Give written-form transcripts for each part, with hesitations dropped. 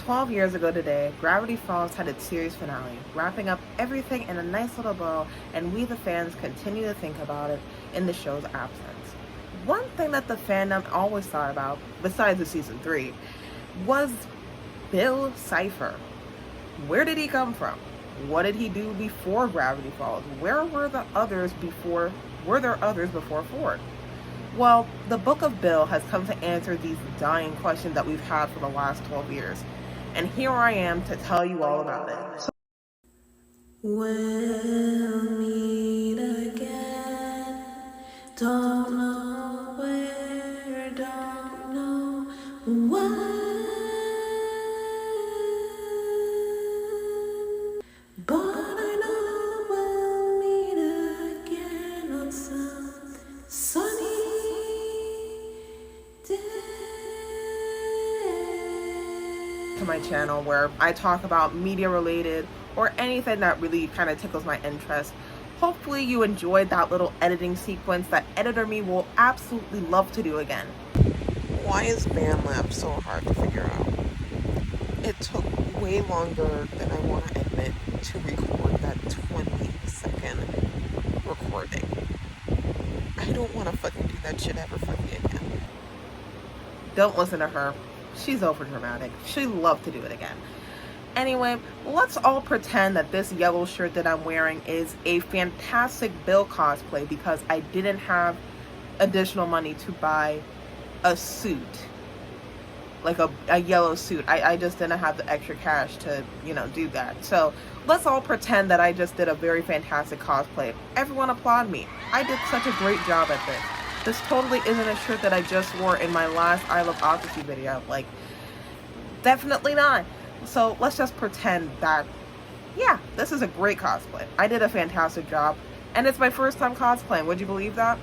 12 years ago today, Gravity Falls had its series finale, wrapping up everything in a nice little bow, and we the fans continue to think about it in the show's absence. One thing that the fandom always thought about, besides the season 3, was Bill Cipher. Where did he come from? What did he do before Gravity Falls? Where were the others before? Were there others before Ford? Well, the Book of Bill has come to answer these dying questions that we've had for the last 12 years. And here I am to tell you all about it. We'll meet again. Don't know where, don't know when. But I know we'll meet again on some sunny day. To my channel where I talk about media related or anything that really kind of tickles my interest. Hopefully you enjoyed that little editing sequence that editor me will absolutely love to do again. Why is BandLab so hard to figure out? It took way longer than I want to admit to record that 20-second recording. I don't want to fucking do that shit ever fucking again. Don't listen to her. She's over dramatic. She'd love to do it again. Anyway, let's all pretend that this yellow shirt that I'm wearing is a fantastic Bill cosplay because I didn't have additional money to buy a suit. Like a yellow suit. I just didn't have the extra cash to, do that. So let's all pretend that I just did a very fantastic cosplay. Everyone applaud me. I did such a great job at this. This totally isn't a shirt that I just wore in my last I Love Odyssey video. Like, definitely not. So let's just pretend that, yeah, this is a great cosplay. I did a fantastic job. And it's my first time cosplaying. Would you believe that?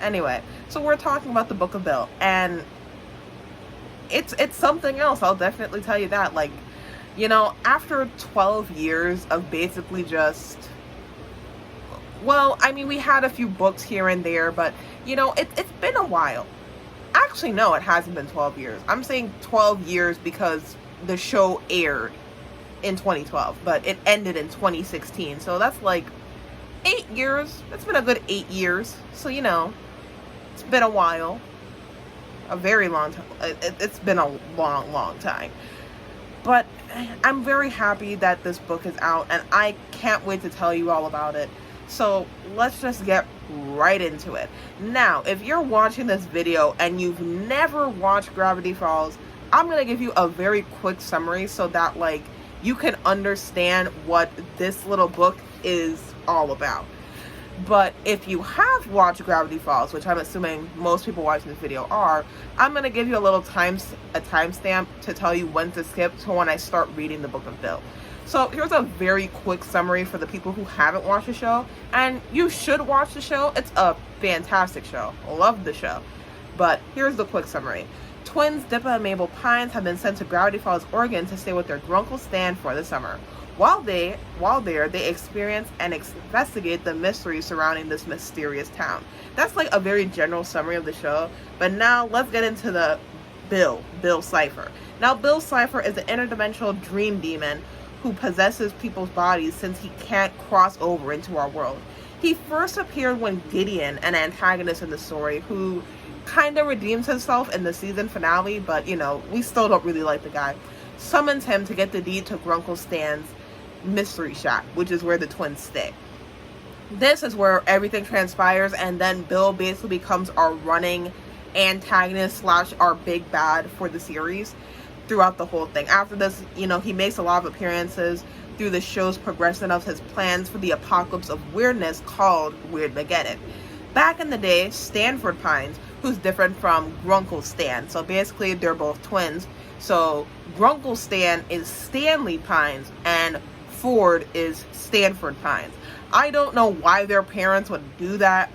Anyway, so we're talking about the Book of Bill. And it's something else, I'll definitely tell you that. Like, after 12 years of basically just, well, I mean, we had a few books here and there, but, it's been a while. Actually, no, it hasn't been 12 years. I'm saying 12 years because the show aired in 2012, but it ended in 2016. So that's like 8 years. It's been a good 8 years. So, it's been a while. A very long time. It's been a long time. But I'm very happy that this book is out, and I can't wait to tell you all about it. So let's just get right into it. Now, if you're watching this video and you've never watched Gravity Falls, I'm going to give you a very quick summary so that, you can understand what this little book is all about. But if you have watched Gravity Falls, which I'm assuming most people watching this video are, I'm going to give you a little timestamp to tell you when to skip to when I start reading the Book of Bill. So here's a very quick summary for the people who haven't watched the show. And you should watch the show. It's a fantastic show. Love the show. But here's the quick summary. Twins Dippa and Mabel Pines have been sent to Gravity Falls, Oregon to stay with their drunkle Stan for the summer. While there, they experience and investigate the mystery surrounding this mysterious town. That's like a very general summary of the show. But now let's get into the Bill Cipher. Now, Bill Cipher is an interdimensional dream demon who possesses people's bodies since he can't cross over into our world. He first appeared when Gideon, an antagonist in the story, who kind of redeems himself in the season finale, but we still don't really like the guy, summons him to get the deed to Grunkle Stan's mystery shack, which is where the twins stay. This is where everything transpires, and then Bill basically becomes our running antagonist / our big bad for the series throughout the whole thing. After this, he makes a lot of appearances through the show's progression of his plans for the apocalypse of weirdness called Weird McGucket. Back in the day, Stanford Pines, who's different from Grunkle Stan, so basically they're both twins. So Grunkle Stan is Stanley Pines and Ford is Stanford Pines. I don't know why their parents would do that.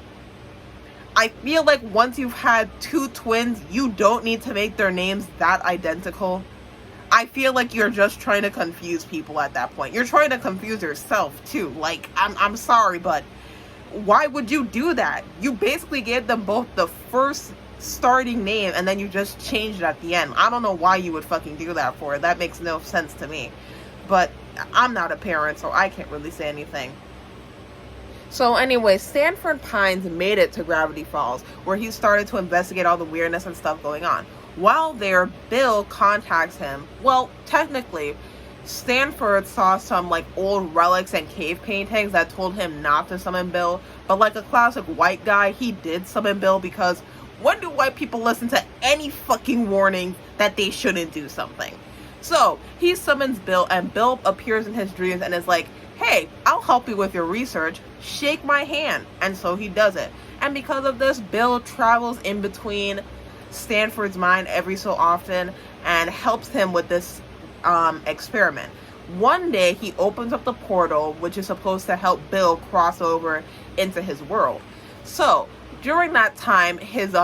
I feel like once you've had two twins, you don't need to make their names that identical. I feel like you're just trying to confuse people at that point. You're trying to confuse yourself too. Like, I'm sorry, but why would you do that? You basically gave them both the first starting name and then you just changed it at the end. I don't know why you would fucking do that for. That makes no sense to me. But I'm not a parent, so I can't really say anything. So anyway, Stanford Pines made it to Gravity Falls, where he started to investigate all the weirdness and stuff going on. While there, Bill contacts him. Well, technically, Stanford saw some like old relics and cave paintings that told him not to summon Bill, but like a classic white guy, he did summon Bill, because when do white people listen to any fucking warning that they shouldn't do something? So he summons Bill, and Bill appears in his dreams and is like, hey, I'll help you with your research, shake my hand. And so he does it. And because of this, Bill travels in between Stanford's mind every so often and helps him with this experiment. One day he opens up the portal, which is supposed to help Bill cross over into his world. So during that time, his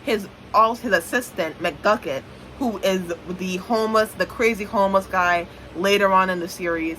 assistant McGucket, who is the crazy homeless guy later on in the series,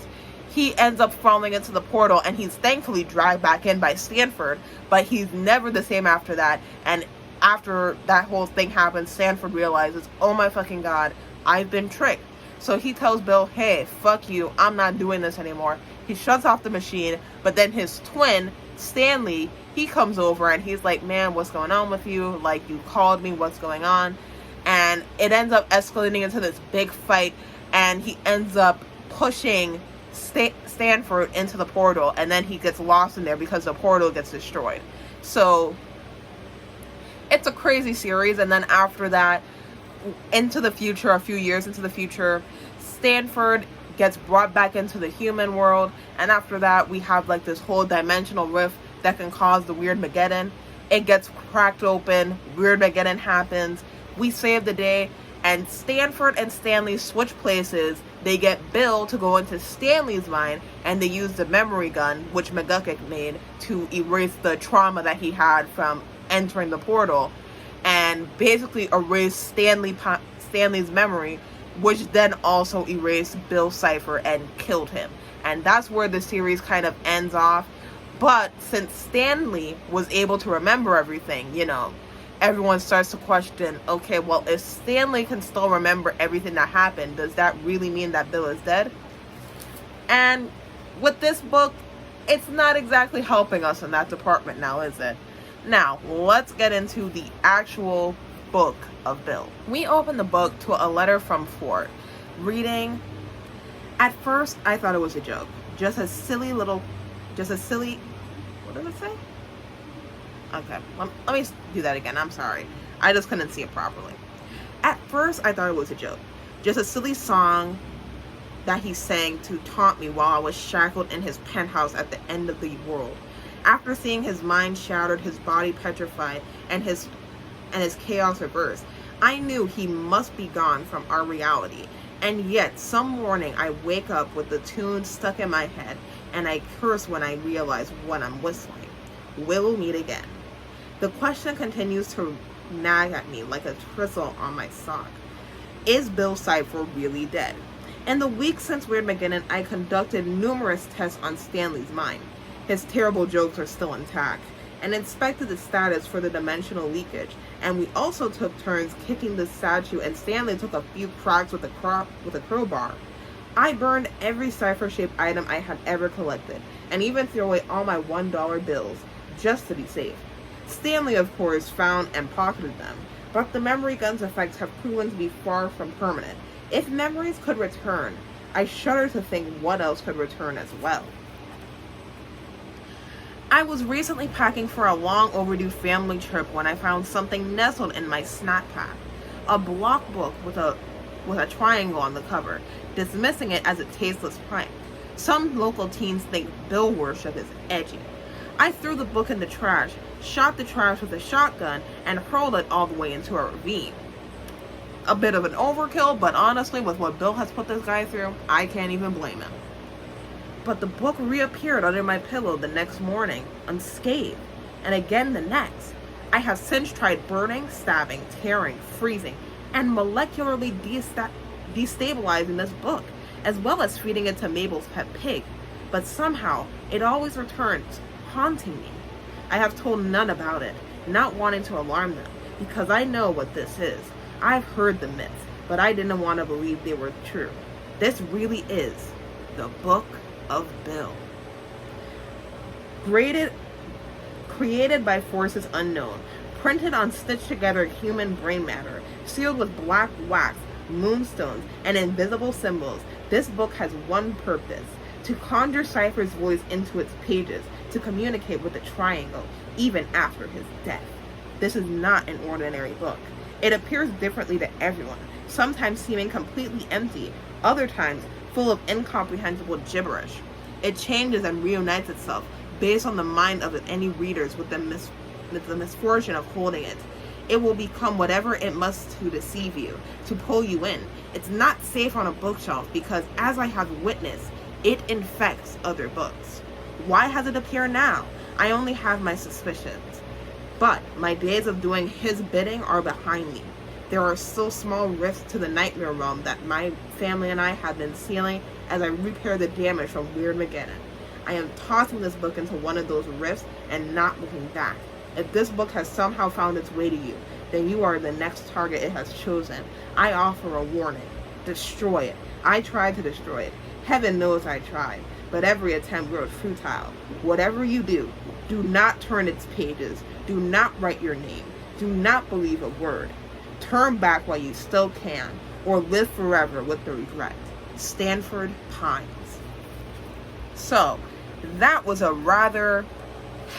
he ends up falling into the portal, and he's thankfully dragged back in by Stanford, but he's never the same after that. And after that whole thing happens, Stanford realizes, oh my fucking god, I've been tricked. So he tells Bill, hey, fuck you, I'm not doing this anymore. He shuts off the machine, but then his twin, Stanley, he comes over and he's like, man, what's going on with you? Like, you called me, what's going on? And it ends up escalating into this big fight, and he ends up pushing Stanford into the portal, and then he gets lost in there because the portal gets destroyed. So it's a crazy series. And then after that, into the future, a few years into the future, Stanford gets brought back into the human world, and after that we have like this whole dimensional rift that can cause the Weird Mageddon. It gets cracked open, Weird Mageddon happens, we save the day, and Stanford and Stanley switch places. They get Bill to go into Stanley's mind, and they use the memory gun, which McGucket made, to erase the trauma that he had from entering the portal, and basically erase Stanley's memory, which then also erased Bill Cipher and killed him. And that's where the series kind of ends off. But since Stanley was able to remember everything, everyone starts to question, okay, well, if Stanley can still remember everything that happened, does that really mean that Bill is dead? And with this book, it's not exactly helping us in that department now, is it? Now, let's get into the actual book of Bill. We open the book to a letter from Ford, reading, at first I thought it was a joke. Just a silly, what does it say? Okay, let me do that again. I'm sorry. I just couldn't see it properly. At first, I thought it was a joke. Just a silly song that he sang to taunt me while I was shackled in his penthouse at the end of the world. After seeing his mind shattered, his body petrified, and his chaos reversed, I knew he must be gone from our reality. And yet, some morning, I wake up with the tune stuck in my head, and I curse when I realize what I'm whistling. We'll meet again. The question continues to nag at me like a thistle on my sock. Is Bill Cipher really dead? In the weeks since Weird Mageddon, I conducted numerous tests on Stanley's mind. His terrible jokes are still intact, and inspected the status for the dimensional leakage. And we also took turns kicking the statue, and Stanley took a few cracks with a crowbar. I burned every cipher-shaped item I had ever collected, and even threw away all my $1 bills, just to be safe. Stanley, of course, found and pocketed them, but the memory gun's effects have proven to be far from permanent. If memories could return, I shudder to think what else could return as well. I was recently packing for a long overdue family trip when I found something nestled in my snack pack. A block book with a triangle on the cover, dismissing it as a tasteless prank. Some local teens think Bill worship is edgy. I threw the book in the trash, shot the trash with a shotgun, and hurled it all the way into a ravine. A bit of an overkill, but honestly, with what Bill has put this guy through, I can't even blame him. But the book reappeared under my pillow the next morning, unscathed, and again the next. I have since tried burning, stabbing, tearing, freezing, and molecularly destabilizing this book, as well as feeding it to Mabel's pet pig. But somehow, it always returns, haunting me. I have told none about it, not wanting to alarm them, because I know what this is. I've heard the myths, but I didn't want to believe they were true. This really is the Book of Bill. Created by forces unknown, printed on stitched together human brain matter, sealed with black wax, moonstones, and invisible symbols, this book has one purpose: to conjure Cipher's voice into its pages, to communicate with the Triangle, even after his death. This is not an ordinary book. It appears differently to everyone, sometimes seeming completely empty, other times full of incomprehensible gibberish. It changes and reunites itself based on the mind of any readers with the misfortune of holding it. It will become whatever it must to deceive you, to pull you in. It's not safe on a bookshelf because, as I have witnessed, it infects other books. Why has it appeared now? I only have my suspicions. But my days of doing his bidding are behind me. There are still small rifts to the nightmare realm that my family and I have been sealing as I repair the damage from Weird Mageddon. I am tossing this book into one of those rifts and not looking back. If this book has somehow found its way to you, then you are the next target it has chosen. I offer a warning. Destroy it. I tried to destroy it. Heaven knows I tried, but every attempt was futile. Whatever you do, do not turn its pages. Do not write your name. Do not believe a word. Turn back while you still can, or live forever with the regret. Stanford Pines. So, that was a rather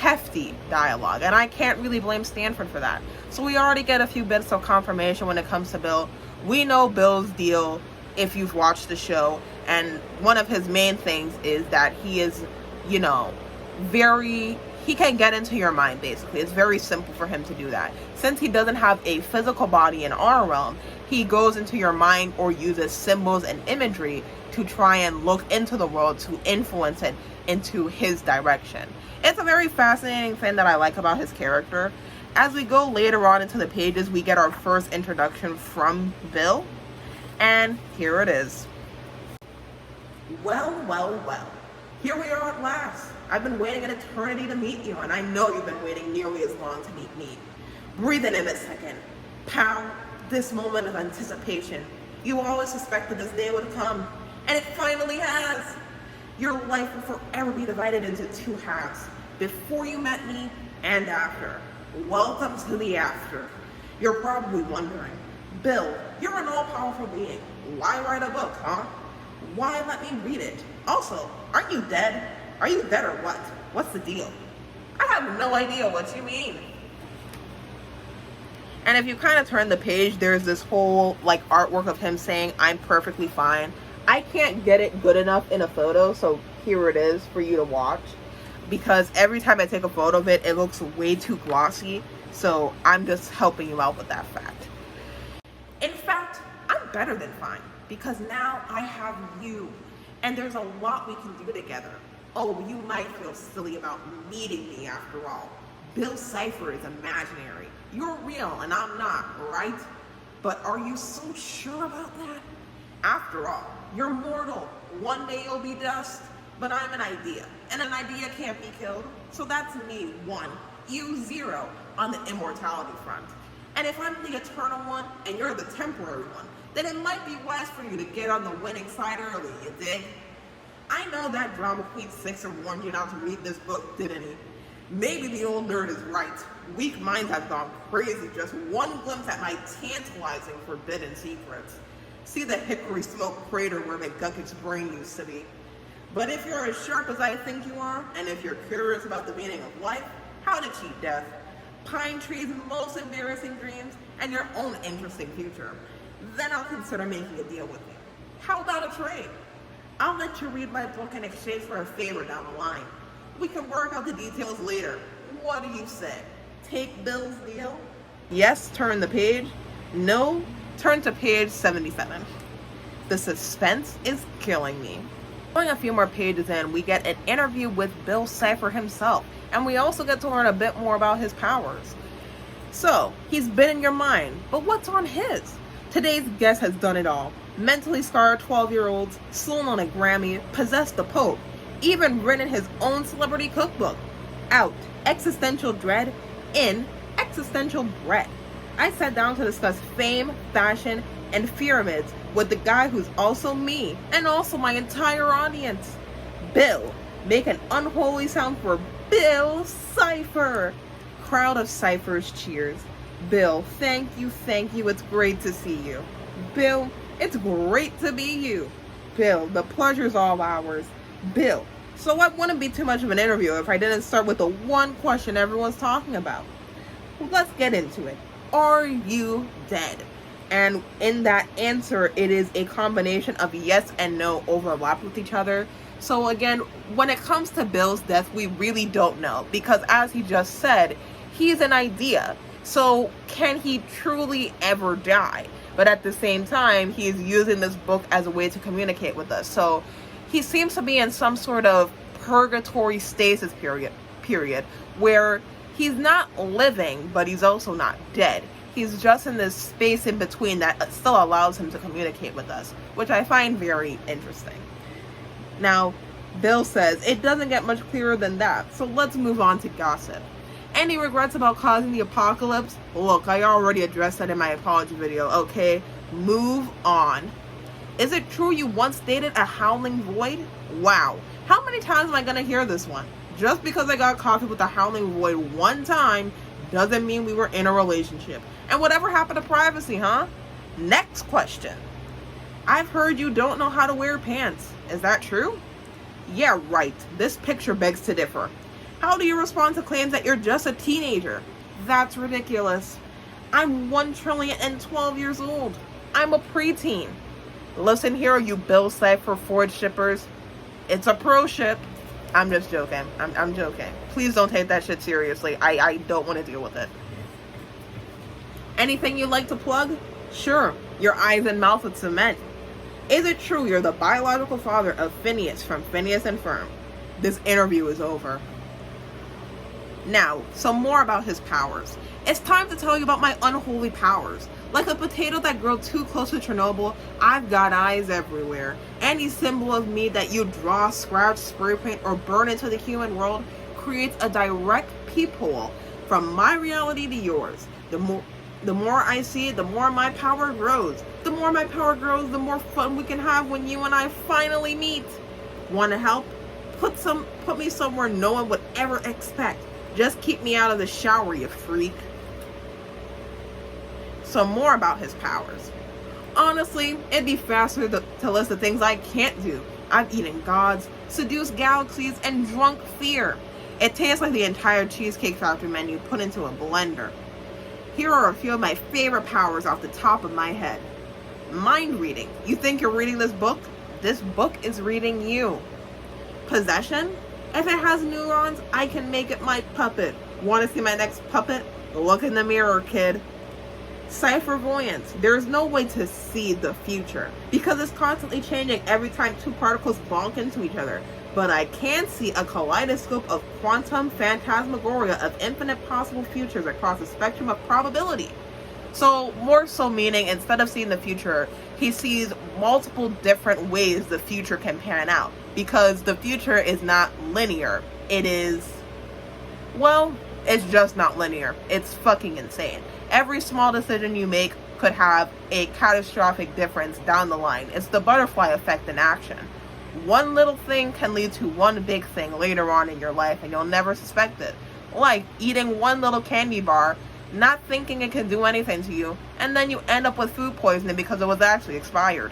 hefty dialogue, and I can't really blame Stanford for that. So we already get a few bits of confirmation when it comes to Bill. We know Bill's deal if you've watched the show, and one of his main things is that he is, he can get into your mind, basically. It's very simple for him to do that. Since he doesn't have a physical body in our realm, he goes into your mind or uses symbols and imagery to try and look into the world to influence it into his direction. It's a very fascinating thing that I like about his character. As we go later on into the pages, we get our first introduction from Bill, and here it is. Well, well, well. Here we are at last. I've been waiting an eternity to meet you, and I know you've been waiting nearly as long to meet me. Breathe in a second. Pow, this moment of anticipation. You always suspected this day would come, and it finally has. Your life will forever be divided into two halves, before you met me and after. Welcome to the after. You're probably wondering, Bill, you're an all-powerful being. Why write a book, huh? Why let me read it? Also, aren't you dead? Are you dead or what? What's the deal? I have no idea what you mean. And if you kind of turn the page, there's this whole artwork of him saying, I'm perfectly fine. I can't get it good enough in a photo, so here it is for you to watch. Because every time I take a photo of it, it looks way too glossy. So I'm just helping you out with that fact. In fact, I'm better than fine. Because now I have you. And there's a lot we can do together. Oh, you might feel silly about meeting me after all. Bill Cipher is imaginary. You're real and I'm not, right? But are you so sure about that? After all, you're mortal. One day you'll be dust. But I'm an idea, and an idea can't be killed. So that's me, 1. You, 0, on the immortality front. And if I'm the eternal one, and you're the temporary one, then it might be wise for you to get on the winning side early, you dig? I know that drama queen Sixer warned you not to read this book, didn't he? Maybe the old nerd is right. Weak minds have gone crazy just one glimpse at my tantalizing forbidden secrets. See the hickory smoke crater where McGucket's brain used to be. But if you're as sharp as I think you are, and if you're curious about the meaning of life, how to cheat death, pine trees' most embarrassing dreams, and your own interesting future, then I'll consider making a deal with you. How about a trade? I'll let you read my book in exchange for a favor down the line. We can work out the details later. What do you say? Take Bill's deal? Yes, turn the page. No, turn to page 77. The suspense is killing me. Going a few more pages in, we get an interview with Bill Cipher himself, and we also get to learn a bit more about his powers. So, he's been in your mind, but what's on his? Today's guest has done it all. Mentally scarred 12-year-olds, stolen a Grammy, possessed the Pope, even written his own celebrity cookbook. Out, existential dread, in, existential bread. I sat down to discuss fame, fashion, and pyramids with the guy who's also me and also my entire audience. Bill. Make an unholy sound for Bill Cipher. Crowd of ciphers cheers. Bill, thank you, it's great to see you. Bill, it's great to be you. Bill, the pleasure's all ours. Bill, so what wouldn't be too much of an interview if I didn't start with the one question everyone's talking about? Well, let's get into it. Are you dead? And in that answer, it is a combination of yes and no overlap with each other. So again, when it comes to Bill's death, we really don't know, because as he just said, he's an idea. So can he truly ever die? But at the same time, he is using this book as a way to communicate with us. So he seems to be in some sort of purgatory stasis period where he's not living, but he's also not dead. He's just in this space in between that still allows him to communicate with us, which I find very interesting. Now, Bill says it doesn't get much clearer than that, so let's move on to gossip. Any regrets about causing the apocalypse? Look, I already addressed that in my apology video, okay? Move on. Is it true you once dated a howling void? Wow. How many times am I gonna hear this one? Just because I got coffee with a howling void one time doesn't mean we were in a relationship. And whatever happened to privacy, huh? Next question. I've heard you don't know how to wear pants. Is that true? Yeah, right. This picture begs to differ. How do you respond to claims that you're just a teenager? That's ridiculous. I'm 1,012,000,000 years old. I'm a preteen. Listen here, you Bill Cipher Ford shippers. It's a pro ship. I'm just joking. I'm joking. Please don't take that shit seriously. I don't want to deal with it. Anything you'd like to plug? Sure. Your eyes and mouth with cement. Is it true you're the biological father of Phineas from Phineas and Ferb? This interview is over. Now, some more about his powers. It's time to tell you about my unholy powers. Like a potato that grew too close to Chernobyl, I've got eyes everywhere. Any symbol of me that you draw, scratch, spray paint, or burn into the human world creates a direct peephole from my reality to yours. The more I see it, the more my power grows. The more my power grows, the more fun we can have when you and I finally meet. Want to help? Put me somewhere no one would ever expect. Just keep me out of the shower, you freak. Some more about his powers. Honestly, it'd be faster to list the things I can't do. I've eaten gods, seduced galaxies, and drunk fear. It tastes like the entire Cheesecake Factory menu put into a blender. Here are a few of my favorite powers off the top of my head. Mind reading. You think you're reading this book? This book is reading you. Possession. If it has neurons, I can make it my puppet. Want to see my next puppet? Look in the mirror, kid. Cyphervoyance. There's no way to see the future because it's constantly changing every time two particles bonk into each other. But I can see a kaleidoscope of quantum phantasmagoria of infinite possible futures across a spectrum of probability. So, more so meaning, instead of seeing the future, he sees multiple different ways the future can pan out. Because the future is not linear. It is, well, it's just not linear. It's fucking insane. Every small decision you make could have a catastrophic difference down the line. It's the butterfly effect in action. One little thing can lead to one big thing later on in your life and you'll never suspect it. Like eating one little candy bar, not thinking it can do anything to you, and then you end up with food poisoning because it was actually expired.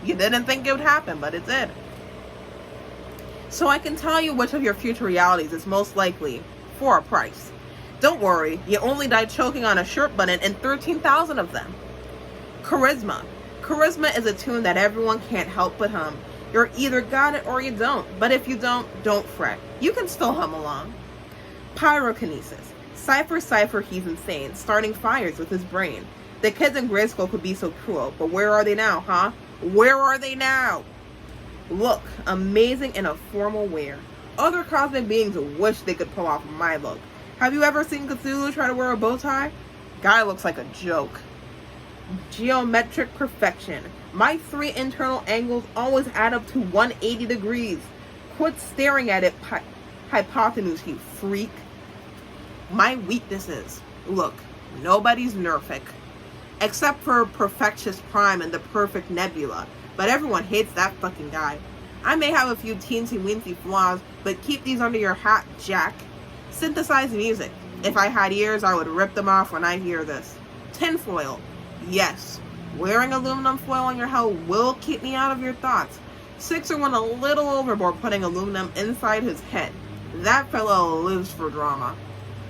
You didn't think it would happen, but it did. So I can tell you which of your future realities is most likely for a price. Don't worry, you only died choking on a shirt button in 13,000 of them. Charisma. Charisma is a tune that everyone can't help but hum. You're either got it or you don't, but if you don't fret. You can still hum along. Pyrokinesis. Cipher, he's insane, starting fires with his brain. The kids in grade school could be so cruel, but where are they now, huh? Where are they now? Look, amazing in a formal wear. Other cosmic beings wish they could pull off my look. Have you ever seen Cthulhu try to wear a bow tie? Guy looks like a joke. Geometric perfection. My 3 internal angles always add up to 180 degrees. Quit staring at it, hypotenuse, you freak. My weaknesses. Look, nobody's nerfic. Except for Perfectious Prime and the Perfect Nebula. But everyone hates that fucking guy. I may have a few teensy-weensy flaws, but keep these under your hat, Jack. Synthesized music. If I had ears, I would rip them off when I hear this. Tinfoil. Yes. Wearing aluminum foil on your head will keep me out of your thoughts. Sixer went a little overboard putting aluminum inside his head. That fellow lives for drama.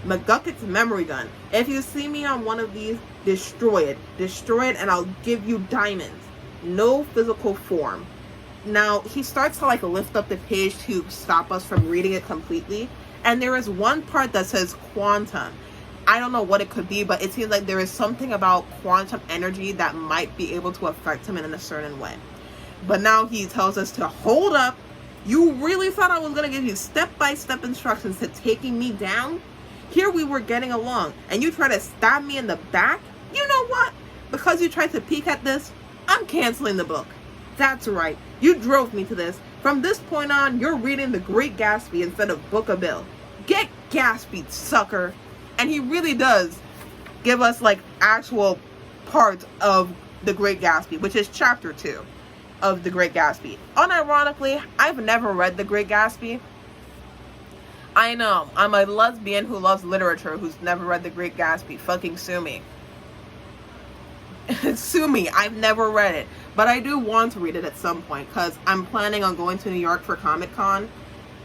McGucket's memory gun. If you see me on one of these, destroy it. Destroy it and I'll give you diamonds. No physical form. Now, he starts to lift up the page to stop us from reading it completely. And there is one part that says quantum. I don't know what it could be, but it seems like there is something about quantum energy that might be able to affect him in a certain way. But now he tells us to hold up. You really thought I was going to give you step-by-step instructions to taking me down? Here we were getting along, and you try to stab me in the back? You know what? Because you tried to peek at this, I'm canceling the book. That's right. You drove me to this. From this point on, you're reading The Great Gatsby instead of Book of Bill. Get Gatsby, sucker. And he really does give us actual parts of The Great Gatsby, which is chapter 2 of The Great Gatsby. Unironically, I've never read The Great Gatsby. I know, I'm a lesbian who loves literature who's never read The Great Gatsby. Fucking sue me. Sue me, I've never read it. But I do want to read it at some point because I'm planning on going to New York for Comic-Con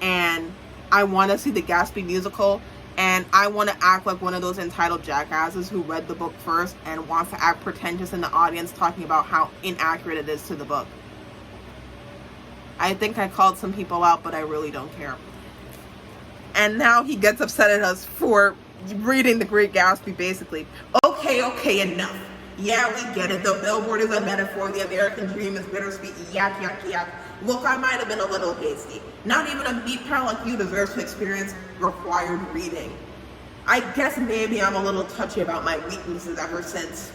and I want to see the Gatsby musical and I want to act like one of those entitled jackasses who read the book first and wants to act pretentious in the audience talking about how inaccurate it is to the book. I think I called some people out, but I really don't care. And now he gets upset at us for reading The Great Gatsby, basically. Okay, enough. Yeah, we get it. The billboard is a metaphor. The American dream is bittersweet. Yak. Look, I might have been a little hasty. Not even a meat pal like you deserves to experience required reading. I guess maybe I'm a little touchy about my weaknesses ever since.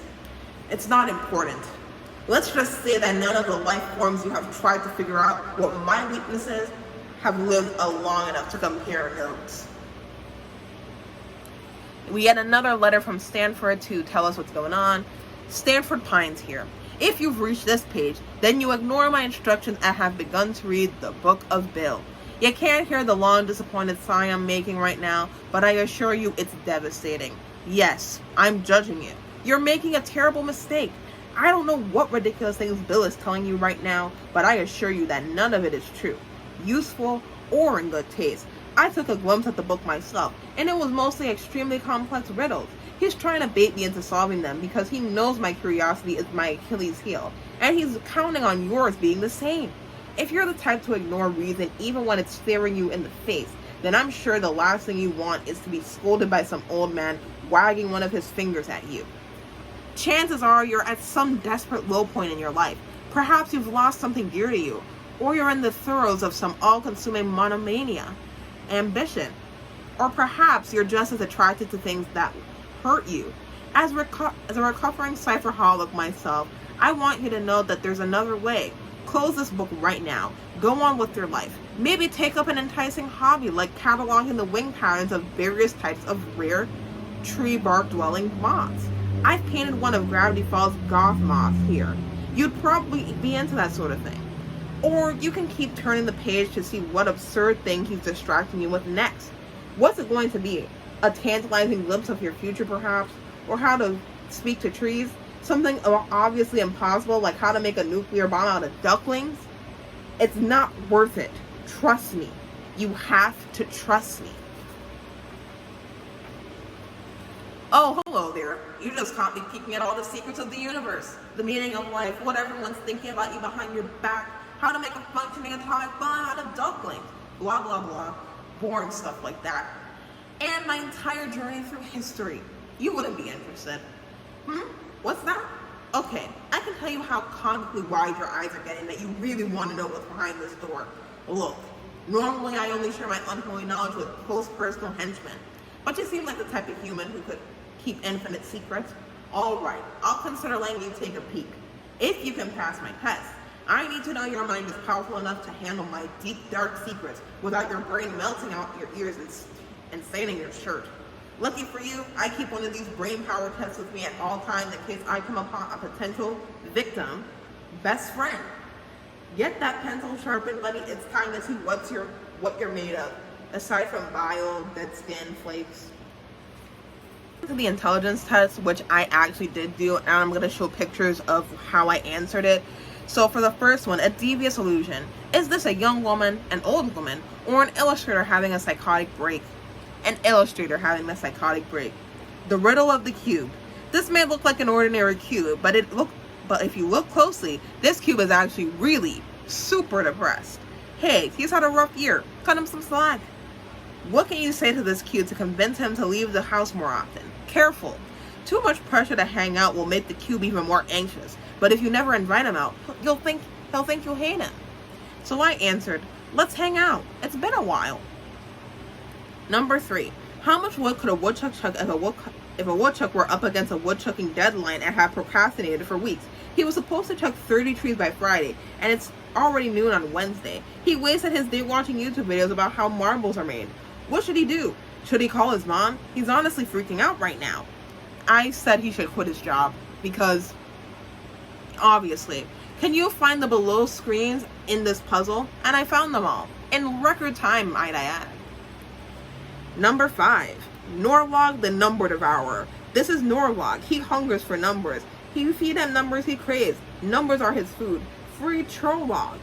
It's not important. Let's just say that none of the life forms you have tried to figure out what my weaknesses have lived long enough to compare notes. We get another letter from Stanford to tell us what's going on. Stanford pines here. If you've reached this page, then you ignore my instructions and have begun to read the Book of Bill. You can't hear the long disappointed sigh I'm making right now, but I assure you it's devastating. Yes, I'm judging you. You're making a terrible mistake. I don't know what ridiculous things Bill is telling you right now, but I assure you that none of it is true, useful, or in good taste. I took a glimpse at the book myself, and it was mostly extremely complex riddles. He's trying to bait me into solving them because he knows my curiosity is my Achilles heel, and he's counting on yours being the same. If you're the type to ignore reason even when it's staring you in the face, then I'm sure the last thing you want is to be scolded by some old man wagging one of his fingers at you. Chances are you're at some desperate low point in your life. Perhaps you've lost something dear to you, or you're in the throes of some all-consuming monomania, ambition, or perhaps you're just as attracted to things that hurt you. As a recovering cipherholic myself, I want you to know that there's another way. Close this book right now. Go on with your life. Maybe take up an enticing hobby like cataloging the wing patterns of various types of rare tree bark dwelling moths. I've painted one of Gravity Falls goth moths here. You'd probably be into that sort of thing. Or you can keep turning the page to see what absurd thing he's distracting you with next. What's it going to be? A tantalizing glimpse of your future, perhaps? Or how to speak to trees? Something obviously impossible, like how to make a nuclear bomb out of ducklings? It's not worth it. Trust me. You have to trust me. Oh, hello there. You just caught me peeking at all the secrets of the universe, the meaning of life, what everyone's thinking about you behind your back, how to make a functioning atomic bomb out of ducklings, blah, blah, blah. Boring stuff like that. And my entire journey through history. You wouldn't be interested. What's that? Okay, I can tell you how comically wide your eyes are getting that you really want to know what's behind this door. Look, normally I only share my unholy knowledge with close personal henchmen, but you seem like the type of human who could keep infinite secrets. All right, I'll consider letting you take a peek. If you can pass my test, I need to know your mind is powerful enough to handle my deep, dark secrets without your brain melting out your ears and staining your shirt. Lucky for you, I keep one of these brain power tests with me at all times in case I come upon a potential victim. Best friend. Get that pencil sharpened, buddy. It's time to see what you're made of. Aside from bio, dead skin, flakes. To the intelligence test, which I actually did do, and I'm going to show pictures of how I answered it. So for the first one, a devious illusion. Is this a young woman, an old woman, or an illustrator having a psychotic break? An illustrator having a psychotic break. The riddle of the cube. This may look like an ordinary cube, but if you look closely, this cube is actually really super depressed. Hey, he's had a rough year. Cut him some slack. What can you say to this cube to convince him to leave the house more often? Careful. Too much pressure to hang out will make the cube even more anxious. But if you never invite him out, he'll think you'll hate him. So I answered, let's hang out. It's been a while. Number 3. How much wood could a woodchuck chuck if a woodchuck were up against a woodchucking deadline and had procrastinated for weeks? He was supposed to chuck 30 trees by Friday, and it's already noon on Wednesday. He wasted his day watching YouTube videos about how marbles are made. What should he do? Should he call his mom? He's honestly freaking out right now. I said he should quit his job because, obviously. Can you find the below screens in this puzzle? And I found them all. In record time, might I add. Number 5. Norlog the number devourer. This is Norlog. He hungers for numbers. You feed him numbers he craves. Numbers are his food. Free Trolog.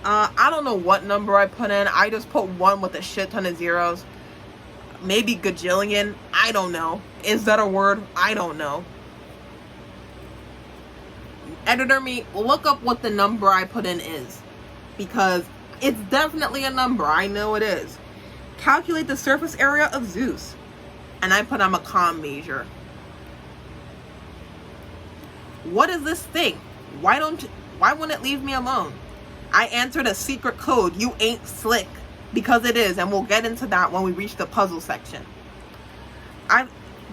I don't know what number I put in. I just put 1 with a shit ton of zeros. Maybe gajillion. I don't know. Is that a word? I don't know. Editor me, look up what the number I put in is. Because it's definitely a number. I know it is. Calculate the surface area of Zeus. And I put I'm a calm measure. What is this thing? Why wouldn't it leave me alone? I answered a secret code. You ain't slick. Because it is, and we'll get into that when we reach the puzzle section. I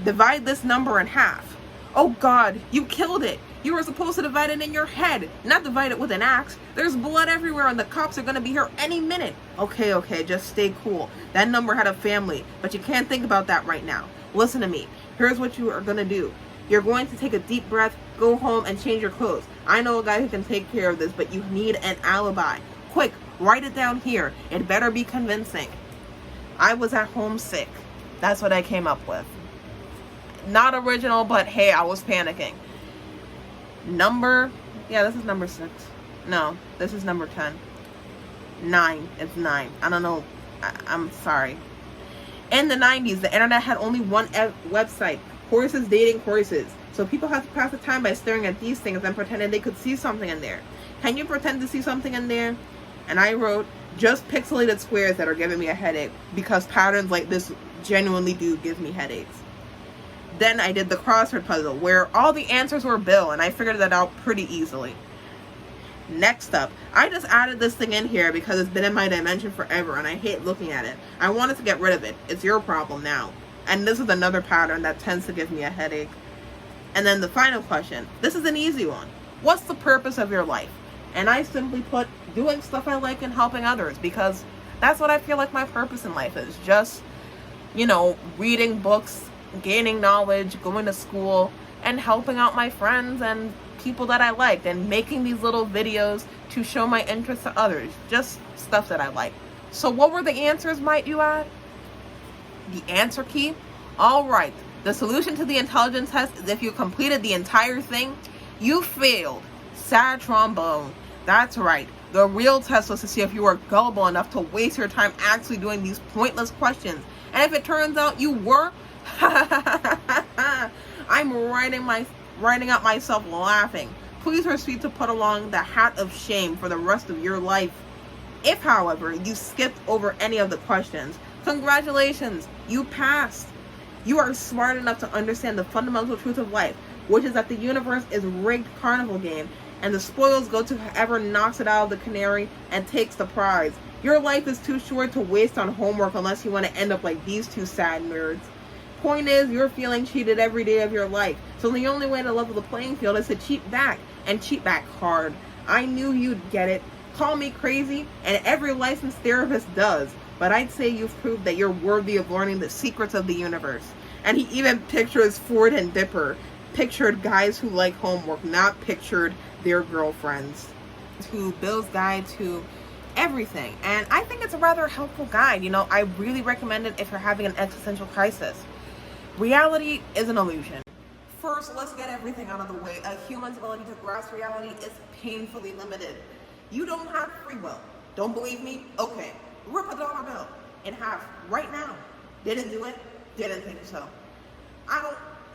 divide this number in half. Oh God, you killed it. You were supposed to divide it in your head, not divide it with an axe. There's blood everywhere and the cops are gonna be here any minute. Okay, just stay cool. That number had a family, but you can't think about that right now. Listen to me. Here's what you are gonna do. You're going to take a deep breath, go home and change your clothes. I know a guy who can take care of this, but you need an alibi. Quick, write it down here. It better be convincing. I was at home sick. That's what I came up with. Not original, but hey, I was panicking. This is number 6. No, this is number 10. 9. It's 9. I don't know. I'm sorry. In the 90s, the internet had only one website. Horses dating horses. So people had to pass the time by staring at these things and pretending they could see something in there. Can you pretend to see something in there? And I wrote, just pixelated squares that are giving me a headache, because patterns like this genuinely do give me headaches. Then I did the crossword puzzle where all the answers were Bill, and I figured that out pretty easily. Next up, I just added this thing in here because it's been in my dimension forever and I hate looking at it. I wanted to get rid of it. It's your problem now. And this is another pattern that tends to give me a headache. And then the final question. This is an easy one. What's the purpose of your life? And I simply put doing stuff I like and helping others, because that's what I feel like my purpose in life is. Just, reading books, gaining knowledge, going to school, and helping out my friends and people that I liked, and making these little videos to show my interest to others. Just stuff that I like. So what were the answers, might you add? The answer key? Alright, the solution to the intelligence test is if you completed the entire thing, you failed. Sad trombone. That's right. The real test was to see if you were gullible enough to waste your time actually doing these pointless questions. And if it turns out you were, I'm writing out myself laughing. Please proceed to put along the hat of shame for the rest of your life. If, however, you skipped over any of the questions, congratulations, you passed. You are smart enough to understand the fundamental truth of life, which is that the universe is a rigged carnival game, and the spoils go to whoever knocks it out of the canary and takes the prize. Your life is too short to waste on homework unless you want to end up like these two sad nerds. Point is, you're feeling cheated every day of your life, so the only way to level the playing field is to cheat back, and cheat back hard. I knew you'd get it. Call me crazy, and every licensed therapist does. but I'd say you've proved that you're worthy of learning the secrets of the universe. And he even pictures Ford and Dipper, pictured guys who like homework, not pictured their girlfriends. To Bill's guide to everything. And I think it's a rather helpful guide. You know, I really recommend it if you're having an existential crisis. Reality is an illusion. First, let's get everything out of the way. A human's ability to grasp reality is painfully limited. You don't have free will. Don't believe me? Okay. Rip a dollar bill in half right now. Didn't do it? Didn't think so.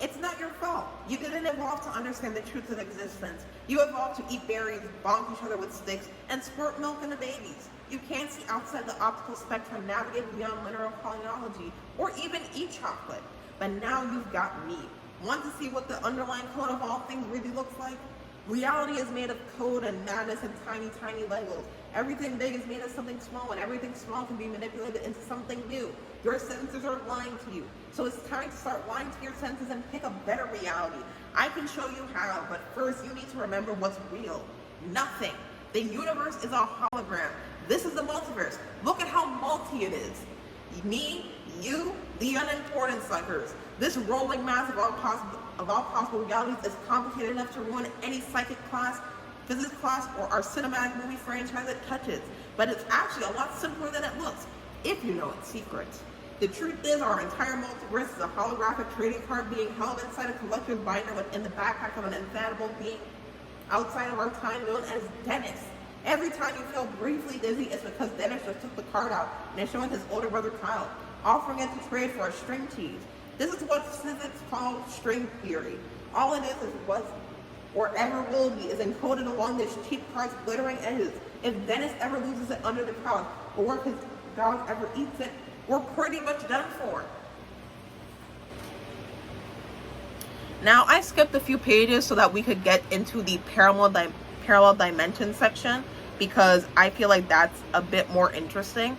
It's not your fault. You didn't evolve to understand the truth of existence. You evolved to eat berries, bonk each other with sticks, and squirt milk into babies. You can't see outside the optical spectrum, navigate beyond linear chronology, or even eat chocolate. But now you've got me. Want to see what the underlying code of all things really looks like? Reality is made of code and madness and tiny, tiny Legos. Everything big is made of something small, and everything small can be manipulated into something new. Your senses are lying to you. So it's time to start lying to your senses and pick a better reality. I can show you how, but first you need to remember what's real. Nothing. The universe is a hologram. This is the multiverse. Look at how multi it is. Me, you, the unimportant suckers. This rolling mass of all possible realities is complicated enough to ruin any psychic class, physics class, or our cinematic movie franchise it touches. But it's actually a lot simpler than it looks, if you know its secrets. The truth is, our entire multiverse is a holographic trading card being held inside a collector's binder within the backpack of an infallible being outside of our time known as Dennis. Every time you feel briefly dizzy, it's because Dennis just took the card out and is showing his older brother Kyle, offering it to trade for a string cheese. This is what physics calls string theory. All it is what or ever will be is encoded along this cheap card's glittering edges. If Dennis ever loses it under the couch, or if his dog ever eats it, we're pretty much done for. Now, I skipped a few pages so that we could get into the parallel dimension section, because I feel like that's a bit more interesting.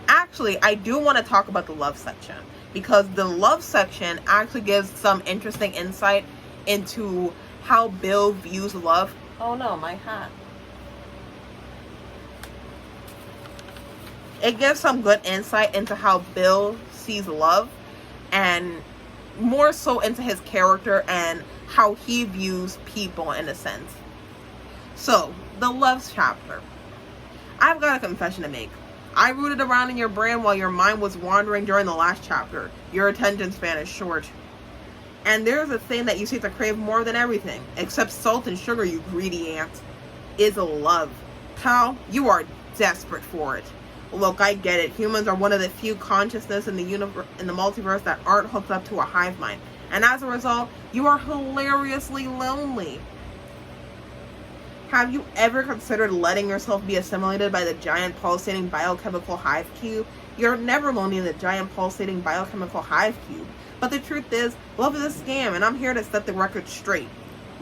Actually, I do want to talk about the love section, because the love section actually gives some interesting insight into how Bill views love. Oh no, my hat. It gives some good insight into how Bill sees love, and more so into his character and how he views people in a sense. So, the love chapter. I've got a confession to make. I rooted around in your brain while your mind was wandering during the last chapter. Your attention span is short. And there's a thing that you seem to crave more than everything, except salt and sugar, you greedy ant, is love. Kyle, you are desperate for it. Look, I get it. Humans are one of the few consciousness in the multiverse that aren't hooked up to a hive mind. And as a result, you are hilariously lonely. Have you ever considered letting yourself be assimilated by the giant pulsating biochemical hive cube? You're never lonely in the giant pulsating biochemical hive cube. But the truth is, love is a scam, and I'm here to set the record straight.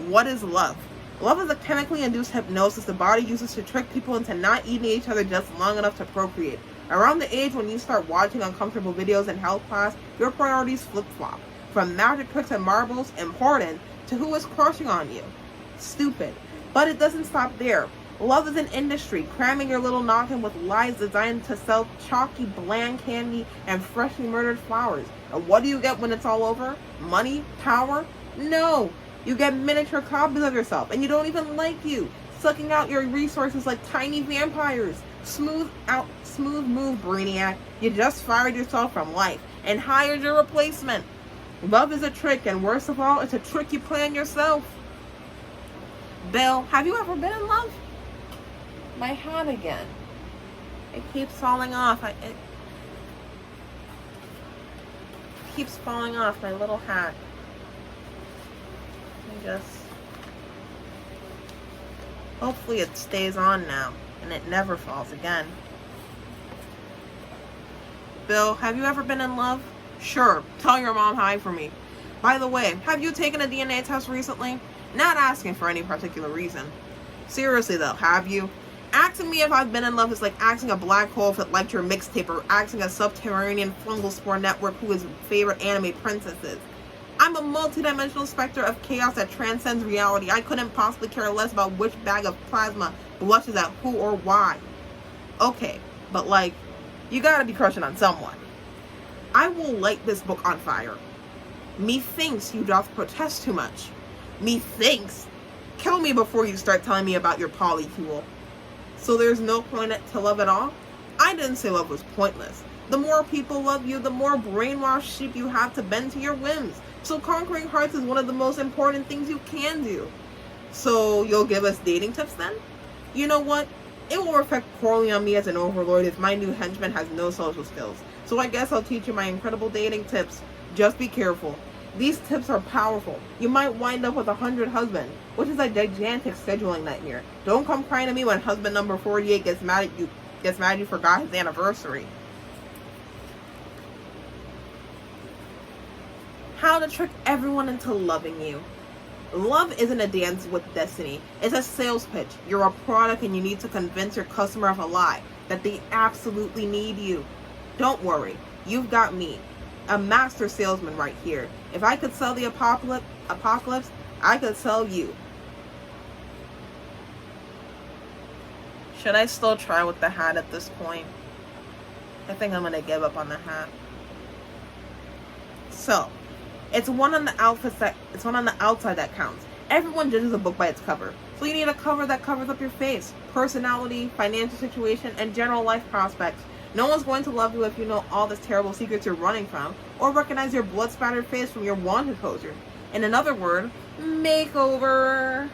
What is love? Love is a chemically induced hypnosis the body uses to trick people into not eating each other just long enough to procreate. Around the age when you start watching uncomfortable videos in health class, your priorities flip-flop. From magic tricks and marbles, important, to who is crushing on you. Stupid. But it doesn't stop there. Love is an industry, cramming your little noggin with lies designed to sell chalky, bland candy and freshly murdered flowers. And what do you get when it's all over? Money? Power? No! You get miniature copies of yourself, and you don't even like you, sucking out your resources like tiny vampires. Smooth move, Brainiac. You just fired yourself from life and hired your replacement. Love is a trick, and worst of all, it's a trick you plan yourself. Bill, have you ever been in love? My hat again. It keeps falling off. It keeps falling off, my little hat. Hopefully it stays on now and it never falls again. Bill, have you ever been in love? Sure. Tell your mom hi for me. By the way, have you taken a DNA test recently? Not asking for any particular reason. Seriously though, have you? Asking me if I've been in love is like asking a black hole if it liked your mixtape, or asking a subterranean fungal spore network who his favorite anime princess is. I'm a multi-dimensional specter of chaos that transcends reality. I couldn't possibly care less about which bag of plasma blushes at who or why. Okay, but like, You gotta be crushing on someone. I will light this book on fire. Methinks you doth protest too much. Methinks. Kill me before you start telling me about your polycule. So there's no point to love at all? I didn't say love was pointless. The more people love you, the more brainwashed sheep you have to bend to your whims. So conquering hearts is one of the most important things you can do. So you'll give us dating tips then? You know what? It will reflect poorly on me as an overlord if my new henchman has no social skills. So I guess I'll teach you my incredible dating tips. Just be careful. These tips are powerful. You might wind up with 100 husbands, which is a gigantic scheduling nightmare. Don't come crying to me when husband number 48 gets mad at you forgot his anniversary. How to trick everyone into loving you. Love isn't a dance with destiny. It's a sales pitch. You're a product and you need to convince your customer of a lie, that they absolutely need you. Don't worry. You've got me, a master salesman right here. If I could sell the apocalypse, I could sell you. Should I still try with the hat at this point? I think I'm gonna give up on the hat. So, it's one on the outside that counts. Everyone judges a book by its cover. So you need a cover that covers up your face, personality, financial situation, and general life prospects. No one's going to love you if you know all the terrible secrets you're running from, or recognize your blood-spattered face from your wanted poster. In another word, makeover.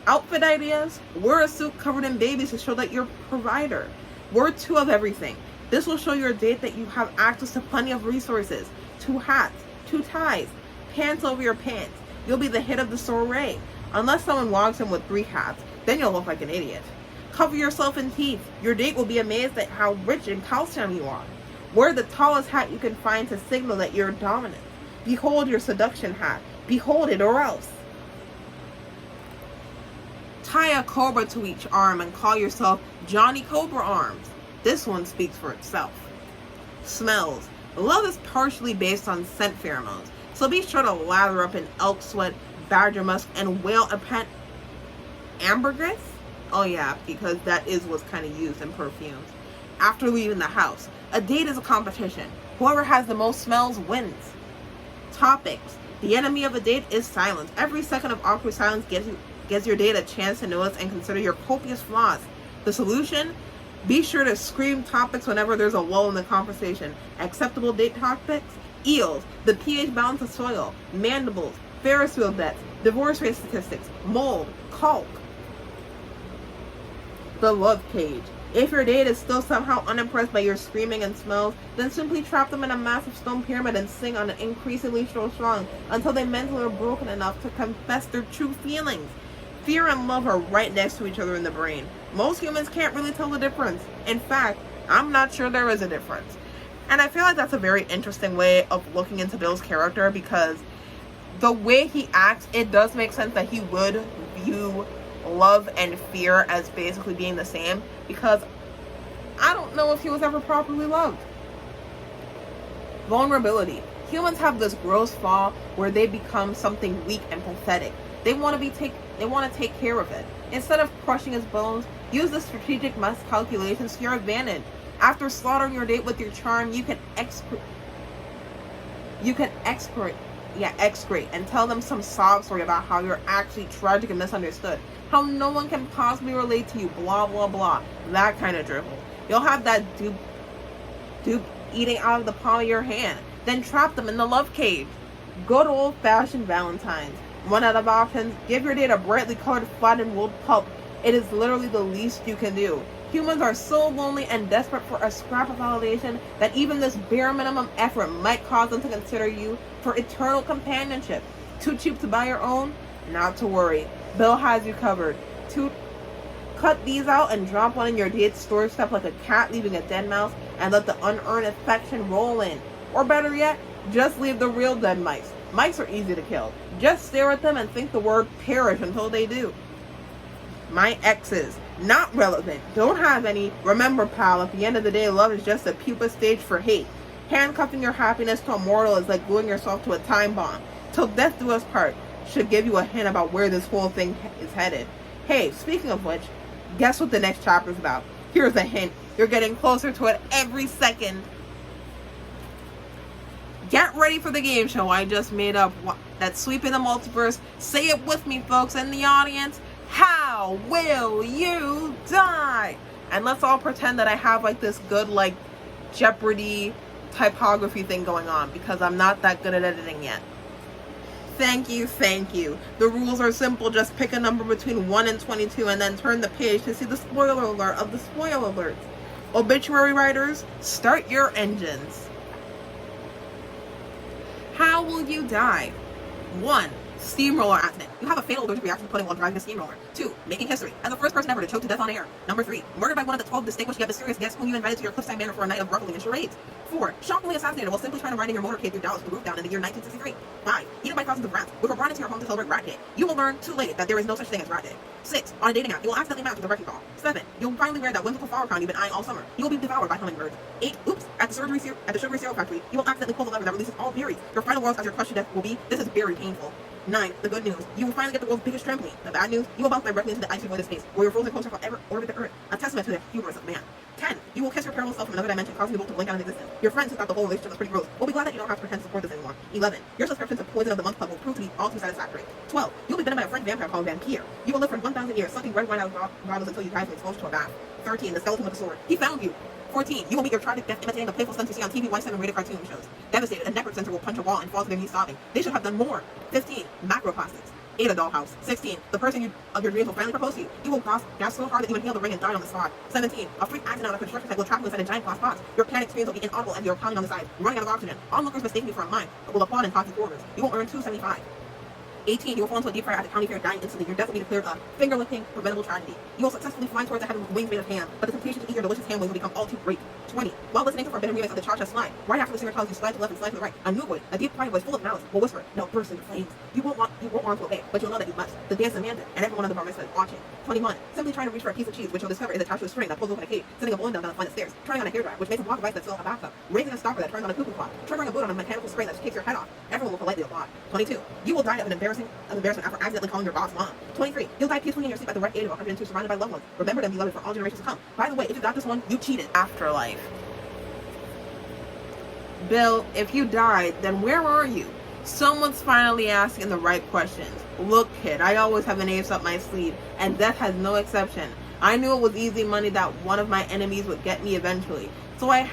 Outfit ideas? Wear a suit covered in babies to show that you're a provider. Wear 2 of everything. This will show your date that you have access to plenty of resources. 2 hats, 2 ties, pants over your pants. You'll be the hit of the soiree. Unless someone walks in with 3 hats, then you'll look like an idiot. Cover yourself in teeth. Your date will be amazed at how rich in calcium you are. Wear the tallest hat you can find to signal that you're dominant. Behold your seduction hat. Behold it or else. Tie a cobra to each arm and call yourself Johnny Cobra Arms. This one speaks for itself. Smells. Love is partially based on scent pheromones, so be sure to lather up in elk sweat, badger musk, and whale ambergris. Oh yeah, because that is what's kind of used in perfumes. After leaving the house, a date is a competition. Whoever has the most smells wins. Topics. The enemy of a date is silence. Every second of awkward silence gives your date a chance to notice and consider your copious flaws. The solution? Be sure to scream topics whenever there's a lull in the conversation. Acceptable date topics? Eels, the pH balance of soil, mandibles, Ferris wheel deaths, divorce rate statistics, mold, caulk. The love cage. If your date is still somehow unimpressed by your screaming and smells, then simply trap them in a massive stone pyramid and sing on an increasingly slow song until they mentally are broken enough to confess their true feelings. Fear and love are right next to each other in the brain. Most humans can't really tell the difference. In fact, I'm not sure there is a difference. And I feel like that's a very interesting way of looking into Bill's character, because the way he acts, it does make sense that he would view love and fear as basically being the same, because I don't know if he was ever properly loved. Vulnerability. Humans have this gross flaw where they become something weak and pathetic. They want to take care of it. Instead of crushing his bones, use the strategic miscalculations to your advantage. After slaughtering your date with your charm, you can excrete and tell them some sob story about how you're actually tragic and misunderstood. How no one can possibly relate to you, blah, blah, blah. That kind of drivel. You'll have that dupe eating out of the palm of your hand. Then trap them in the love cage. Good old-fashioned Valentine's. Run out of options, give your date a brightly colored flattened wool pulp. It is literally the least you can do. Humans are so lonely and desperate for a scrap of validation that even this bare minimum effort might cause them to consider you for eternal companionship. Too cheap to buy your own? Not to worry. Bill has you covered. Cut these out and drop one in your date's storage stuff like a cat leaving a dead mouse, and let the unearned affection roll in. Or better yet, just leave the real dead mice. Mice are easy to kill. Just stare at them and think the word perish until they do. My exes. Not relevant. Don't have any. Remember, pal, at the end of the day, love is just a pupa stage for hate. Handcuffing your happiness to a mortal is like gluing yourself to a time bomb. Till death do us part should give you a hint about where this whole thing is headed. Hey, speaking of which, guess what the next chapter is about? Here's a hint. You're getting closer to it every second. Get ready for the game show I just made up that's sweeping the multiverse. Say it with me, folks, in the audience. How will you die? And let's all pretend that I have like this good like Jeopardy typography thing going on, because I'm not that good at editing yet. Thank you, thank you. The rules are simple. Just pick a number between 1 and 22 and then turn the page to see the spoiler alert of the spoiler alerts. Obituary writers, start your engines. How will you die? 1. Steamroller accident. You have a fatal allergic reaction to pudding while driving a steamroller. 2. Making history as the first person ever to choke to death on air. Number 3. Murdered by one of the 12 distinguished yet mysterious guests whom you invited to your cliffside manor for a night of reveling and charades. 4. Shockingly assassinated while simply trying to ride in your motorcade through Dallas with the roof down in the year 1963. 5. Eaten by thousands of rats, which were brought into your home to celebrate Rat Day. You will learn too late that there is no such thing as Rat Day. 6. On a dating app, you will accidentally match with a wrecking ball. 7. You'll finally wear that whimsical flower crown you've been eyeing all summer. You will be devoured by hummingbirds. 8. Oops. At the sugary cereal factory, you will accidentally pull the lever that releases all berries. Your final words as your crush to death will be, this is very painful. 9. The good news. You will finally get the world's biggest trampoline. The bad news. You will bounce directly into the icy void of space, where your frozen coaster forever orbit the Earth. A testament to the hubris of man. 10. You will kiss your parallel self from another dimension, causing the bolt to blink out of existence. Your friends who thought the whole relationship was pretty gross will be glad that you don't have to pretend to support this anymore. 11. Your subscription to Poison of the Month Club will prove to be all too satisfactory. 12. You'll be bitten by a French vampire called Vampire. You will live for 1,000 years, sucking red wine out of bottles until you die from exposure to a bath. 13. The skeleton with a sword. He found you. 14. You will meet your tragic death imitating the playful stunts you see on TV Y7 rated cartoon shows. Devastated, a necroid center will punch a wall and fall to their knees sobbing. They should have done more. 15. Macroplastics. 8. A dollhouse. 16. The person of your dreams will finally propose to you. You will gas so hard that you inhale the ring and die on the spot. 17. A freak accident on a construction site will trap you inside a giant glass box. Your panic screams will be inaudible as you're pounding on the sides, running out of oxygen. Onlookers mistake you for a mime, but will applaud in toxic quarters. You will earn $2.75. 18. You will fall into a deep fryer at the county fair, dying instantly. Your death will be declared a finger-licking, preventable tragedy. You will successfully fly towards the heaven with wings made of ham, but the temptation to eat your delicious ham wings will become all too great. 20. While listening to forbidden remix of the Cha-Cha slide, right after the singer tells you slide to the left and slide to the right, a new voice, a deep quiet voice full of malice, will whisper, "Now burst into flames." You won't want to obey, but you'll know that you must. The dance demanded, and everyone on the bar is watching. 21. Simply trying to reach for a piece of cheese, which you'll discover is attached to a string that pulls open a cage, sending a balloon down a flight of stairs, turning on a hairdryer, which makes a block of ice that fills a bathtub, raising a stopper that turns on a cuckoo clock, triggering a boot on a mechanical spring that kicks your head off. Everyone will politely applaud. 22. You will die of an embarrassment after accidentally calling your boss mom. 23. You'll die peacefully in your sleep at the ripe age of 102, surrounded by loved ones. Remember them, beloved, for all generations to come. By the way, if you got this one, you cheated. Afterlife. Bill, if you died, then where are you? Someone's finally asking the right questions. Look, kid, I always have an ace up my sleeve, and death has no exception. I knew it was easy money that one of my enemies would get me eventually. So I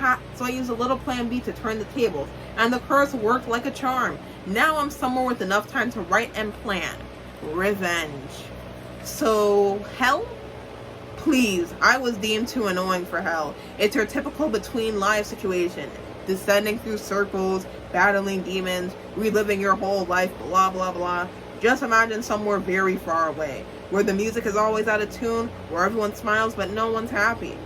used a little plan B to turn the tables, and the curse worked like a charm. Now I'm somewhere with enough time to write and plan. Revenge. So, hell? Please, I was deemed too annoying for hell. It's your typical between lives situation. Descending through circles, battling demons, reliving your whole life, blah blah blah. Just imagine somewhere very far away, where the music is always out of tune, where everyone smiles but no one's happy.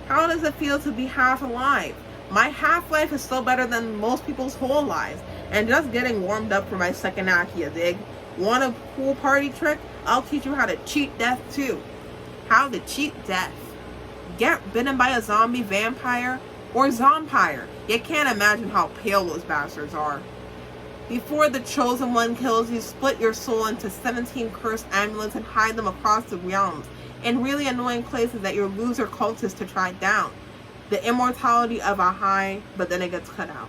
How does it feel to be half alive? My half-life is still better than most people's whole lives, and just getting warmed up for my second act, you dig? Want a cool party trick? I'll teach you how to cheat death too. How to cheat death. Get bitten by a zombie vampire or zompire. You can't imagine how pale those bastards are. Before the chosen one kills you, split your soul into 17 cursed amulets and hide them across the realms in really annoying places that your loser cultists to try down. The immortality of a high, but then it gets cut out.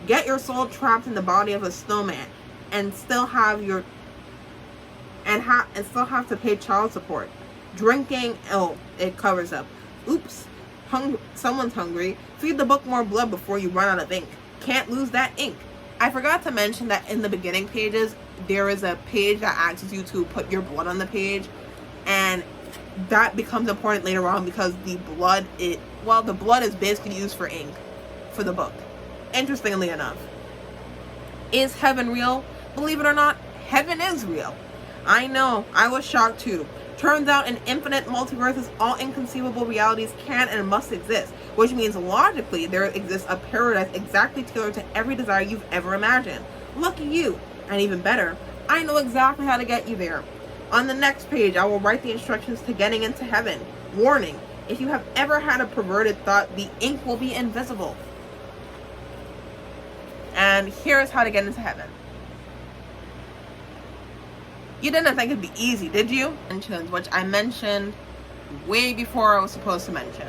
Get your soul trapped in the body of a snowman and still have to pay child support. Drinking, oh, it covers up. Oops. Someone's hungry. Feed the book more blood before you run out of ink. Can't lose that ink. I forgot to mention that in the beginning pages, there is a page that asks you to put your blood on the page, and that becomes important later on because the blood is basically used for ink for the book. Interestingly enough. Is heaven real? Believe it or not, heaven is real. I know, I was shocked too. Turns out in infinite multiverses, all inconceivable realities can and must exist, which means logically there exists a paradise exactly tailored to every desire you've ever imagined. Lucky you. And even better, I know exactly how to get you there. On the next page, I will write the instructions to getting into heaven. Warning, if you have ever had a perverted thought, the ink will be invisible. And here's how to get into heaven. You didn't think it'd be easy, did you? Which I mentioned way before I was supposed to mention.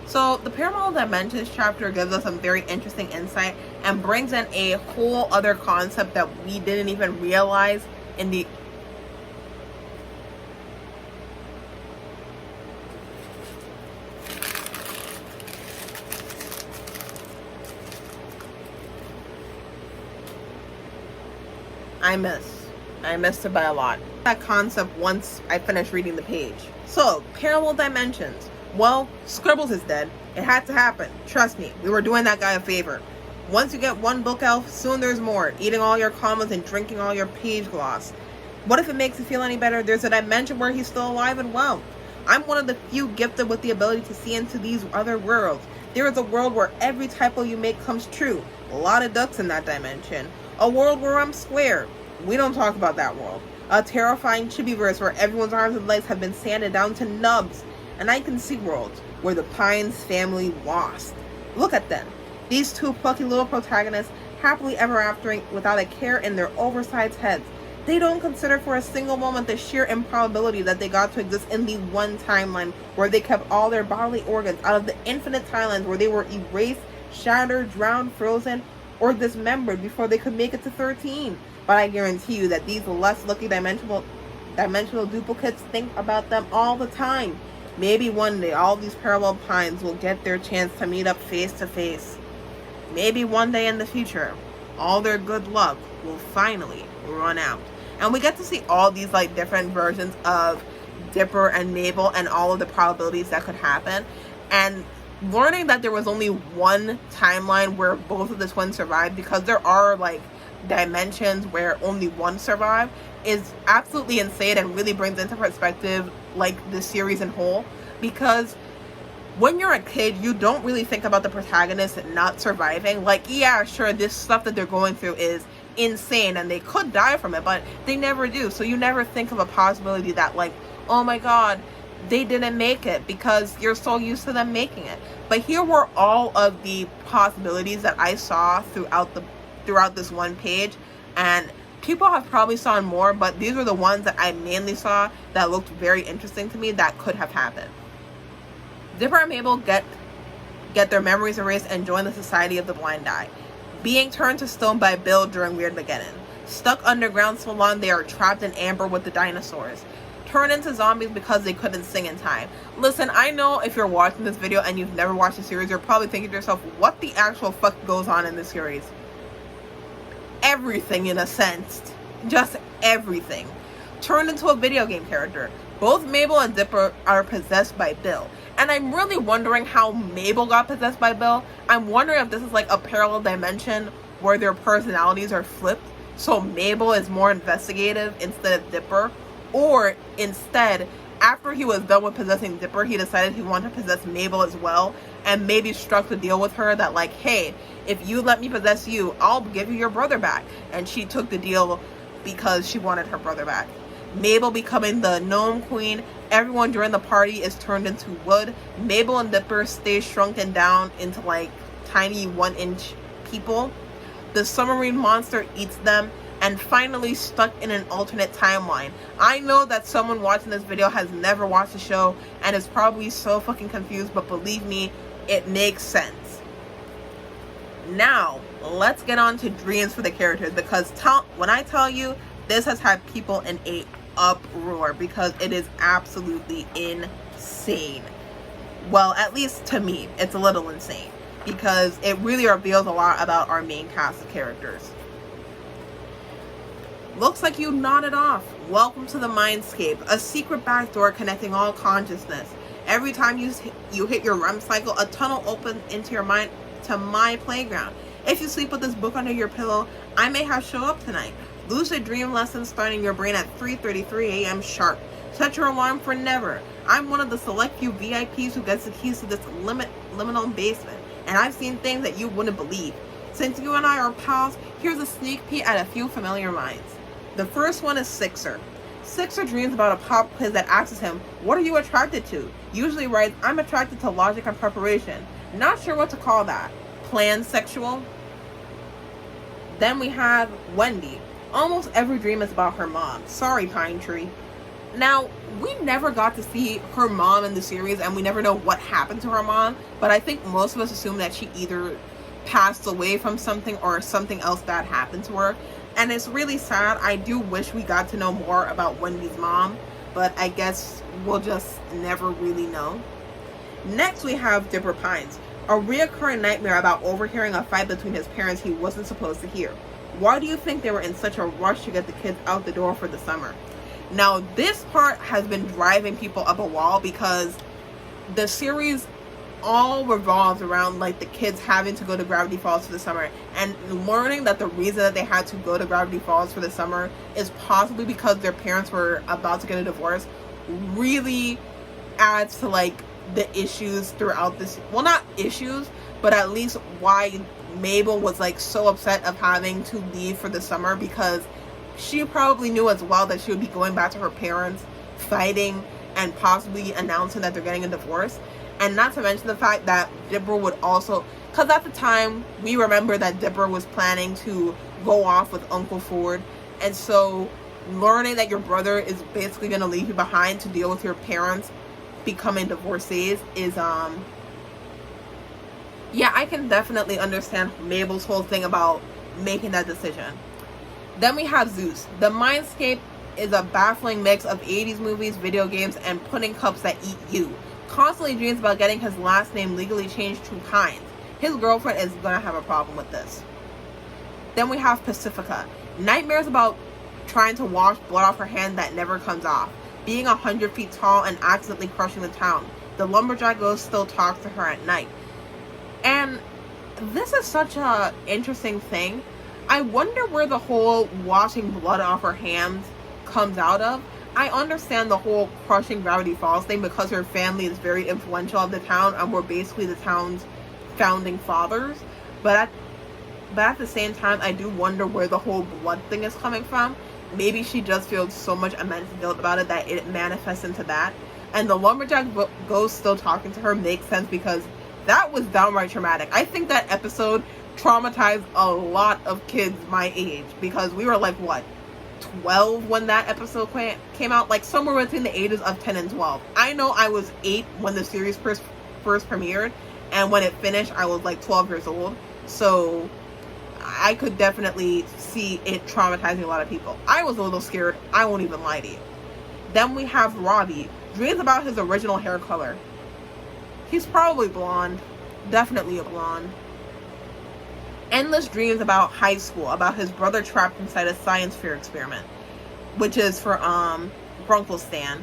So the Parallel Dimensions chapter gives us some very interesting insight and brings in a whole other concept that we didn't even realize in the I missed it by a lot. That concept once I finished reading the page. So, parallel dimensions. Well, Scribbles is dead. It had to happen. Trust me, we were doing that guy a favor. Once you get one book elf, soon there's more. Eating all your commas and drinking all your page gloss. What if it makes you feel any better? There's a dimension where he's still alive and well. I'm one of the few gifted with the ability to see into these other worlds. There is a world where every typo you make comes true. A lot of ducks in that dimension. A world where I'm square. We don't talk about that world. A terrifying chibiverse where everyone's arms and legs have been sanded down to nubs. And I can see worlds where the Pines family lost. Look at them. These two plucky little protagonists happily ever aftering without a care in their oversized heads. They don't consider for a single moment the sheer improbability that they got to exist in the one timeline where they kept all their bodily organs out of the infinite timelines where they were erased, shattered, drowned, frozen, or dismembered before they could make it to 13. But I guarantee you that these less lucky dimensional duplicates think about them all the time. Maybe one day all these parallel pines will get their chance to meet up face to face. Maybe one day in the future, all their good luck will finally run out. And we get to see all these like different versions of Dipper and Mabel and all of the probabilities that could happen. And learning that there was only one timeline where both of the twins survived, because there are like dimensions where only one survived, is absolutely insane and really brings into perspective like the series in whole. Because when you're a kid, you don't really think about the protagonist not surviving. Like, yeah, sure, this stuff that they're going through is insane and they could die from it, but they never do. So you never think of a possibility that like, oh my god, they didn't make it, because you're so used to them making it. But here were all of the possibilities that I saw throughout this one page, and people have probably saw more, but these were the ones that I mainly saw that looked very interesting to me that could have happened. Dipper and Mabel get their memories erased and join the Society of the Blind Eye. Being turned to stone by Bill during Weird Beginning. Stuck underground so long they are trapped in amber with the dinosaurs. Turned into zombies because they couldn't sing in time. Listen, I know if you're watching this video and you've never watched the series, you're probably thinking to yourself, what the actual fuck goes on in this series? Everything, in a sense. Just everything. Turned into a video game character. Both Mabel and Dipper are possessed by Bill. And I'm really wondering how Mabel got possessed by Bill. I'm wondering if this is like a parallel dimension where their personalities are flipped. So Mabel is more investigative instead of Dipper. Or instead, after he was done with possessing Dipper, he decided he wanted to possess Mabel as well. And maybe struck the deal with her that like, hey, if you let me possess you, I'll give you your brother back. And she took the deal because she wanted her brother back. Mabel becoming the gnome queen. Everyone during the party is turned into wood. Mabel and Dipper stay shrunken down into like tiny 1-inch people. The submarine monster eats them. And finally stuck in an alternate timeline. I know that someone watching this video has never watched the show and is probably so fucking confused, but believe me, it makes sense. Now, let's get on to dreams for the characters, because when I tell you, this has had people in a uproar because it is absolutely insane. Well, at least to me, it's a little insane because it really reveals a lot about our main cast of characters. Looks like you nodded off. Welcome to the Mindscape, a secret backdoor connecting all consciousness. Every time you hit your REM cycle, a tunnel opens into your mind to my playground. If you sleep with this book under your pillow, I may have show up tonight. Lucid dream lessons starting your brain at 3:33 a.m. sharp. Set your alarm for never. I'm one of the select few VIPs who gets the keys to this liminal basement, and I've seen things that you wouldn't believe. Since you and I are pals, here's a sneak peek at a few familiar minds. The first one is Sixer. Sixer dreams about a pop quiz that asks him, what are you attracted to? Usually writes, I'm attracted to logic and preparation. Not sure what to call that. Pansexual? Then we have Wendy. Almost every dream is about her mom. Sorry, Pine Tree. Now, we never got to see her mom in the series, and we never know what happened to her mom, but I think most of us assume that she either passed away from something or something else bad happened to her. And it's really sad. I do wish we got to know more about Wendy's mom, but I guess we'll just never really know. Next, we have Dipper Pines, a reoccurring nightmare about overhearing a fight between his parents he wasn't supposed to hear. Why do you think they were in such a rush to get the kids out the door for the summer? Now, this part has been driving people up a wall because the series all revolves around like the kids having to go to Gravity Falls for the summer, and learning that the reason that they had to go to Gravity Falls for the summer is possibly because their parents were about to get a divorce really adds to like the issues throughout this, well, not issues, but at least why Mabel was like so upset of having to leave for the summer, because she probably knew as well that she would be going back to her parents, fighting, and possibly announcing that they're getting a divorce. And not to mention the fact that Dipper would also, because at the time we remember that Dipper was planning to go off with Uncle Ford, and so learning that your brother is basically going to leave you behind to deal with your parents becoming divorcees is yeah, I can definitely understand Mabel's whole thing about making that decision. Then we have Zeus. The mindscape is a baffling mix of 80s movies, video games, and pudding cups that eat you. Constantly dreams about getting his last name legally changed to Hines. His girlfriend is gonna have a problem with this. Then we have Pacifica. Nightmares about trying to wash blood off her hand that never comes off. Being 100 feet tall and accidentally crushing the town. The lumberjack ghost still talks to her at night. And this is such a interesting thing. I wonder where the whole washing blood off her hands comes out of. I understand the whole crushing Gravity Falls thing because her family is very influential of the town and we're basically the town's founding fathers. But at the same time, I do wonder where the whole blood thing is coming from. Maybe she just feels so much immense guilt about it that it manifests into that. And the lumberjack ghost still talking to her makes sense because that was downright traumatic. I think that episode traumatized a lot of kids my age because we were like, what, 12 when that episode came out? Like somewhere between the ages of 10 and 12. I know I was 8 when the series first premiered, and when it finished I was like 12 years old. So I could definitely see it traumatizing a lot of people. I was a little scared, I won't even lie to you. Then we have Robbie. Dreams about his original hair color. He's probably blonde. Definitely a blonde. Endless dreams about high school, about his brother trapped inside a science fair experiment, which is for Grunkle Stan.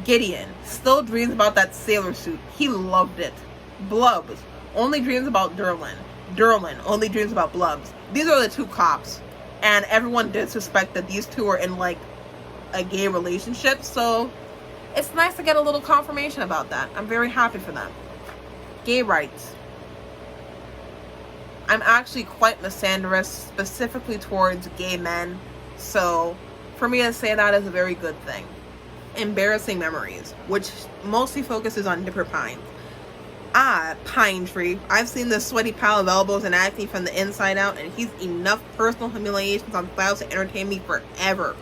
Gideon still dreams about that sailor suit. He loved it. Blubs only dreams about Derlin. Derlin only dreams about Blubs. These are the two cops, and everyone did suspect that these two are in like a gay relationship, so it's nice to get a little confirmation about that. I'm very happy for them. Gay rights. I'm actually quite misandrous, specifically towards gay men, so for me to say that is a very good thing. Embarrassing memories, which mostly focuses on Dipper Pines. Pine Tree. I've seen this sweaty pile of elbows and acne from the inside out, and he's enough personal humiliations on files to entertain me forever.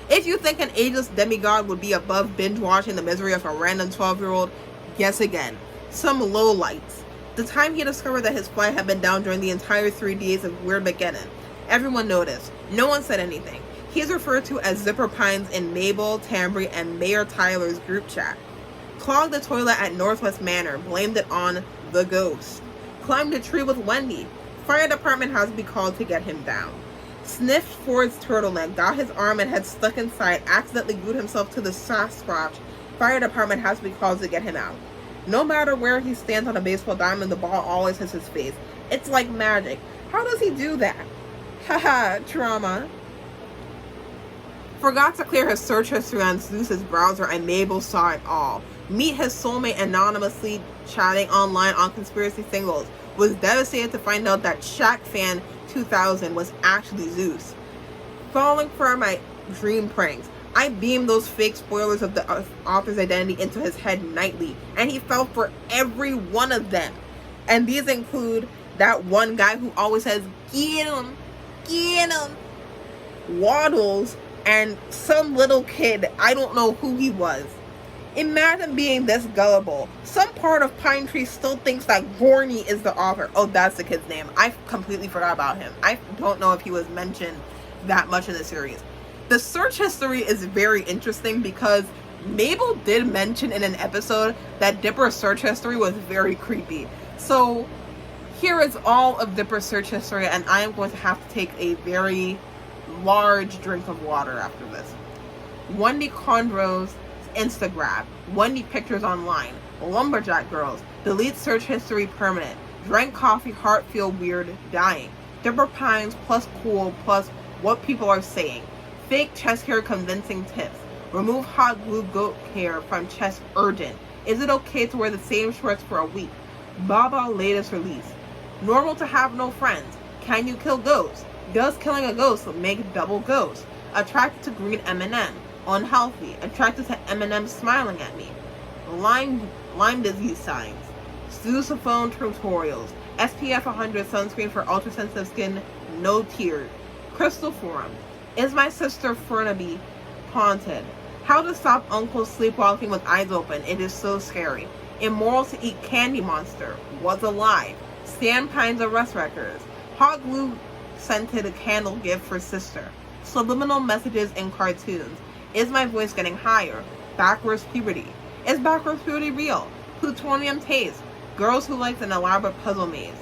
If you think an ageless demigod would be above binge-watching the misery of a random 12-year-old, guess again. Some lowlights. The time he discovered that his flight had been down during the entire 3 days of Weird McGinnon. Everyone noticed. No one said anything. He is referred to as Zipper Pines in Mabel, Tambry, and Mayor Tyler's group chat. Clogged the toilet at Northwest Manor. Blamed it on the ghost. Climbed a tree with Wendy. Fire department has to be called to get him down. Sniffed Ford's turtleneck. Got his arm and head stuck inside. Accidentally glued himself to the Sasquatch. Fire department has to be called to get him out. No matter where he stands on a baseball diamond, the ball always hits his face. It's like magic. How does he do that? Haha, trauma. Forgot to clear his search history on Zeus's browser, and Mabel saw it all. Meet his soulmate anonymously chatting online on conspiracy singles. Was devastated to find out that Shaq Fan 2000 was actually Zeus. Falling for my dream pranks. I beamed those fake spoilers of the author's identity into his head nightly, and he fell for every one of them. And these include that one guy who always says, "Get him, get him." Waddles And some little kid, I don't know who he was. Imagine being this gullible. Some part of Pine Tree still thinks that Gorney is the author. Oh, that's the kid's name. I completely forgot about him. I don't know if he was mentioned that much in the series. The search history is very interesting because Mabel did mention in an episode that Dipper's search history was very creepy. So here is all of Dipper's search history, and I am going to have to take a very large drink of water after this. Wendy Condro's Instagram. Wendy pictures online. Lumberjack girls. Delete search history permanent. Drank coffee, heart feel weird, dying. Dipper Pines plus cool plus what people are saying. Fake chest hair convincing tips. Remove hot glue goat hair from chest urgent. Is it okay to wear the same shorts for a week? Baba latest release. Normal to have no friends. Can you kill ghosts? Does killing a ghost make double ghost? Attracted to green M&M. Unhealthy. Attracted to M&M smiling at me. Lyme disease signs. Sousaphone tutorials. SPF 100 sunscreen for ultra sensitive skin. No tears. Crystal forum. Is my sister Fernaby haunted? How to stop uncle sleepwalking with eyes open. It is so scary. Immoral to eat candy monster. Was alive. Sand Pines arrest records. Hot glue scented candle gift for sister. Subliminal messages in cartoons. Is my voice getting higher? Backwards puberty. Is backwards puberty real? Plutonium taste. Girls who liked an elaborate puzzle maze.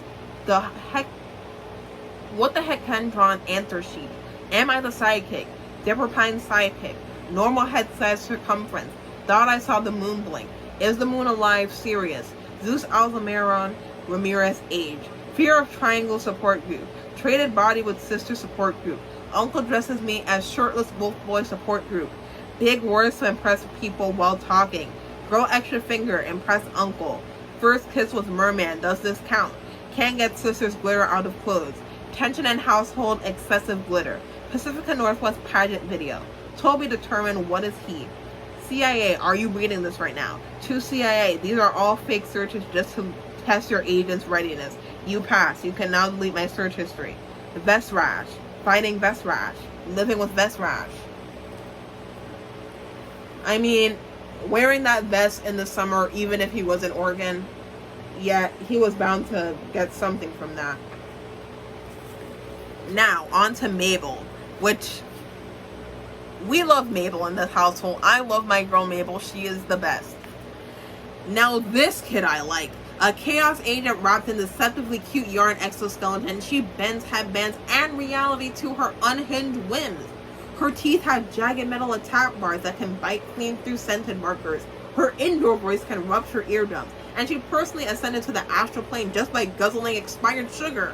What the heck hand-drawn answer sheet? Am I the sidekick? Dipper Pine's sidekick. Normal head size circumference. Thought I saw the moon blink. Is the moon alive? Serious. Zeus Alzamiron Ramirez age. Fear of triangle support group. Traded body with sister support group. Uncle dresses me as shirtless wolf boy support group. Big words to impress people while talking. Grow extra finger, impress uncle. First kiss with merman, does this count? Can't get sister's glitter out of clothes. Tension in household, excessive glitter. Pacifica Northwest pageant video. Toby determined what is he. CIA, are you reading this right now? To CIA, these are all fake searches just to test your agent's readiness. You pass. You can now delete my search history. Vest rash. Fighting vest rash. Living with vest rash. I mean, wearing that vest in the summer, even if he was in Oregon, yeah, he was bound to get something from that. Now, on to Mabel, which we love Mabel in this household. I love my girl Mabel. She is the best. Now, this kid I like. A chaos agent wrapped in deceptively cute yarn exoskeleton, she bends headbands and reality to her unhinged whims. Her teeth have jagged metal attack bars that can bite clean through scented markers. Her indoor voice can rupture eardrums, and she personally ascended to the astral plane just by guzzling expired sugar.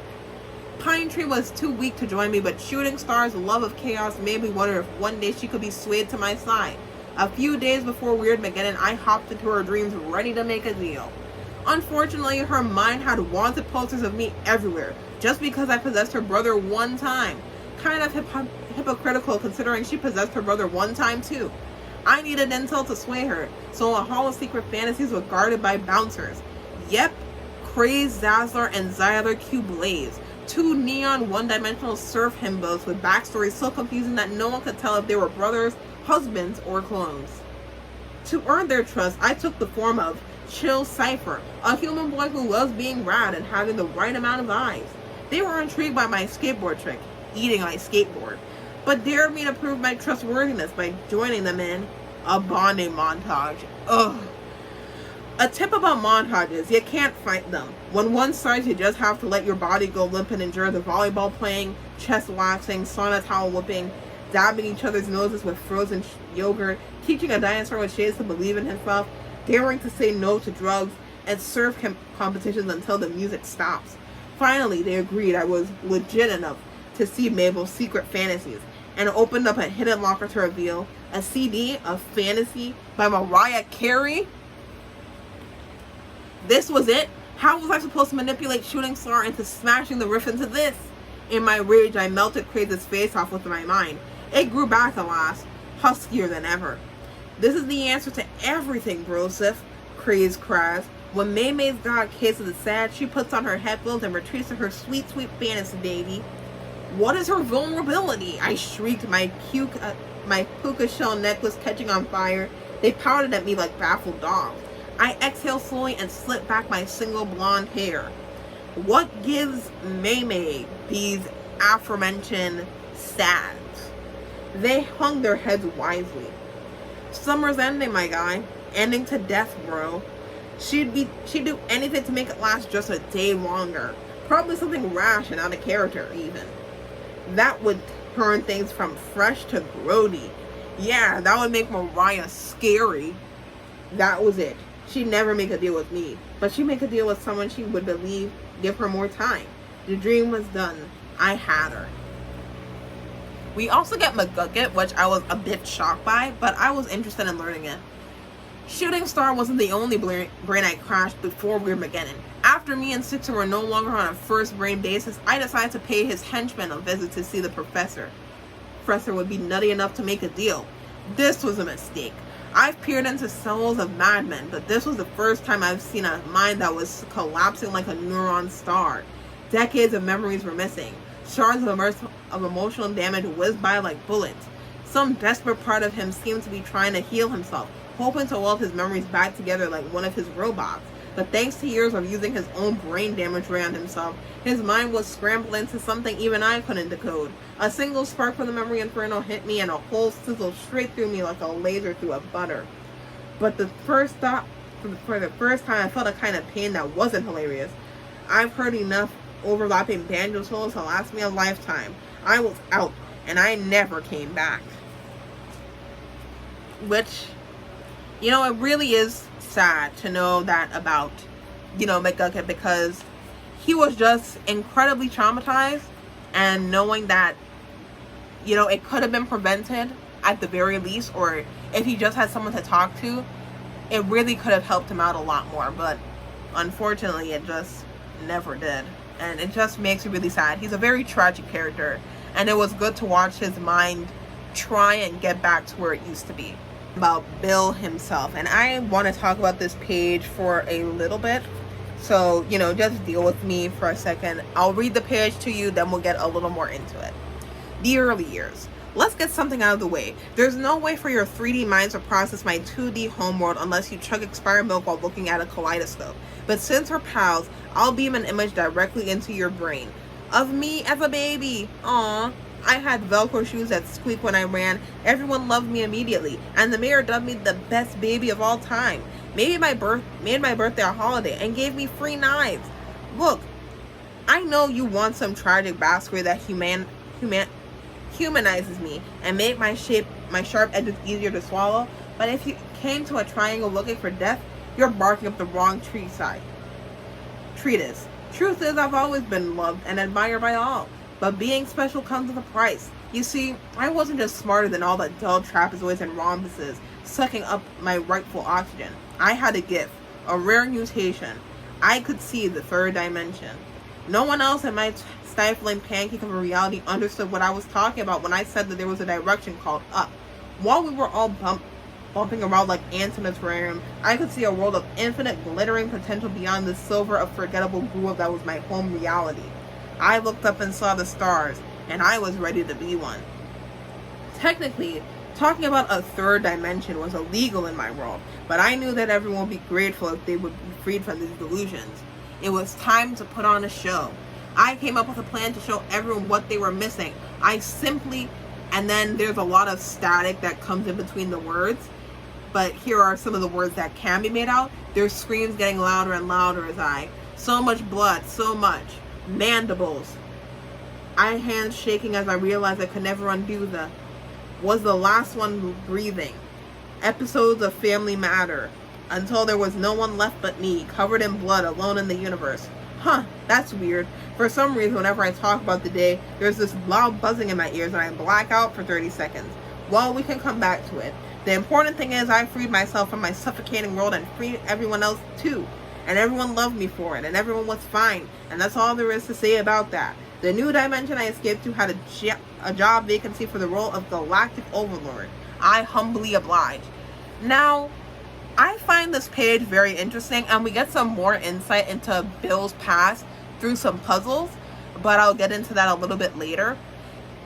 Pine Tree was too weak to join me, but Shooting Star's love of chaos made me wonder if one day she could be swayed to my side. A few days before Weird Mageddon, I hopped into her dreams ready to make a deal. Unfortunately, her mind had wanted posters of me everywhere, just because I possessed her brother one time. Kind of hypocritical considering she possessed her brother one time too. I needed intel to sway her, so a hall of secret fantasies was guarded by bouncers. Yep, Craze, Zazzler, and Xyler Q Blaze. Two neon one-dimensional surf himbos with backstories so confusing that no one could tell if they were brothers, husbands, or clones. To earn their trust, I took the form of Chill Cipher, a human boy who loves being rad and having the right amount of eyes. They were intrigued by my skateboard trick, eating my skateboard, but dared me to prove my trustworthiness by joining them in a bonding montage. Ugh. A tip about montages, you can't fight them. When one starts, you just have to let your body go limp and endure the volleyball playing, chest waxing, sauna towel whipping, dabbing each other's noses with frozen yogurt, teaching a dinosaur with shades to believe in himself, daring to say no to drugs, and surf competitions until the music stops. Finally, they agreed I was legit enough to see Mabel's secret fantasies, and opened up a hidden locker to reveal a CD of Fantasy by Mariah Carey. This was it? How was I supposed to manipulate Shooting Star into smashing the riff into this? In my rage, I melted Craze's face off with my mind. It grew back, alas, huskier than ever. This is the answer to everything, Broseph, Craze cries. When May's got a case of the sad, she puts on her headphones and retreats to her sweet, sweet fantasy baby. What is her vulnerability? I shrieked, my my puka shell necklace catching on fire. They pouted at me like baffled dogs. I exhaled slowly and slicked back my single blonde hair. What gives May these aforementioned sads? They hung their heads wisely. Summer's ending, my guy. Ending to death, bro. She'd do anything to make it last just a day longer. Probably something rash and out of character, even. That would turn things from fresh to grody. Yeah, that would make Mariah scary. That was it. She'd never make a deal with me, but she'd make a deal with someone she would believe, give her more time. The dream was done. I had her. We also get McGucket, which I was a bit shocked by, but I was interested in learning it. Shooting Star wasn't the only brain I crashed before Weird McGinnon. After me and Sixer were no longer on a first brain basis, I decided to pay his henchman a visit to see the professor. Professor would be nutty enough to make a deal. This was a mistake. I've peered into souls of madmen, but this was the first time I've seen a mind that was collapsing like a neuron star. Decades of memories were missing. Shards of emotional damage whizzed by like bullets. Some desperate part of him seemed to be trying to heal himself, hoping to weld his memories back together like one of his robots. But thanks to years of using his own brain damage around himself, his mind was scrambled into something even I couldn't decode. A single spark from the memory inferno hit me and a hole sizzled straight through me like a laser through a butter. But for the first time I felt a kind of pain that wasn't hilarious. I've heard enough overlapping banjo solos to last me a lifetime. I was out, and I never came back. Which, it really is sad to know that about, McGucket, because he was just incredibly traumatized, and knowing that, it could have been prevented at the very least, or if he just had someone to talk to, it really could have helped him out a lot more, but unfortunately it just never did. And it just makes me really sad. He's a very tragic character, and it was good to watch his mind try and get back to where it used to be. About Bill himself, and I want to talk about this page for a little bit, so just deal with me for a second. I'll read the page to you, then we'll get a little more into it. The early years. Let's get something out of the way. There's no way for your 3D mind to process my 2D homeworld unless you chug expired milk while looking at a kaleidoscope. But since we're pals, I'll beam an image directly into your brain. Of me as a baby. Aww. I had Velcro shoes that squeak when I ran. Everyone loved me immediately, and the mayor dubbed me the best baby of all time. Made my birthday a holiday and gave me free knives. Look, I know you want some tragic backstory that humanizes me and make my sharp edges easier to swallow, but if you came to a triangle looking for death, you're barking up the wrong treatise. Truth is, I've always been loved and admired by all. But being special comes with a price. You see, I wasn't just smarter than all the dull trapezoids and rhombuses sucking up my rightful oxygen. I had a gift, a rare mutation. I could see the third dimension. No one else in my stifling pancake of a reality understood what I was talking about when I said that there was a direction called up. While we were all bumping around like ants in a terrarium, I could see a world of infinite glittering potential beyond the silver of forgettable groove that was my home reality. I looked up and saw the stars, and I was ready to be one. Technically, talking about a third dimension was illegal in my world, but I knew that everyone would be grateful if they would be freed from these delusions. It was time to put on a show. I came up with a plan to show everyone what they were missing. And then there's a lot of static that comes in between the words, but here are some of the words that can be made out. There's screams getting louder and louder as so much blood, so much. Mandibles. Hands shaking as I realized I could never undo was the last one breathing. Episodes of Family Matter. Until there was no one left but me, covered in blood, alone in the universe. That's weird. For some reason, whenever I talk about the day, there's this loud buzzing in my ears and I black out for 30 seconds. Well, we can come back to it. The important thing is I freed myself from my suffocating world and freed everyone else too. And everyone loved me for it, and everyone was fine, and that's all there is to say about that. The new dimension I escaped to had a job vacancy for the role of Galactic Overlord. I humbly obliged. Now, I find this page very interesting, and we get some more insight into Bill's past through some puzzles, but I'll get into that a little bit later.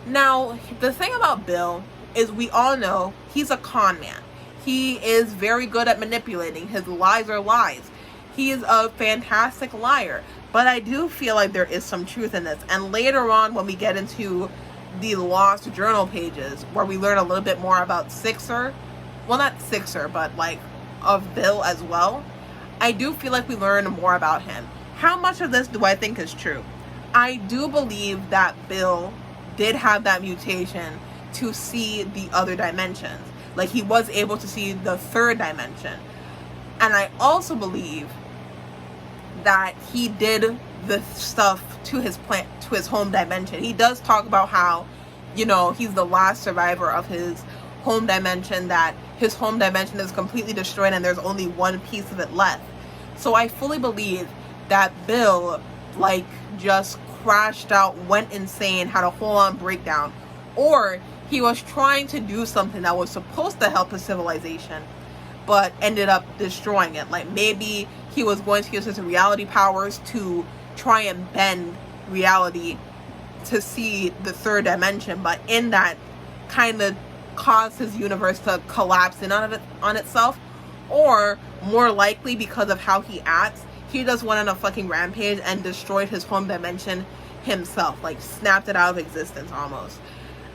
Now, the thing about Bill is we all know he's a con man. He is very good at manipulating. His lies are lies. He is a fantastic liar. But I do feel like there is some truth in this. And later on, when we get into the lost journal pages, where we learn a little bit more about Sixer, well, not Sixer, but like of Bill as well, I do feel like we learn more about him. How much of this do I think is true? I do believe that Bill did have that mutation to see the other dimensions. Like, he was able to see the third dimension. And I also believe that he did the stuff to his home dimension. He does talk about how, you know, he's the last survivor of his home dimension, that his home dimension is completely destroyed and there's only one piece of it left. So I fully believe that Bill, like, just crashed out, went insane, had a full-on breakdown, or he was trying to do something that was supposed to help his civilization, but ended up destroying it. Like, maybe he was going to use his reality powers to try and bend reality to see the third dimension, but in that kind of caused his universe to collapse in on itself. Or more likely, because of how he acts, he just went on a fucking rampage and destroyed his home dimension himself, like snapped it out of existence almost.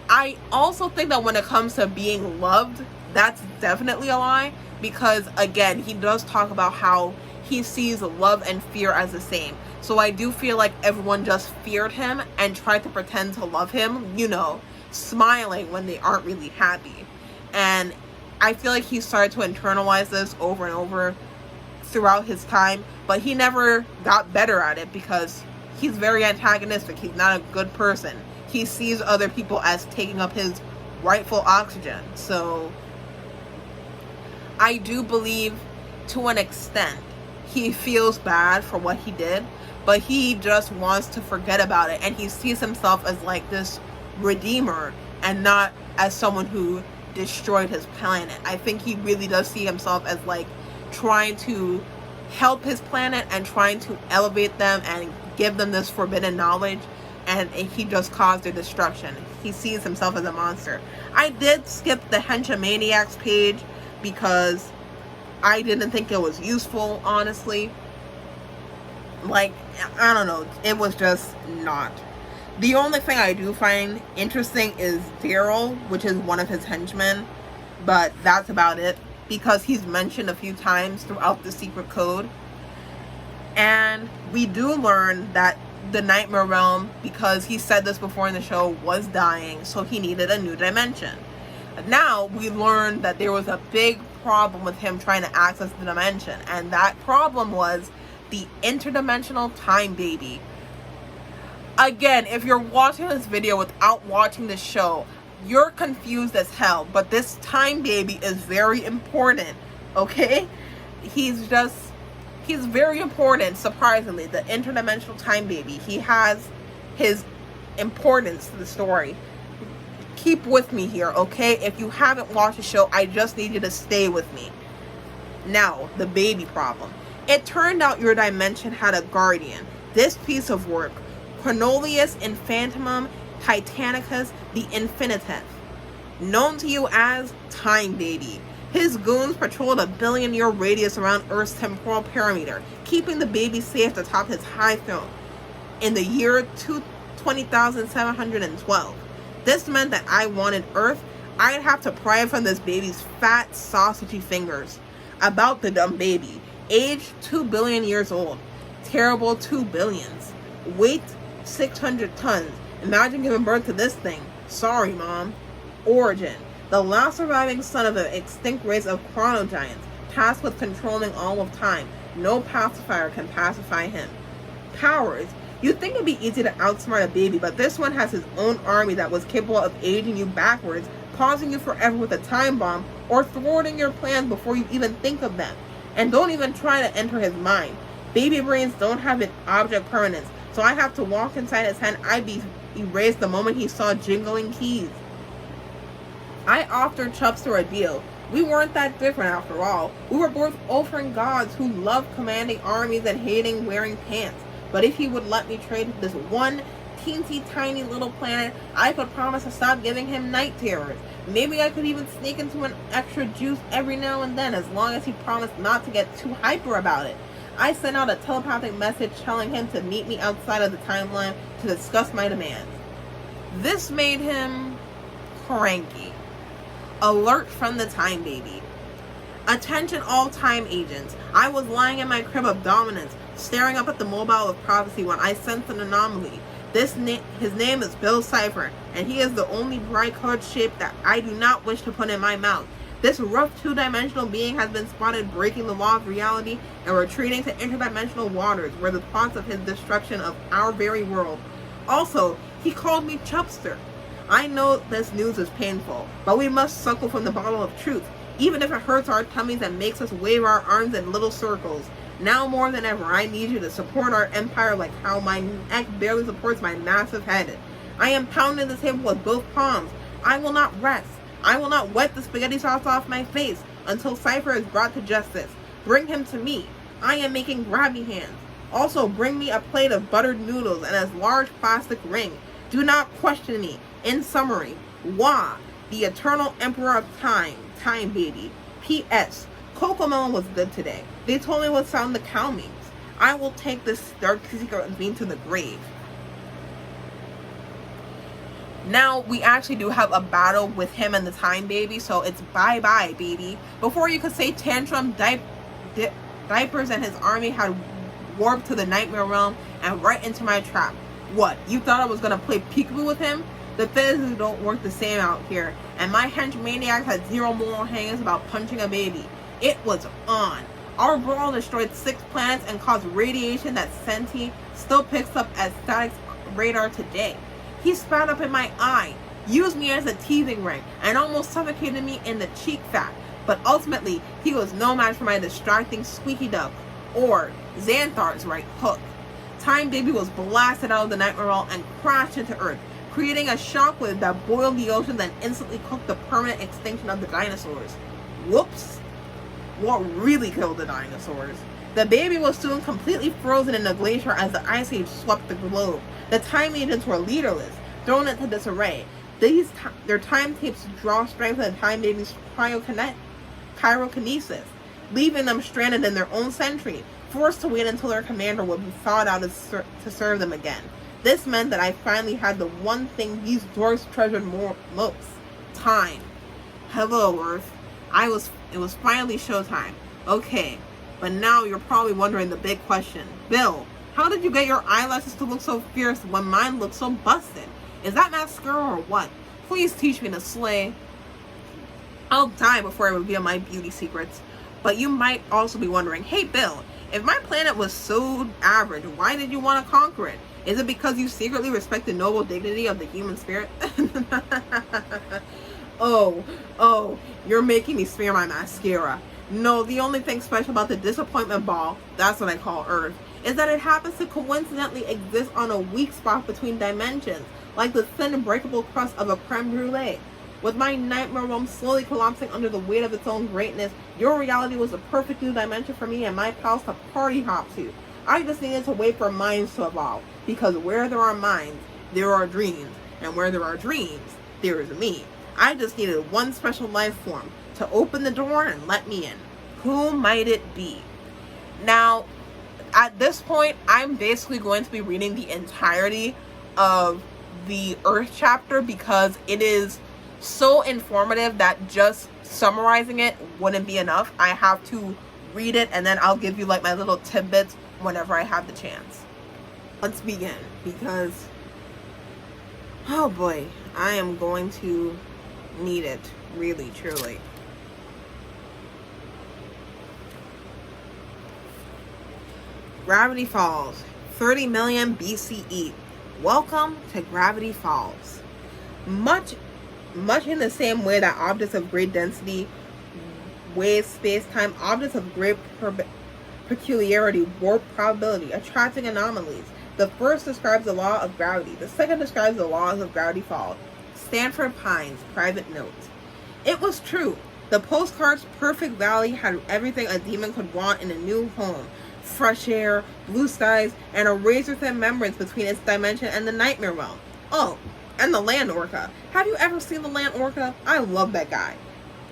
I also think that when it comes to being loved, that's definitely a lie, because again, he does talk about how he sees love and fear as the same. So I do feel like everyone just feared him and tried to pretend to love him, you know, smiling when they aren't really happy. And I feel like he started to internalize this over and over throughout his time, but he never got better at it because he's very antagonistic. He's not a good person. He sees other people as taking up his rightful oxygen. So I do believe, to an extent, he feels bad for what he did, but he just wants to forget about it, and he sees himself as like this redeemer and not as someone who destroyed his planet. I think he really does see himself as like trying to help his planet and trying to elevate them and give them this forbidden knowledge, and he just caused their destruction. He sees himself as a monster. I did skip the Henchomaniacs page because I didn't think it was useful, honestly. Like, I don't know, it was just not. The only thing I do find interesting is Daryl, which is one of his henchmen, but that's about it, because he's mentioned a few times throughout the secret code. And we do learn that the Nightmare Realm, because he said this before in the show, was dying, so he needed a new dimension. Now we learn that there was a big problem with him trying to access the dimension, and that problem was the interdimensional time baby. Again, if you're watching this video without watching the show, you're confused as hell, but this time baby is very important, okay? He's very important, surprisingly. The interdimensional time baby, he has his importance to the story. Keep with me here, okay? If you haven't watched the show, I just need you to stay with me. Now, the baby problem. It turned out your dimension had a guardian. This piece of work, Cornelius Infantimum Titanicus the Infinitive, known to you as Time Baby. His goons patrolled a billion-year radius around Earth's temporal perimeter, keeping the baby safe atop his high throne. In the year 20,712, this meant that I wanted Earth, I'd have to pry from this baby's fat, sausagey fingers. About the dumb baby. Age 2 billion years old. Terrible 2 billions. Weight 600 tons. Imagine giving birth to this thing. Sorry, Mom. Origin. The last surviving son of an extinct race of chronogiants, tasked with controlling all of time. No pacifier can pacify him. Powers. You'd think it'd be easy to outsmart a baby, but this one has his own army that was capable of aging you backwards, pausing you forever with a time bomb, or thwarting your plans before you even think of them. And don't even try to enter his mind. Baby brains don't have an object permanence, so I have to walk inside his hand. I'd be erased the moment he saw jingling keys. I offered Chubster a deal. We weren't that different after all. We were both offering gods who loved commanding armies and hating wearing pants. But if he would let me trade this one teensy tiny little planet, I could promise to stop giving him night terrors. Maybe I could even sneak into an extra juice every now and then, as long as he promised not to get too hyper about it. I sent out a telepathic message telling him to meet me outside of the timeline to discuss my demands. This made him cranky. Alert from the Time Baby. Attention all time agents. I was lying in my crib of dominance, staring up at the mobile of prophecy when I sensed an anomaly. His name is Bill Cipher, and he is the only bright-colored shape that I do not wish to put in my mouth. This rough two-dimensional being has been spotted breaking the law of reality and retreating to interdimensional waters, where the thoughts of his destruction of our very world. Also, he called me Chubster. I know this news is painful, but we must suckle from the bottle of truth, even if it hurts our tummies and makes us wave our arms in little circles. Now more than ever, I need you to support our empire like how my neck barely supports my massive head. I am pounding the table with both palms. I will not rest. I will not wet the spaghetti sauce off my face until Cipher is brought to justice. Bring him to me. I am making grabby hands. Also, bring me a plate of buttered noodles and a large plastic ring. Do not question me. In summary, Wah, the eternal emperor of time, Time Baby. P.S. Cocomelon was good today. They told me what sound the cow means. I will take this dark secret with me to the grave. Now, we actually do have a battle with him and the Time Baby, so it's bye-bye, baby. Before you could say Tantrum, Diapers and his army had warped to the nightmare realm and right into my trap. What, you thought I was going to play peekaboo with him? The physics don't work the same out here, and my hench maniac had zero moral hangers about punching a baby. It was on. Our brawl destroyed 6 planets and caused radiation that Senti still picks up as static radar today. He spat up in my eye, used me as a teething ring, and almost suffocated me in the cheek fat. But ultimately, he was no match for my distracting squeaky duck, or Xanthar's right hook. Time Baby was blasted out of the nightmare realm and crashed into Earth, creating a shockwave that boiled the ocean and instantly cooked the permanent extinction of the dinosaurs. Whoops. What really killed the dinosaurs? The baby was soon completely frozen in a glacier as the ice age swept the globe. The time agents were leaderless, thrown into disarray. Their time tapes draw strength from the Time Baby's pyrokinesis, leaving them stranded in their own century, forced to wait until their commander would be thawed out to serve them again. This meant that I finally had the one thing these dwarfs treasured most: time. Hello, Earth. It was finally showtime. Okay, but now you're probably wondering the big question. Bill, how did you get your eyelashes to look so fierce when mine looks so busted? Is that mascara or what? Please teach me to slay. I'll die before I reveal my beauty secrets. But you might also be wondering, hey Bill, if my planet was so average, why did you want to conquer it? Is it because you secretly respect the noble dignity of the human spirit? Oh, you're making me smear my mascara. No, the only thing special about the disappointment ball, that's what I call Earth, is that it happens to coincidentally exist on a weak spot between dimensions, like the thin breakable crust of a creme brulee. With my nightmare realm slowly collapsing under the weight of its own greatness, your reality was a perfect new dimension for me and my pals to party hop to. I just needed to wait for minds to evolve, because where there are minds, there are dreams, and where there are dreams, there is me. I just needed one special life form to open the door and let me in. Who might it be? Now, at this point, I'm basically going to be reading the entirety of the Earth chapter because it is so informative that just summarizing it wouldn't be enough. I have to read it and then I'll give you like my little tidbits whenever I have the chance. Let's begin because, oh boy, I am going to need it, really, truly. Gravity Falls, 30 million BCE. Welcome to Gravity Falls. Much in the same way that objects of great density, waves, space-time, objects of great peculiarity, warp probability, attracting anomalies. The first describes the law of gravity. The second describes the laws of Gravity Falls. Stanford Pines, private note. It was true. The postcard's perfect valley had everything a demon could want in a new home. fresh air, blue skies, and a razor-thin membrane between its dimension and the nightmare realm. Oh, and the land orca. Have you ever seen the land orca? I love that guy.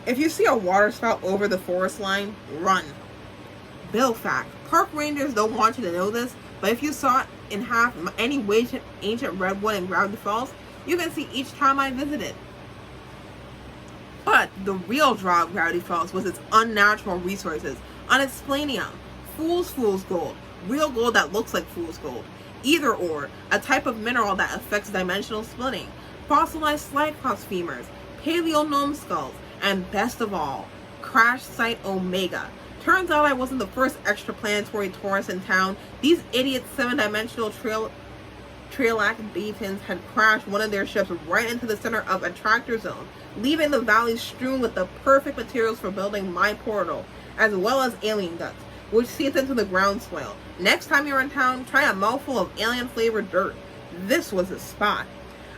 If you see a water spout over the forest line, run. Bill fact. Park rangers don't want you to know this, but if you saw it in half any ancient redwood in Gravity Falls, you can see each time I visited. But the real draw of Gravity Falls was its unnatural resources, unexplainium, fool's gold, real gold that looks like fool's gold, either or, a type of mineral that affects dimensional splitting, fossilized cyclops femurs, paleo gnome skulls, and best of all, crash site Omega. Turns out I wasn't the first extraplanetary tourist in town. These idiot 7-dimensional Trilac-Batans had crashed one of their ships right into the center of a tractor zone, leaving the valley strewn with the perfect materials for building my portal, as well as alien guts, which seeps into the ground soil. Next time you're in town, try a mouthful of alien-flavored dirt. This was the spot.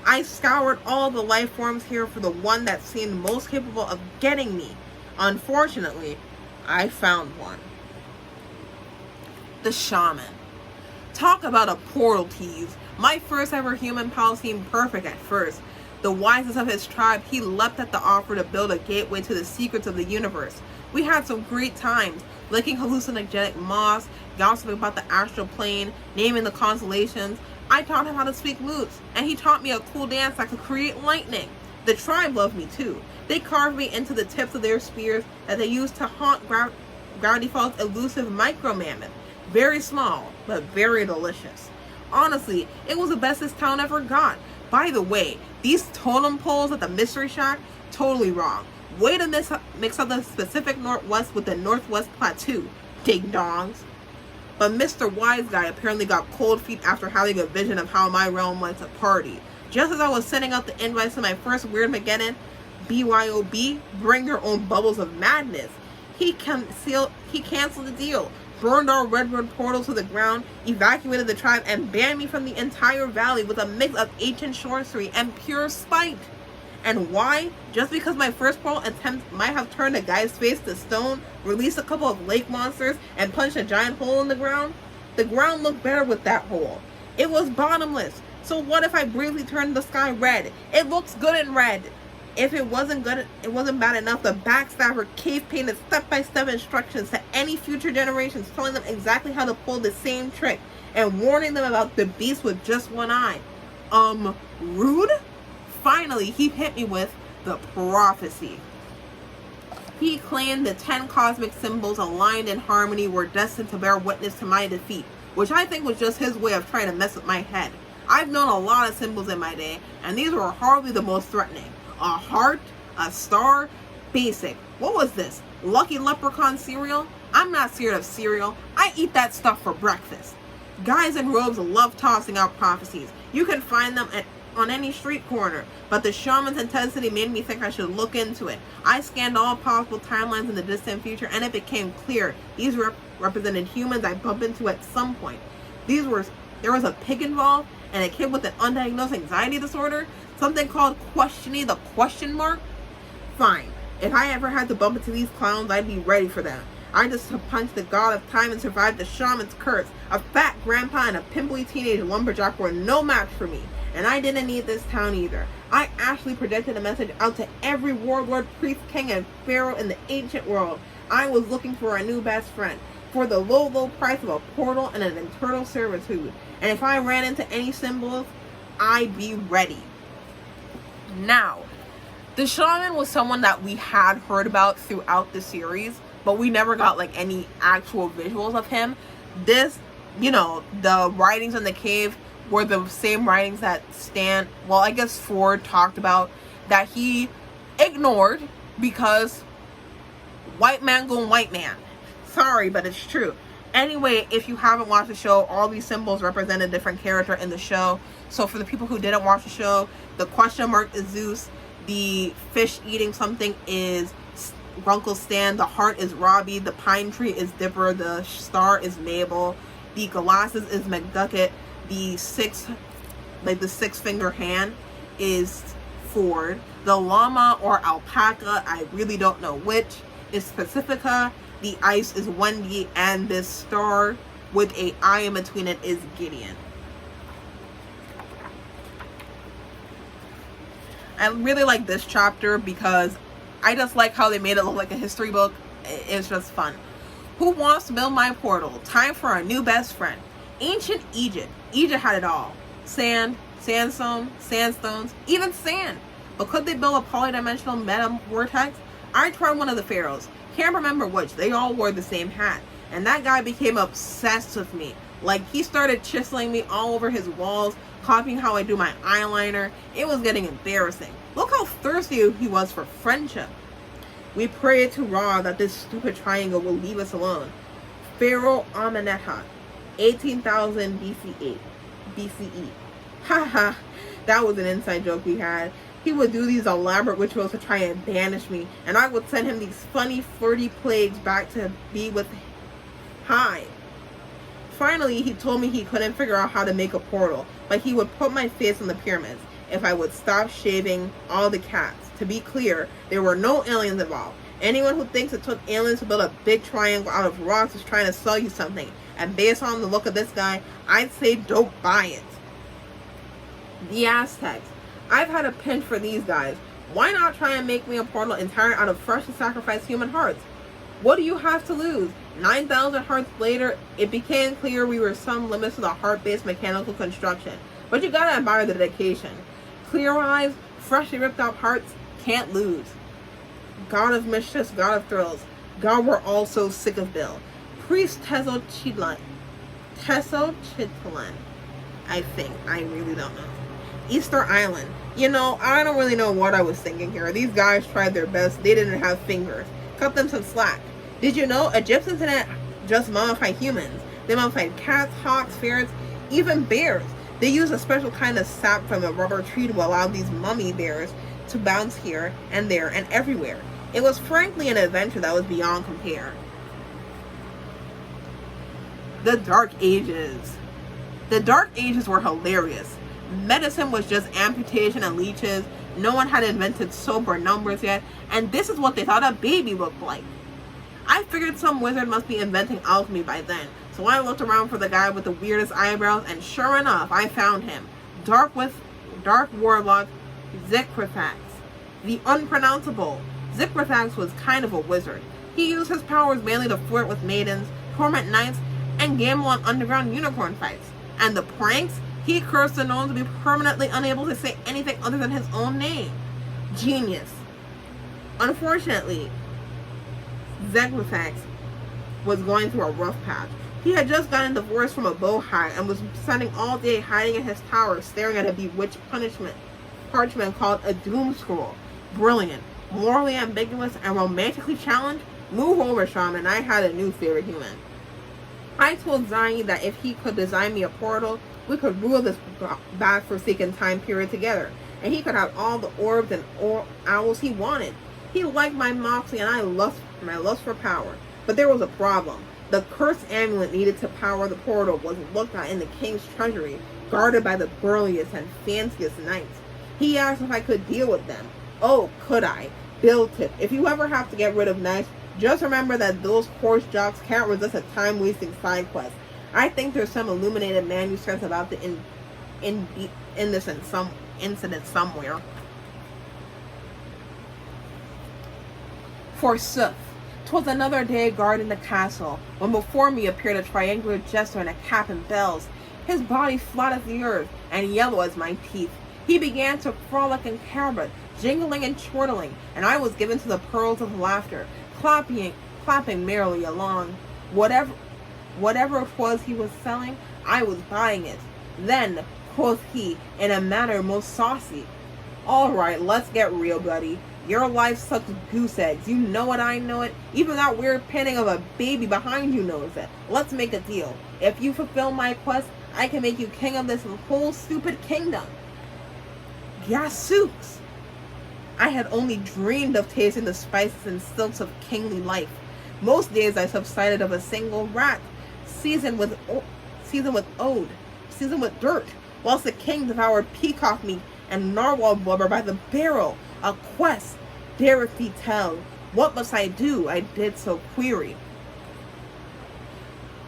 I scoured all the life forms here for the one that seemed most capable of getting me. Unfortunately, I found one. The shaman. Talk about a portal tease. My first ever human pal seemed perfect at first. The wisest of his tribe, he leapt at the offer to build a gateway to the secrets of the universe. We had some great times, licking hallucinogenic moss, gossiping about the astral plane, naming the constellations. I taught him how to speak lutes, and he taught me a cool dance that could create lightning. The tribe loved me too. They carved me into the tips of their spears that they used to haunt Gravity Falls' elusive micro-mammoth. Very small, but very delicious. Honestly, it was the best this town ever got. By the way, these totem poles at the Mystery Shack, totally wrong. Way to mix up the Pacific Northwest with the Northwest Plateau, ding-dongs. But Mr. Wise Guy apparently got cold feet after having a vision of how my realm went to party. Just as I was sending out the invites to my first Weird Mageddon, BYOB, bring your own bubbles of madness, he canceled the deal, burned our redwood portal to the ground, evacuated the tribe, and banned me from the entire valley with a mix of ancient sorcery and pure spite. And why? Just because my first portal attempt might have turned a guy's face to stone, released a couple of lake monsters, and punched a giant hole in the ground? The ground looked better with that hole. It was bottomless. So what if I briefly turned the sky red? It looks good in red. If it wasn't good, it wasn't bad enough, the backstabber cave painted step-by-step instructions to any future generations, telling them exactly how to pull the same trick and warning them about the beast with just one eye. Rude? Finally, he hit me with the prophecy. He claimed the 10 cosmic symbols aligned in harmony were destined to bear witness to my defeat, which I think was just his way of trying to mess with my head. I've known a lot of symbols in my day, and these were hardly the most threatening. A heart, a star, basic. What was this? Lucky Leprechaun cereal? I'm not scared of cereal. I eat that stuff for breakfast. Guys in robes love tossing out prophecies. You can find them on any street corner, but the shaman's intensity made me think I should look into it. I scanned all possible timelines in the distant future, and it became clear these represented humans I bumped into at some point. There was a pig involved, and a kid with an undiagnosed anxiety disorder, something called questioning the question mark. Fine, if I ever had to bump into these clowns, I'd be ready for them. I just punched the god of time and survived the shaman's curse. A fat grandpa and a pimply teenage lumberjack were no match for me, and I didn't need this town either. I actually projected a message out to every warlord, priest, king, and pharaoh in the ancient world. I was looking for a new best friend, for the low price of a portal and an eternal servitude. And if I ran into any symbols, I'd be ready. Now, the shaman was someone that we had heard about throughout the series, but we never got like any actual visuals of him. This, the writings in the cave were the same writings that Ford talked about that he ignored because white man going white man. Sorry, but it's true. Anyway, if you haven't watched the show, all these symbols represent a different character in the show. So for the people who didn't watch the show, the question mark is Zeus, the fish eating something is Grunkle Stan, the heart is Robbie, the pine tree is Dipper, the star is Mabel, the glasses is McGucket, the six finger hand is Ford, the llama or alpaca, I really don't know which, is Pacifica, The ice is Wendy, and this star with a I in between it is Gideon. I really like this chapter because I just like how they made it look like a history book. It's just fun. Who wants to build my portal? Time for a new best friend. Ancient Egypt. Egypt had it all. Sand, sandstone, sandstones, even sand. But could they build a polydimensional meta vortex? I tried one of the pharaohs. Can't remember which. They all wore the same hat. And that guy became obsessed with me. Like, he started chiseling me all over his walls, copying how I do my eyeliner. It was getting embarrassing. Look how thirsty he was for friendship. We prayed to Ra that this stupid triangle will leave us alone. Pharaoh Amenemhat, 18,000 BCE. Haha, that was an inside joke we had. He would do these elaborate rituals to try and banish me, and I would send him these funny, flirty plagues back to be with Hi. Finally, he told me he couldn't figure out how to make a portal, but he would put my face in the pyramids if I would stop shaving all the cats. To be clear, there were no aliens involved. Anyone who thinks it took aliens to build a big triangle out of rocks is trying to sell you something. And based on the look of this guy, I'd say don't buy it. The Aztecs. I've had a pinch for these guys. Why not try and make me a portal entirely out of freshly sacrificed human hearts? What do you have to lose? 9,000 hearts later, it became clear we were some limits to the heart-based mechanical construction. But you gotta admire the dedication. Clear eyes, freshly ripped out hearts, can't lose. God of mischief, God of thrills. God, we're all so sick of Bill. Priest Tezoctitlan, I think. I really don't know. Easter Island. You know, I don't really know what I was thinking here. These guys tried their best. They didn't have fingers. Cut them some slack. Did you know Egyptians didn't just mummify humans? They mummified cats, hawks, ferrets, even bears. They used a special kind of sap from a rubber tree to allow these mummy bears to bounce here and there and everywhere. It was frankly an adventure that was beyond compare. The Dark Ages. The Dark Ages were hilarious. Medicine was just amputation and leeches. No one had invented soap or numbers yet, and this is what they thought a baby looked like. I figured some wizard must be inventing alchemy by then, so I looked around for the guy with the weirdest eyebrows, and sure enough, I found him. Dark Warlock Zikrithax. The unpronounceable. Zikrithax was kind of a wizard. He used his powers mainly to flirt with maidens, torment knights, and gamble on underground unicorn fights. And the pranks? He cursed the gnomes to be permanently unable to say anything other than his own name. Genius. Unfortunately, Zikrithax was going through a rough patch. He had just gotten divorced from a bowhide and was spending all day hiding in his tower staring at a bewitched parchment called a doom scroll. Brilliant, morally ambiguous, and romantically challenged. Move over, Shaman. I had a new favorite human. I told Zai that if he could design me a portal, we could rule this God-forsaken time period together, and he could have all the orbs and owls he wanted. He liked my moxie and my lust for power. But there was a problem. The cursed amulet needed to power the portal was looked at in the king's treasury, guarded by the burliest and fanciest knights. He asked if I could deal with them. Oh, could I? Bill tip. If you ever have to get rid of knights, just remember that those course jocks can't resist a time-wasting side quest. I think there's some illuminated manuscripts about the incident somewhere. Forsooth, 'twas another day guarding the castle, when before me appeared a triangular jester in a cap and bells, his body flat as the earth, and yellow as my teeth. He began to frolic and cabaret, jingling and chortling, and I was given to the pearls of laughter, clapping merrily along. Whatever it was he was selling, I was buying it. Then, quoth he, in a manner most saucy, "All right, let's get real, buddy. Your life sucks goose eggs. You know it, I know it. Even that weird painting of a baby behind you knows it. Let's make a deal. If you fulfill my quest, I can make you king of this whole stupid kingdom." Gasooks! I had only dreamed of tasting the spices and silks of kingly life. Most days I subsided of a single rat, seasoned with dirt, whilst the king devoured peacock meat and narwhal blubber by the barrel. A quest, dareth thee tell, What must I do? I did so query.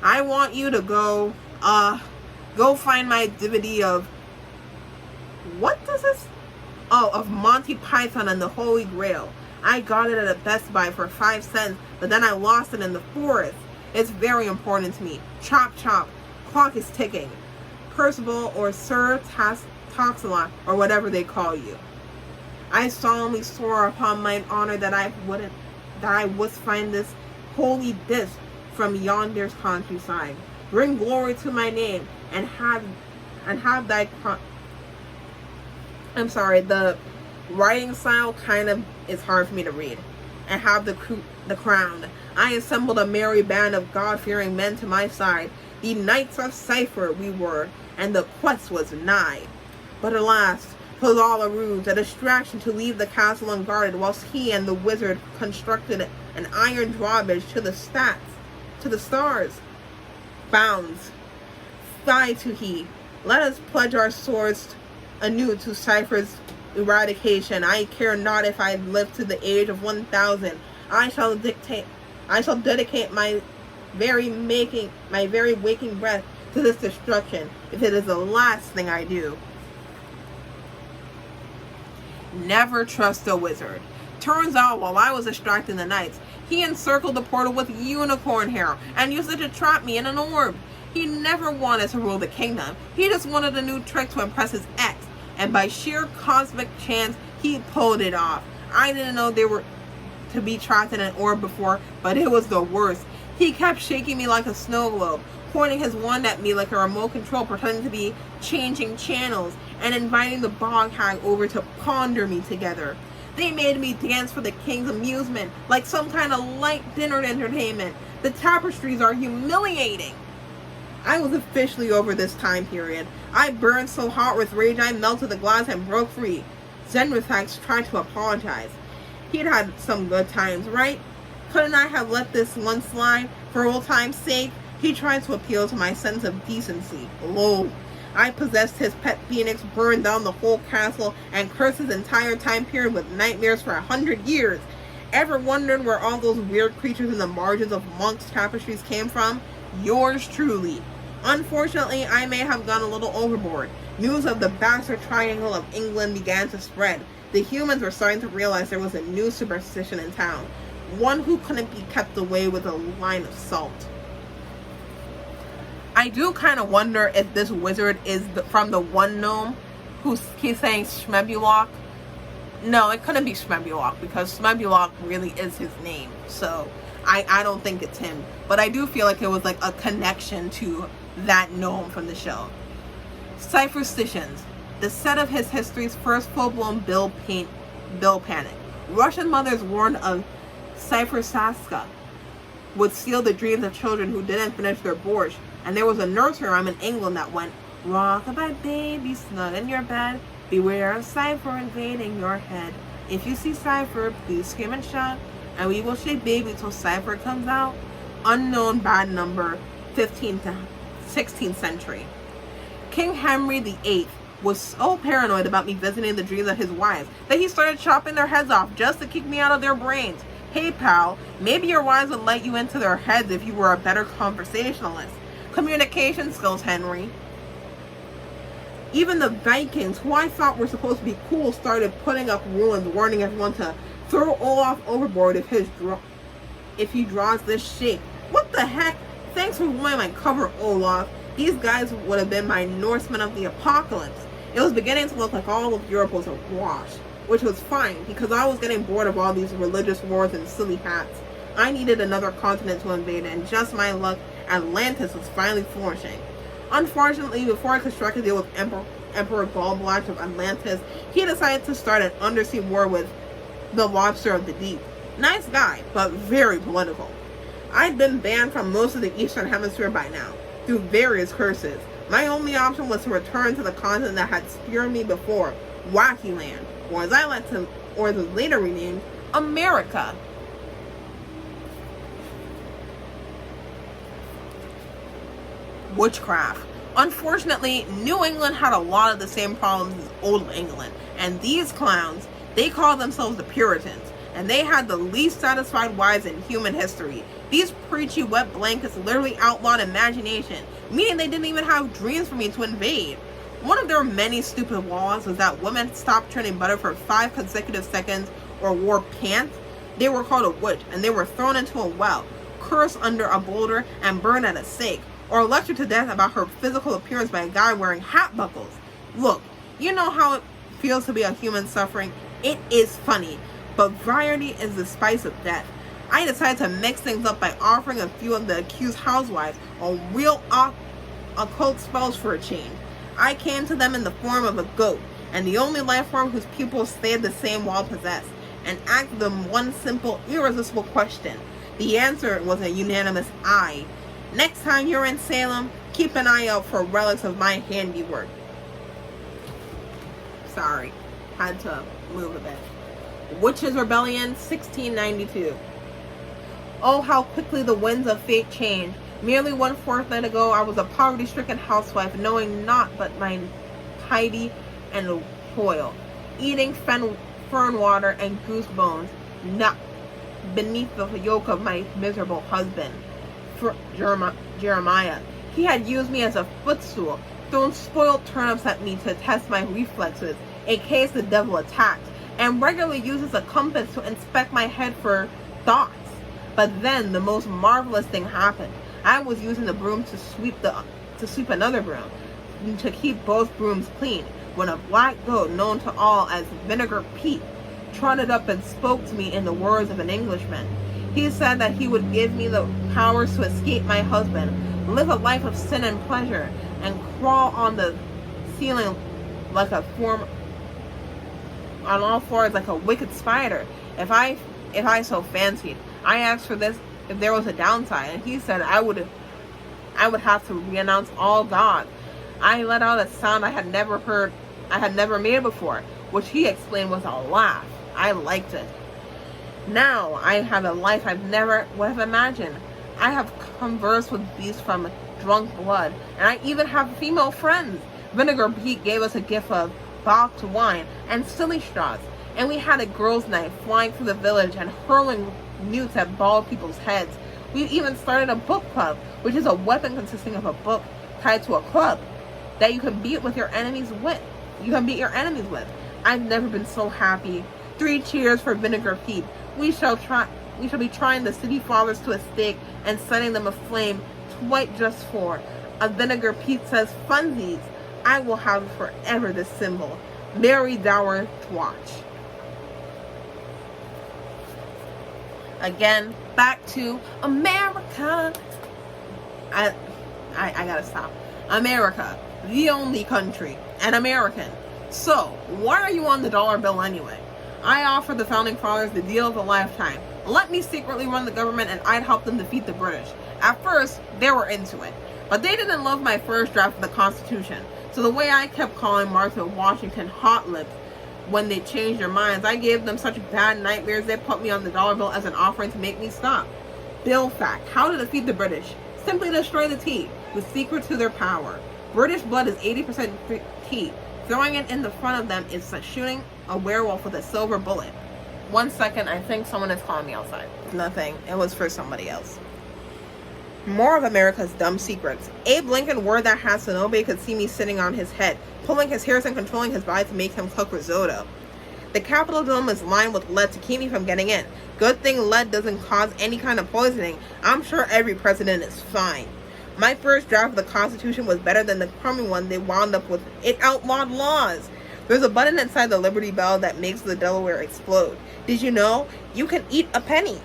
I want you to go find my DVD of, what does this? Oh, of Monty Python and the Holy Grail. I got it at a Best Buy for 5 cents, but then I lost it in the forest. It's very important to me. Chop chop. Clock is ticking. Percival or Sir Toxalot, or whatever they call you. I solemnly swore upon mine honor that I would find this holy disc from yonder's countryside. Bring glory to my name, and have thy I'm sorry, the writing style kind of is hard for me to read. And have the crown. I assembled a merry band of God-fearing men to my side. The Knights of Cipher we were, and the quest was nigh. But alas, 'twas all a ruse, a distraction to leave the castle unguarded, whilst he and the wizard constructed an iron drawbridge to the stars. Bounds. Fie to he. Let us pledge our swords anew to Cipher's eradication. I care not if I live to the age of 1,000. I shall dedicate my very waking breath to this destruction, if it is the last thing I do. Never trust a wizard. Turns out, while I was distracting the knights, he encircled the portal with unicorn hair and used it to trap me in an orb. He never wanted to rule the kingdom. He just wanted a new trick to impress his ex, and by sheer cosmic chance, he pulled it off. I didn't know they were to be trapped in an orb before, but it was the worst. He kept shaking me like a snow globe, pointing his wand at me like a remote control, pretending to be changing channels, and inviting the bog hag over to ponder me together. They made me dance for the king's amusement, like some kind of light dinner entertainment. The tapestries are humiliating. I was officially over this time period. I burned so hot with rage I melted the glass and broke free. Zenrithax tried to apologize. He'd had some good times, right? Couldn't I have let this one slide for old time's sake? He tried to appeal to my sense of decency. Lol. I possessed his pet phoenix, burned down the whole castle, and cursed his entire time period with nightmares for 100 years. Ever wondered where all those weird creatures in the margins of monks' tapestries came from? Yours truly. Unfortunately, I may have gone a little overboard. News of the bastard triangle of England began to spread. The humans were starting to realize there was a new superstition in town, one who couldn't be kept away with a line of salt. I do kind of wonder if this wizard is from the one gnome who keeps saying Shmebulok. No, it couldn't be Shmebulok, because Shmebulok really is his name. So I don't think it's him. But I do feel like it was like a connection to that gnome from the show. Cypherstitions. The set of his history's first full-blown bill panic. Russian mothers warned of Cyphersaska would steal the dreams of children who didn't finish their borscht. And there was a nursery rhyme in England that went, "Rock-a-bye baby, snug in your bed. Beware of Cipher invading your head. If you see Cipher, please scream and shout, and we will shake baby till Cipher comes out." Unknown bad number, 15th to 16th century. King Henry VIII was so paranoid about me visiting the dreams of his wives that he started chopping their heads off just to kick me out of their brains. Hey pal, maybe your wives would let you into their heads if you were a better conversationalist. Communication skills, Henry. Even the Vikings, who I thought were supposed to be cool, started putting up rules warning everyone to throw Olaf overboard if he draws this shape. What the heck? Thanks for ruining my cover, Olaf. These guys would have been my Norsemen of the apocalypse. It was beginning to look like all of Europe was awash, which was fine because I was getting bored of all these religious wars and silly hats. I needed another continent to invade, and just my luck, Atlantis was finally flourishing. Unfortunately, before I could strike a deal with Emperor Gallblash of Atlantis, he decided to start an undersea war with the Lobster of the Deep. Nice guy, but very political. I'd been banned from most of the Eastern Hemisphere by now, through various curses. My only option was to return to the continent that had speared me before, Wacky Land, or as it was later renamed, America. Witchcraft. Unfortunately, New England had a lot of the same problems as Old England, and these clowns, they call themselves the Puritans, and they had the least satisfied wives in human history. These preachy wet blankets literally outlawed imagination, meaning they didn't even have dreams for me to invade. One of their many stupid laws was that women stopped churning butter for 5 consecutive seconds or wore pants. They were called a witch, and they were thrown into a well, cursed under a boulder, and burned at a stake, or lectured to death about her physical appearance by a guy wearing hat buckles. Look, you know how it feels to be a human suffering? It is funny, but variety is the spice of death. I decided to mix things up by offering a few of the accused housewives a real occult spells for a change. I came to them in the form of a goat, and the only life form whose pupils stayed the same while possessed, and asked them one simple, irresistible question. The answer was a unanimous aye. Next time you're in Salem, keep an eye out for relics of my handiwork. Sorry, had to move a bit. Witches' Rebellion, 1692. Oh, how quickly the winds of fate change. Merely 1 fortnight ago, I was a poverty-stricken housewife, knowing naught but my tidy and toil, eating fern water and goose bones, not beneath the yoke of my miserable husband, Jeremiah. He had used me as a footstool, thrown spoiled turnips at me to test my reflexes in case the devil attacked, and regularly uses a compass to inspect my head for thoughts. But then the most marvelous thing happened. I was using the broom to sweep another broom, to keep both brooms clean, when a black goat known to all as Vinegar Pete trotted up and spoke to me in the words of an Englishman. He said that he would give me the powers to escape my husband, live a life of sin and pleasure, and crawl on the ceiling like a on all fours like a wicked spider, if I so fancied. I asked for this if there was a downside, and he said I would have to renounce all gods. I let out a sound I had never made before, which he explained was a laugh. I liked it. Now I have a life I've never would have imagined. I have conversed with beasts from drunk blood, and I even have female friends. Vinegar Pete gave us a gift of boxed wine and silly straws, and we had a girls' night, flying through the village and hurling newts at bald people's heads. We even started a book club, which is a weapon consisting of a book tied to a club that you can beat your enemies with. I've never been so happy. 3 cheers for Vinegar Pete. We shall be trying the city fathers to a stake and setting them aflame, quite just for. A Vinegar Pete says, funsies. I will have forever this symbol. Mary Dower Thwatch. Again, back to America. I gotta stop. America, the only country, an American. So, why are you on the dollar bill anyway? I offered the founding fathers the deal of a lifetime. Let me secretly run the government and I'd help them defeat the British. At first, they were into it. But they didn't love my first draft of the Constitution. So the way I kept calling Martha Washington hot lips when they changed their minds, I gave them such bad nightmares they put me on the dollar bill as an offering to make me stop. Bill fact, how to defeat the British? Simply destroy the tea, the secret to their power. British blood is 80% tea. Throwing it in the front of them is like shooting a werewolf with a silver bullet. 1 second, I think someone is calling me outside. Nothing, it was for somebody else. More of America's dumb secrets. Abe Lincoln wore that hat so nobody could see me sitting on his head, pulling his hairs and controlling his body to make him cook risotto. The Capitol dome is lined with lead to keep me from getting in. Good thing lead doesn't cause any kind of poisoning. I'm sure every president is fine. My first draft of the Constitution was better than the crummy one they wound up with. It outlawed laws. There's a button inside the Liberty Bell that makes the Delaware explode. Did you know? You can eat a penny.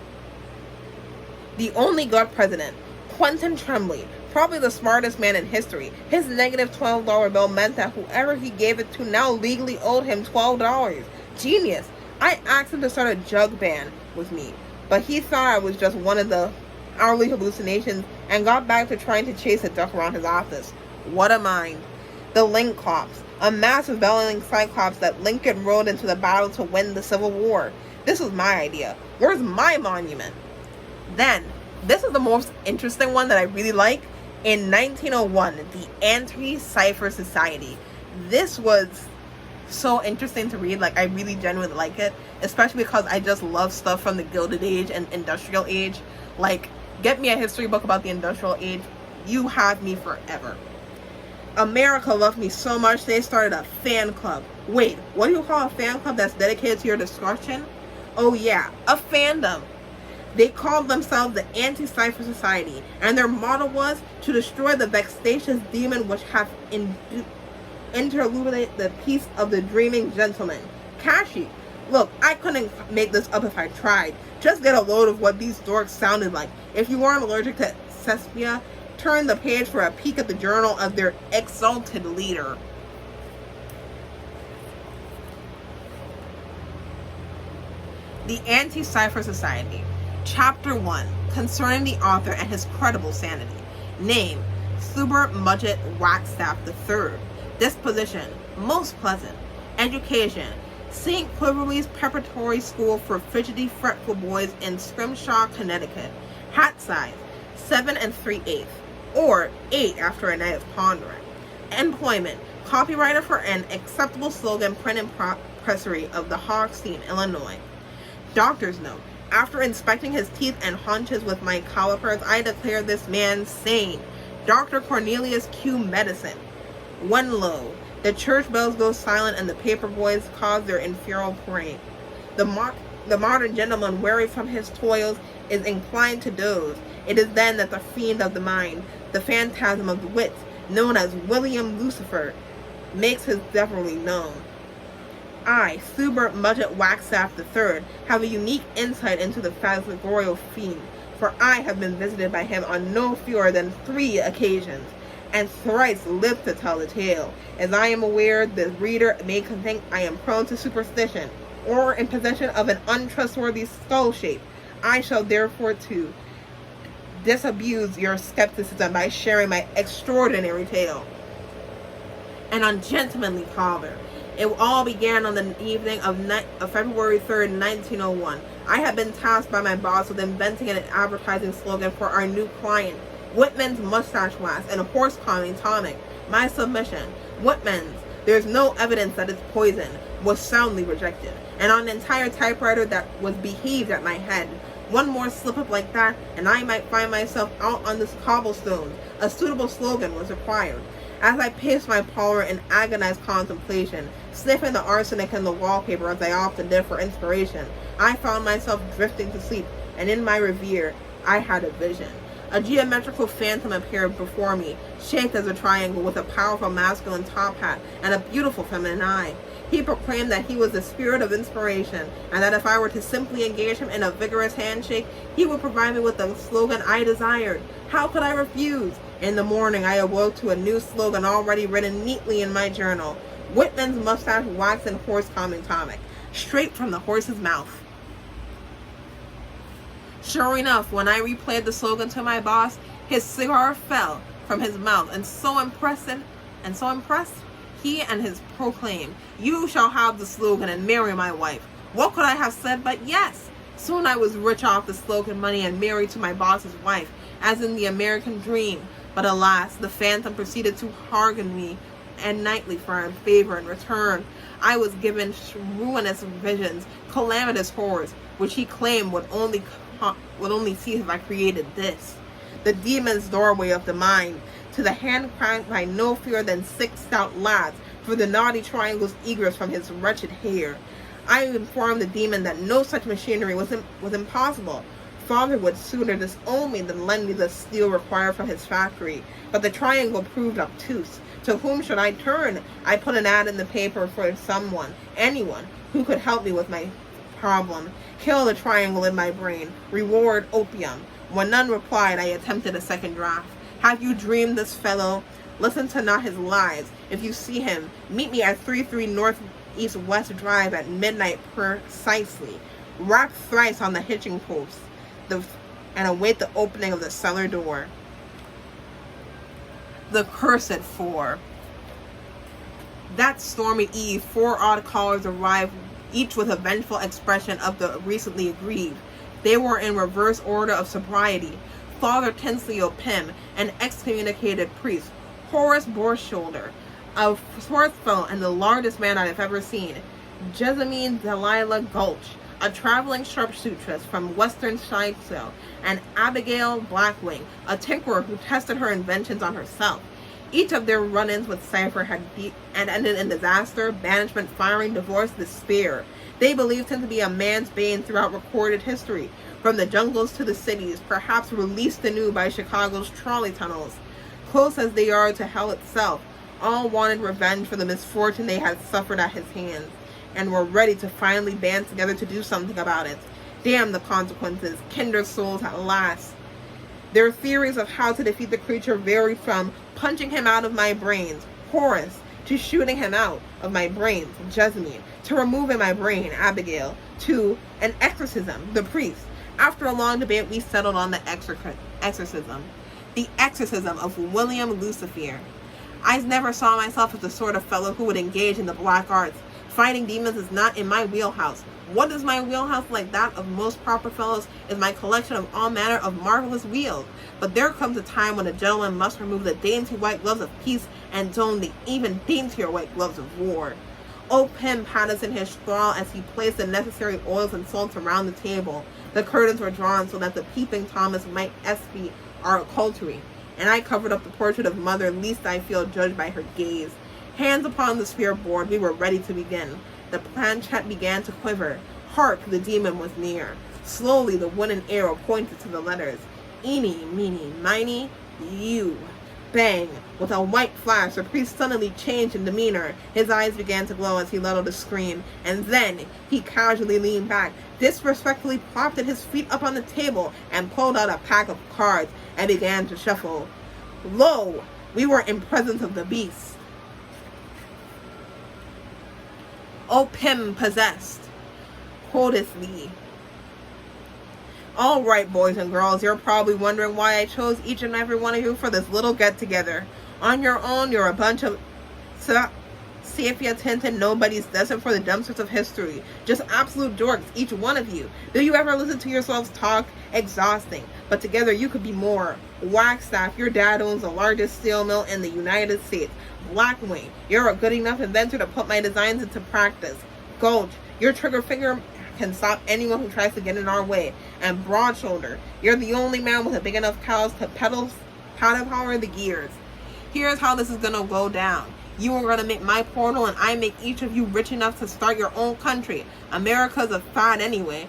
The only good president, Quentin Tremblay, probably the smartest man in history. His negative $12 bill meant that whoever he gave it to now legally owed him $12. Genius. I asked him to start a jug band with me, but he thought I was just one of the hourly hallucinations and got back to trying to chase a duck around his office. What a mind. The Lynxclops, a massive bellowing cyclops that Lincoln rode into the battle to win the Civil War. This was my idea. Where's my monument? Then, this is the most interesting one that I really like. In 1901, the Anti-Cipher Society. This was so interesting to read. Like, I really genuinely like it, especially because I just love stuff from the Gilded Age and Industrial Age. Like, get me a history book about the Industrial Age, you have me forever. America loved me so much they started a fan club. Wait, what do you call a fan club that's dedicated to your destruction? Oh yeah, a fandom. They called themselves the Anti-Cipher Society, and their motto was to destroy the vexatious demon which hath interluded the peace of the dreaming gentleman. Catchy. Look, I couldn't make this up if I tried. Just get a load of what these dorks sounded like. If you aren't allergic to sepia, turn the page for a peek at the journal of their exalted leader. The Anti-Cipher Society. Chapter 1. Concerning the author and his credible sanity. Name: Thuber Mudgett Wagstaff III. Disposition: most pleasant. Education: St. Quiverly's Preparatory School for Fidgety, Fretful Boys in Scrimshaw, Connecticut. Hat size: 7 3/8, or 8 after a night of pondering. Employment: copywriter for an acceptable slogan print and pressery of the Hogsteen, Illinois. Doctor's note: after inspecting his teeth and haunches with my calipers, I declare this man sane. Dr. Cornelius Q. Medicine. When lo, the church bells go silent and the paper boys cause their infernal parade. The modern gentleman, weary from his toils, is inclined to doze. It is then that the fiend of the mind, the phantasm of the wit, known as William Lucifer, makes his devilry known. I, Thuber Mudgett Wagstaff III, have a unique insight into the phantasmagorial fiend, for I have been visited by him on no fewer than 3 occasions, and thrice lived to tell the tale. As I am aware, the reader may think I am prone to superstition, or in possession of an untrustworthy skull shape. I shall therefore to disabuse your skepticism by sharing my extraordinary tale. An ungentlemanly father. It all began on the evening of February 3rd, 1901. I had been tasked by my boss with inventing an advertising slogan for our new client, Whitman's Mustache Wax and Horse Calming Tonic. My submission: Whitman's, there's no evidence that it's poison, was soundly rejected, and on an entire typewriter that was beheaved at my head. One more slip-up like that, and I might find myself out on this cobblestone. A suitable slogan was required. As I paced my parlor in agonized contemplation, sniffing the arsenic in the wallpaper as I often did for inspiration, I found myself drifting to sleep, and in my reverie, I had a vision. A geometrical phantom appeared before me, shaped as a triangle with a powerful masculine top hat and a beautiful feminine eye. He proclaimed that he was the spirit of inspiration, and that if I were to simply engage him in a vigorous handshake, he would provide me with the slogan I desired. How could I refuse? In the morning, I awoke to a new slogan already written neatly in my journal: Whitman's Mustache Wax and Horse Calming Tonic, straight from the horse's mouth. Sure enough, when I replayed the slogan to my boss, his cigar fell from his mouth, and so impressed, he and his proclaimed, "You shall have the slogan and marry my wife." What could I have said but yes? Soon I was rich off the slogan money and married to my boss's wife, as in the American dream. But alas, the phantom proceeded to hargen me and nightly for a favor in return. I was given ruinous visions, calamitous horrors, which he claimed would only cease if I created this. The demon's doorway of the mind, to the hand cranked by no fewer than 6 stout lads, for the naughty triangle's egress from his wretched hair. I informed the demon that no such machinery was impossible. Father would sooner disown me than lend me the steel required from his factory. But the triangle proved obtuse. To whom should I turn? I put an ad in the paper for anyone, who could help me with my problem. Kill the triangle in my brain. Reward opium. When none replied, I attempted a second draft. Have you dreamed this fellow? Listen to not his lies. If you see him, meet me at 33 Northeast West Drive at midnight precisely. Rap thrice on the hitching post, and await the opening of the cellar door. The Cursed Four. That stormy eve, 4 odd callers arrived, each with a vengeful expression of the recently aggrieved. They were in reverse order of sobriety: Father Tensley Pym, an excommunicated priest; Horace Borshoulder, a sportsman and the largest man I've ever seen, Jessamine Delilah Gulch, a traveling sharpshootress from Western Sideshow, and Abigail Blackwing, a tinkerer who tested her inventions on herself. Each of their run-ins with Cipher had ended in disaster, banishment, firing, divorce, despair. They believed him to be a man's bane throughout recorded history, from the jungles to the cities, perhaps released anew by Chicago's trolley tunnels. Close as they are to hell itself, all wanted revenge for the misfortune they had suffered at his hands, and were ready to finally band together to do something about it. Damn the consequences, kindred souls at last. Their theories of how to defeat the creature varied from punching him out of my brains, Horace, to shooting him out of my brains, Jessamine, to removing my brain, Abigail, to an exorcism, the priest. After a long debate, we settled on the exorcism. The exorcism of William Lucifer. I never saw myself as the sort of fellow who would engage in the black arts. Fighting demons is not in my wheelhouse. What is my wheelhouse, like that of most proper fellows, is my collection of all manner of marvelous wheels. But there comes a time when a gentleman must remove the dainty white gloves of peace and don the even daintier white gloves of war. Old Pim pat us in his straw as he placed the necessary oils and salts around the table. The curtains were drawn so that the peeping Thomas might espy our occultery, and I covered up the portrait of mother, lest I feel judged by her gaze. Hands upon the sphere board, we were ready to begin. The planchette began to quiver. Hark, the demon was near. Slowly the wooden arrow pointed to the letters. Eeny, meeny, miny, you. Bang! With a white flash, the priest suddenly changed in demeanor. His eyes began to glow as he let out a scream, and then he casually leaned back, disrespectfully plopped his feet up on the table, and pulled out a pack of cards and began to shuffle. Lo! We were in presence of the beast. O Pim possessed, holdeth thee. All right, boys and girls, you're probably wondering why I chose each and every one of you for this little get-together. On your own, you're a bunch of sepia-tinted nobodies destined for the dumpsters of history. Just absolute dorks, each one of you. Do you ever listen to yourselves talk? Exhausting. But together you could be more. Wagstaff, your dad owns the largest steel mill in the United States. Blackwing, you're a good enough inventor to put my designs into practice. Gulch, your trigger finger can stop anyone who tries to get in our way. And Broad Shoulder, you're the only man with a big enough cows to paddle power the gears. Here's how this is gonna go down. You are gonna make my portal, and I make each of you rich enough to start your own country. America's a fad anyway.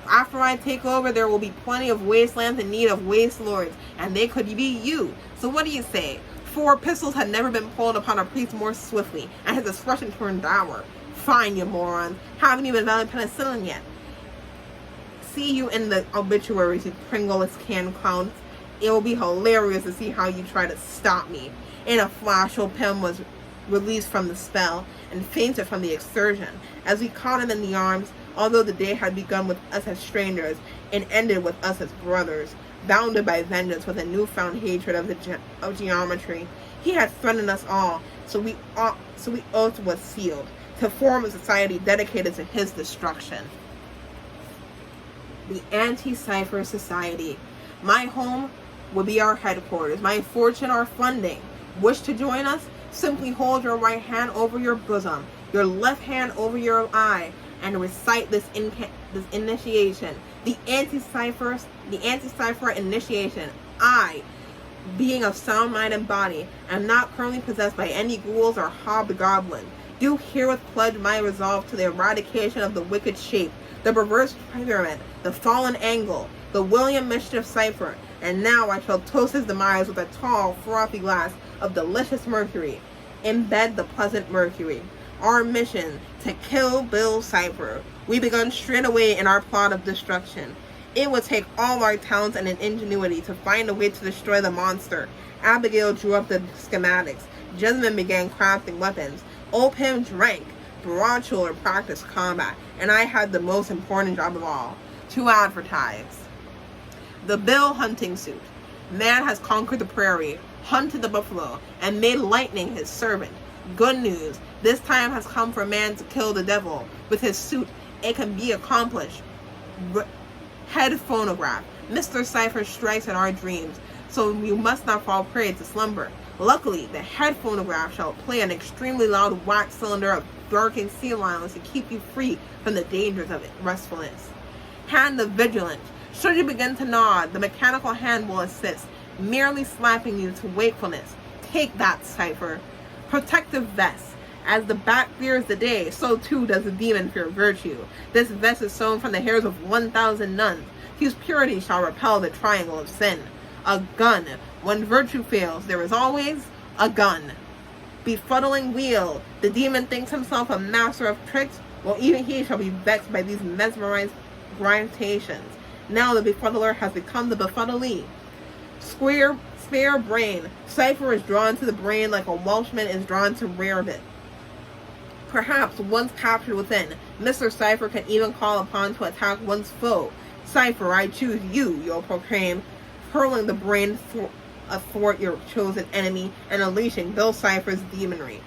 After I take over, there will be plenty of wastelands in need of waste lords, and they could be you. So what do you say? 4 pistols had never been pulled upon a priest more swiftly, and his expression turned dour. Fine, you morons. Haven't even invented penicillin yet. See you in the obituaries, you Pringles can clowns. It will be hilarious to see how you try to stop me. In a flash, old Pim was released from the spell and fainted from the exertion. As we caught him in the arms, although the day had begun with us as strangers and ended with us as brothers, bounded by vengeance with a newfound hatred of geometry, he had threatened us all, so we oath was sealed to form a society dedicated to his destruction. The Anti-Cipher Society. My home would be our headquarters, my fortune our funding. Wish to join us? Simply hold your right hand over your bosom, your left hand over your eye, and recite this initiation. The Anti-Cipher initiation. I, being of sound mind and body, am not currently possessed by any ghouls or hobgoblins. Do herewith pledge my resolve to the eradication of the wicked shape, the perverse pyramid, the fallen angle, the William Mischief Cipher, and now I shall toast his demise with a tall, frothy glass of delicious mercury. Embed the pleasant mercury. Our mission, to kill Bill Cipher. We begun straight away in our plot of destruction. It would take all our talents and ingenuity to find a way to destroy the monster. Abigail drew up the schematics. Jessamine began crafting weapons. Old Pim drank. Broad Shoulder practiced combat. And I had the most important job of all, to advertise. The Bill hunting suit. Man has conquered the prairie, hunted the buffalo, and made lightning his servant. Good news. This time has come for man to kill the devil. With his suit, it can be accomplished. Head phonograph. Mr. Cipher strikes in our dreams. so you must not fall prey to slumber. Luckily, the head phonograph shall play an extremely loud wax cylinder of barking sea lions to keep you free from the dangers of restfulness. Hand the vigilant. Should you begin to nod, the mechanical hand will assist, merely slapping you to wakefulness. Take that, Cipher. Protective vest. As the bat fears the day, so too does the demon fear virtue. This vest is sewn from the hairs of 1,000 nuns, whose purity shall repel the triangle of sin. A gun. When virtue fails, there is always a gun. Befuddling wheel. The demon thinks himself a master of tricks, while even he shall be vexed by these mesmerized gravitations. Now the befuddler has become the befuddlee. Spare brain. Cipher is drawn to the brain like a Welshman is drawn to rarebit. Perhaps, once captured within, Mr. Cipher can even call upon to attack one's foe. Cipher, I choose you, you'll proclaim, hurling the brain athwart your chosen enemy and unleashing Bill Cipher's demonry.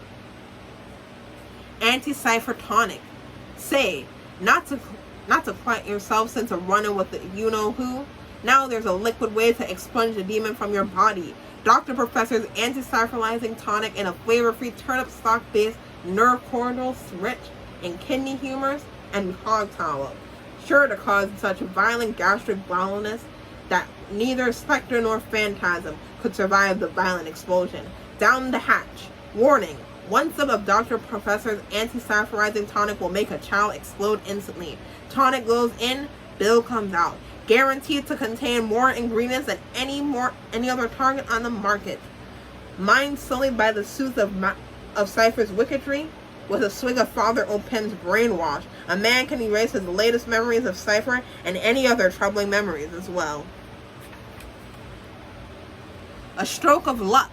Anti-Cipher tonic. Say, not to quiet yourself since a running with the you-know-who. Now there's a liquid way to expunge the demon from your body. Dr. Professor's anti-cypherlizing tonic in a flavor-free turnip stock-based nerve cordial rich in kidney humors and hog tallow, sure to cause such violent gastric violence that neither specter nor phantasm could survive the violent explosion. Down the hatch. Warning. One sip of Dr. Professor's anti-cypherizing tonic will make a child explode instantly. Tonic goes in, Bill comes out. Guaranteed to contain more ingredients than any other target on the market. Mind sullied by the soothe of Cipher's wickedry, with a swig of Father O'Pim's brainwash, a man can erase his latest memories of Cipher and any other troubling memories as well. A stroke of luck.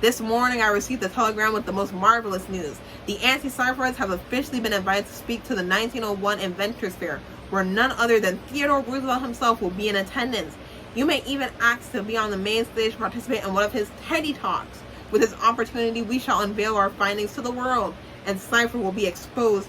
This morning I received a telegram with the most marvelous news. The Anti-Cipherites have officially been invited to speak to the 1901 Inventors Fair, where none other than Theodore Roosevelt himself will be in attendance. You may even ask to be on the main stage to participate in one of his TEDdy Talks. With this opportunity, we shall unveil our findings to the world, and Cipher will be exposed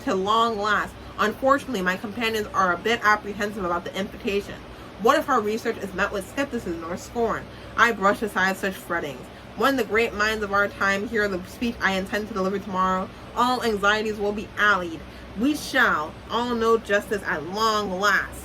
to long last. Unfortunately, my companions are a bit apprehensive about the invitation. What if our research is met with skepticism or scorn? I brush aside such frettings. When the great minds of our time hear the speech I intend to deliver tomorrow, all anxieties will be allayed. We shall all know justice at long last.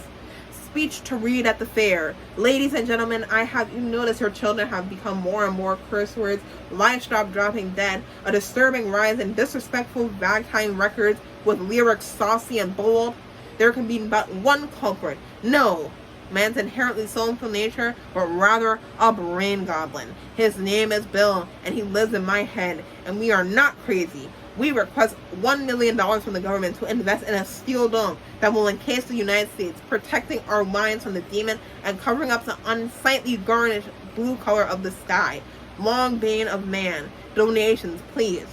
Speech to read at the fair. Ladies and gentlemen, I have you noticed your children have become more and more curse words, livestock dropping dead, a disturbing rise in disrespectful ragtime records with lyrics saucy and bold. There can be but one culprit. No, man's inherently soulful nature, but rather a brain goblin. His name is Bill, and he lives in my head, and we are not crazy. We request $1 million from the government to invest in a steel dome that will encase the United States, protecting our minds from the demon and covering up the unsightly garnished blue color of the sky. Long bane of man. Donations, please.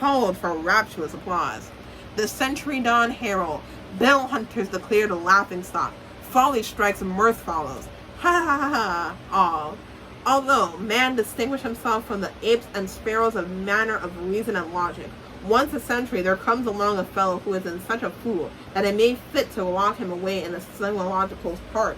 Hold for rapturous applause. The Century Dawn Herald. Bell hunters declared a laughingstock. Folly strikes and mirth follows. Ha ha ha ha, all. Although man distinguished himself from the apes and sparrows of manner of reason and logic, once a century there comes along a fellow who is in such a fool that it may fit to lock him away in a zoological park.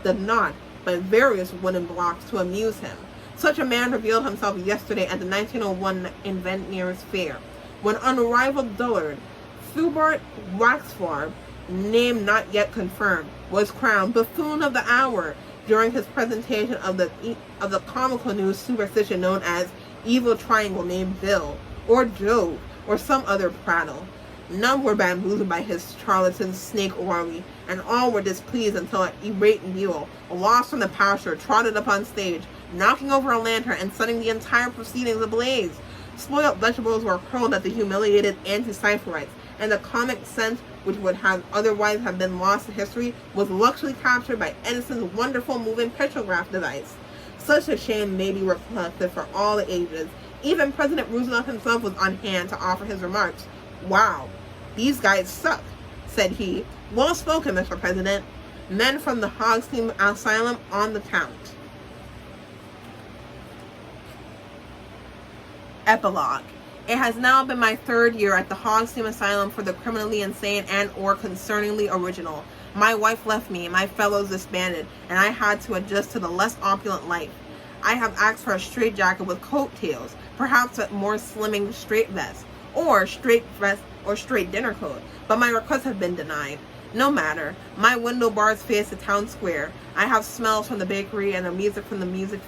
The not, but various wooden blocks to amuse him. Such a man revealed himself yesterday at the 1901 Inventors Fair, when unrivaled dullard, Thubart Waxfarb, name not yet confirmed, was crowned buffoon of the hour during his presentation of the comical news superstition known as Evil Triangle named Bill, or Jove, or some other prattle. None were bamboozled by his charlatan snake orally, and all were displeased until an irate mule, lost from the pasture, trotted up on stage, knocking over a lantern and setting the entire proceedings ablaze. Spoiled vegetables were hurled at the humiliated anti-Cipherites, and the comic sense, which would have otherwise have been lost to history, was luxury captured by Edison's wonderful moving petrograph device. Such a shame may be reflected for all the ages. Even President Roosevelt himself was on hand to offer his remarks. Wow, these guys suck, said he. Well spoken, Mr. President. Men from the Hogsmeade Asylum on the count. Epilogue. It has now been my third year at the Hogsmeade Asylum for the criminally insane and or concerningly original. My wife left me, my fellows disbanded, and I had to adjust to the less opulent life. I have asked for a straitjacket with coattails, perhaps a more slimming straight vest, or straight vest or straight dinner coat, but my requests have been denied. No matter, my window bars face the town square. I have smells from the bakery and the music from the music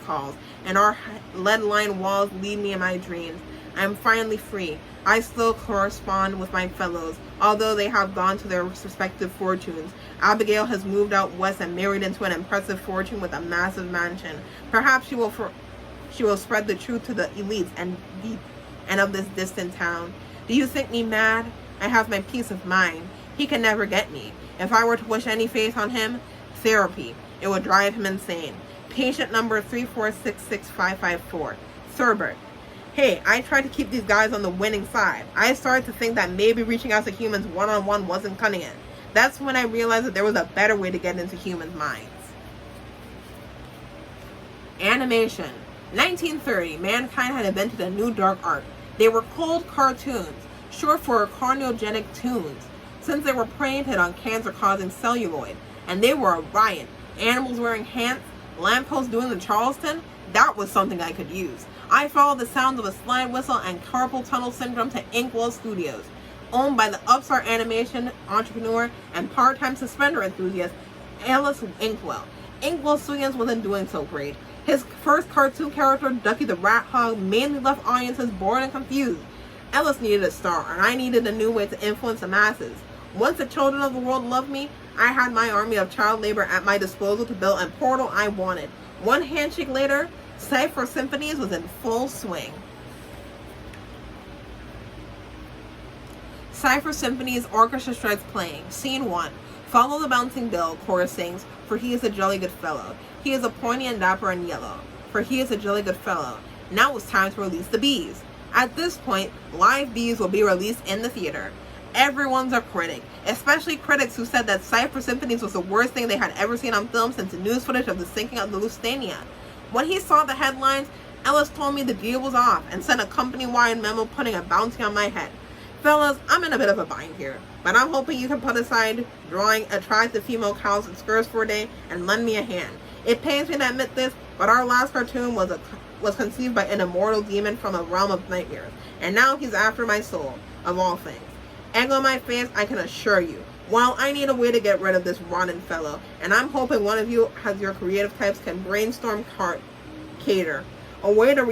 halls, and our lead-lined walls lead me in my dreams. I am finally free. I still correspond with my fellows, although they have gone to their respective fortunes. Abigail has moved out west and married into an impressive fortune with a massive mansion. Perhaps she will spread the truth to the elites and of this distant town. Do you think me mad? I have my peace of mind. He can never get me. If I were to wish any faith on him, therapy. It would drive him insane. Patient number 3466554. Thurbert. Hey, I tried to keep these guys on the winning side. I started to think that maybe reaching out to humans one-on-one wasn't cutting it. That's when I realized that there was a better way to get into humans' minds. Animation. 1930, mankind had invented a new dark art. They were called cartoons, short for carcinogenic tunes, since they were printed on cancer-causing celluloid, and they were a riot. Animals wearing hats, lampposts doing the Charleston, that was something I could use. I followed the sounds of a slide whistle and carpal tunnel syndrome to Inkwell Studios, owned by the upstart animation entrepreneur and part-time suspender enthusiast Alice Inkwell. Inkwell Studios wasn't doing so great. His first cartoon character, Ducky the Rat Hog, mainly left audiences bored and confused. Ellis needed a star, and I needed a new way to influence the masses. Once the children of the world loved me, I had my army of child labor at my disposal to build a portal I wanted. One handshake later, Cipher Symphonies was in full swing. Cipher Symphonies orchestra starts playing. Scene 1. Follow the bouncing bill, chorus sings, for he is a jolly good fellow. He is a pointy and dapper and yellow, for he is a jolly good fellow. Now it's time to release the bees. At this point, live bees will be released in the theater. Everyone's a critic, especially critics who said that Cipher Symphonies was the worst thing they had ever seen on film since the news footage of the sinking of the Lusitania. When he saw the headlines, Ellis told me the deal was off and sent a company-wide memo putting a bounty on my head. Fellas, I'm in a bit of a bind here, but I'm hoping you can put aside drawing attractive female cows and skirts for a day and lend me a hand. It pains me to admit this, but our last cartoon was conceived by an immortal demon from a realm of nightmares, and now he's after my soul, of all things. Egg on my face, I can assure you. Well, I need a way to get rid of this rotten fellow, and I'm hoping one of you has your creative types can brainstorm cater. A way to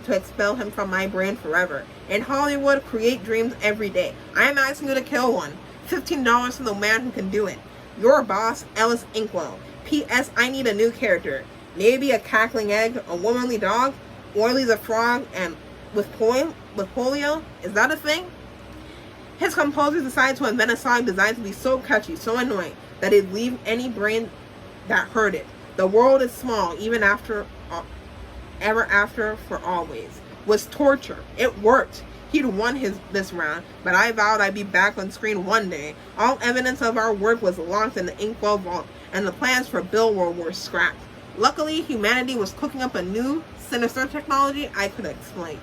expel him from my brain forever. In Hollywood, create dreams every day. I am asking you to kill one. $15 from the man who can do it. Your boss, Ellis Inkwell. P.S. I need a new character. Maybe a cackling egg, a womanly dog, Oily the frog, and with polio? Is that a thing? His composers decided to invent a song designed to be so catchy, so annoying, that it'd leave any brain that heard it. The world is small, even after, ever after, for always. Was torture. It worked. He'd won this round, but I vowed I'd be back on screen one day. All evidence of our work was locked in the Inkwell vault, and the plans for Billworld were scrapped. Luckily, humanity was cooking up a new, sinister technology I could exploit.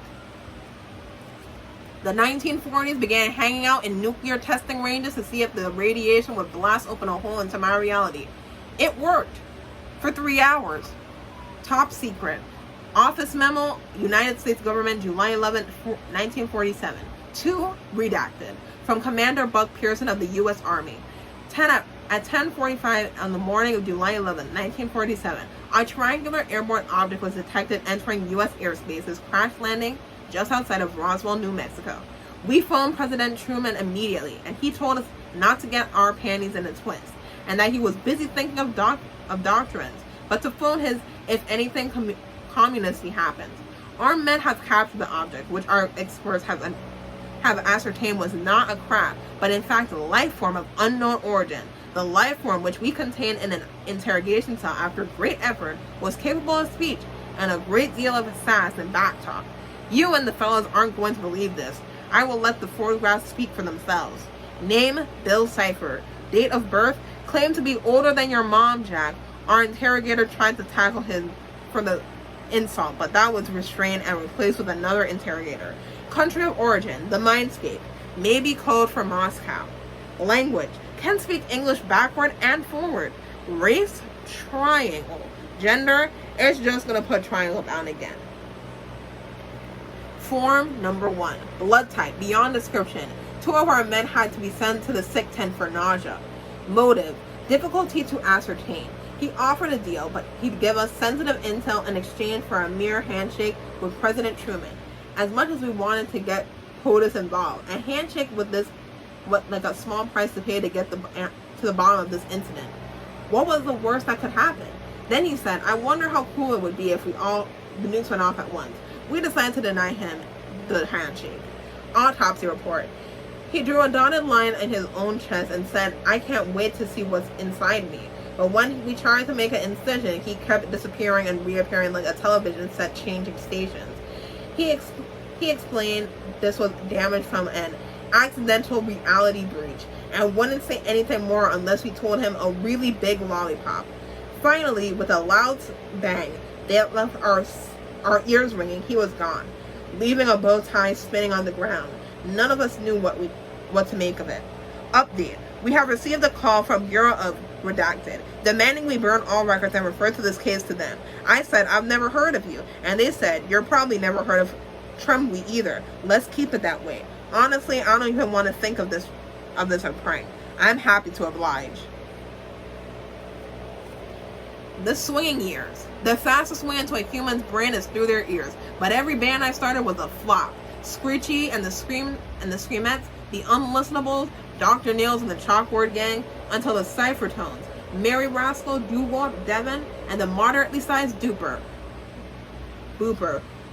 The 1940s began hanging out in nuclear testing ranges to see if the radiation would blast open a hole into my reality. It worked. For 3 hours. Top secret. Office memo, United States government, July 11, 1947. 2, redacted. From Commander Buck Pearson of the U.S. Army. At 10:45 on the morning of July 11, 1947, a triangular airborne object was detected entering U.S. airspaces, crash landing just outside of Roswell, New Mexico. We phoned President Truman immediately, and he told us not to get our panties in a twist, and that he was busy thinking of doctrines, but to phone his if anything communisty happens. Our men have captured the object, which our experts have ascertained was not a craft, but in fact a life form of unknown origin. The life form, which we contained in an interrogation cell after great effort, was capable of speech and a great deal of sass and backtalk. You and the fellows aren't going to believe this. I will let the photographs speak for themselves. Name, Bill Cipher. Date of birth, claim to be older than your mom, Jack. Our interrogator tried to tackle him for the insult, but that was restrained and replaced with another interrogator. Country of origin, the mindscape. Maybe code for Moscow. Language, can speak English backward and forward. Race, triangle. gender, it's just going to put triangle down again. Form number 1. Blood type, beyond description. 2 of our men had to be sent to the sick tent for nausea. Motive, difficulty to ascertain. He offered a deal, but he'd give us sensitive intel in exchange for a mere handshake with President Truman. As much as we wanted to get POTUS involved, a handshake with this, like a small price to pay to get to the bottom of this incident. What was the worst that could happen? Then he said, I wonder how cool it would be if the nukes went off at once. We decided to deny him the handshake. Autopsy report. He drew a dotted line in his own chest and said, I can't wait to see what's inside me. But when we tried to make an incision, he kept disappearing and reappearing like a television set changing stations. He explained this was damage from an accidental reality breach and wouldn't say anything more unless we told him a really big lollipop. Finally, with a loud bang that left our ears ringing, he was gone, leaving a bow tie spinning on the ground. None of us knew what to make of it. Update. We have received a call from Bureau of Redacted, demanding we burn all records and refer to this case to them. I said, I've never heard of you. And they said, you're probably never heard of Trumby either. Let's keep it that way. Honestly, I don't even want to think of this a prank. I'm happy to oblige. The swinging ears. The fastest way into a human's brain is through their ears. But every band I started was a flop. Screechy and the Screamettes, the Unlistenables, Dr. Nails and the Chalkboard Gang, until the Cipher Tones, Mary Rascal, Doo-Wop, Devon, and the moderately sized Booper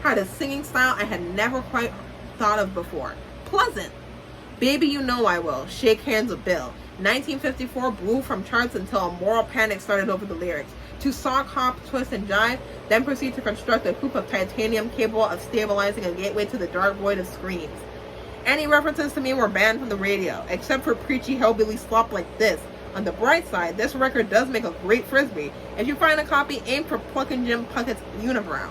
had a singing style I had never quite thought of before. Pleasant. Baby You Know I Will, Shake Hands with Bill. 1954 blew from charts until a moral panic started over the lyrics. To sock, hop, twist, and jive, then proceed to construct a hoop of titanium capable of stabilizing a gateway to the dark void of screams. Any references to me were banned from the radio, except for preachy hillbilly slop like this. On the bright side, this record does make a great frisbee. If you find a copy, aim for Pluckin' Jim Puckett's unibrow.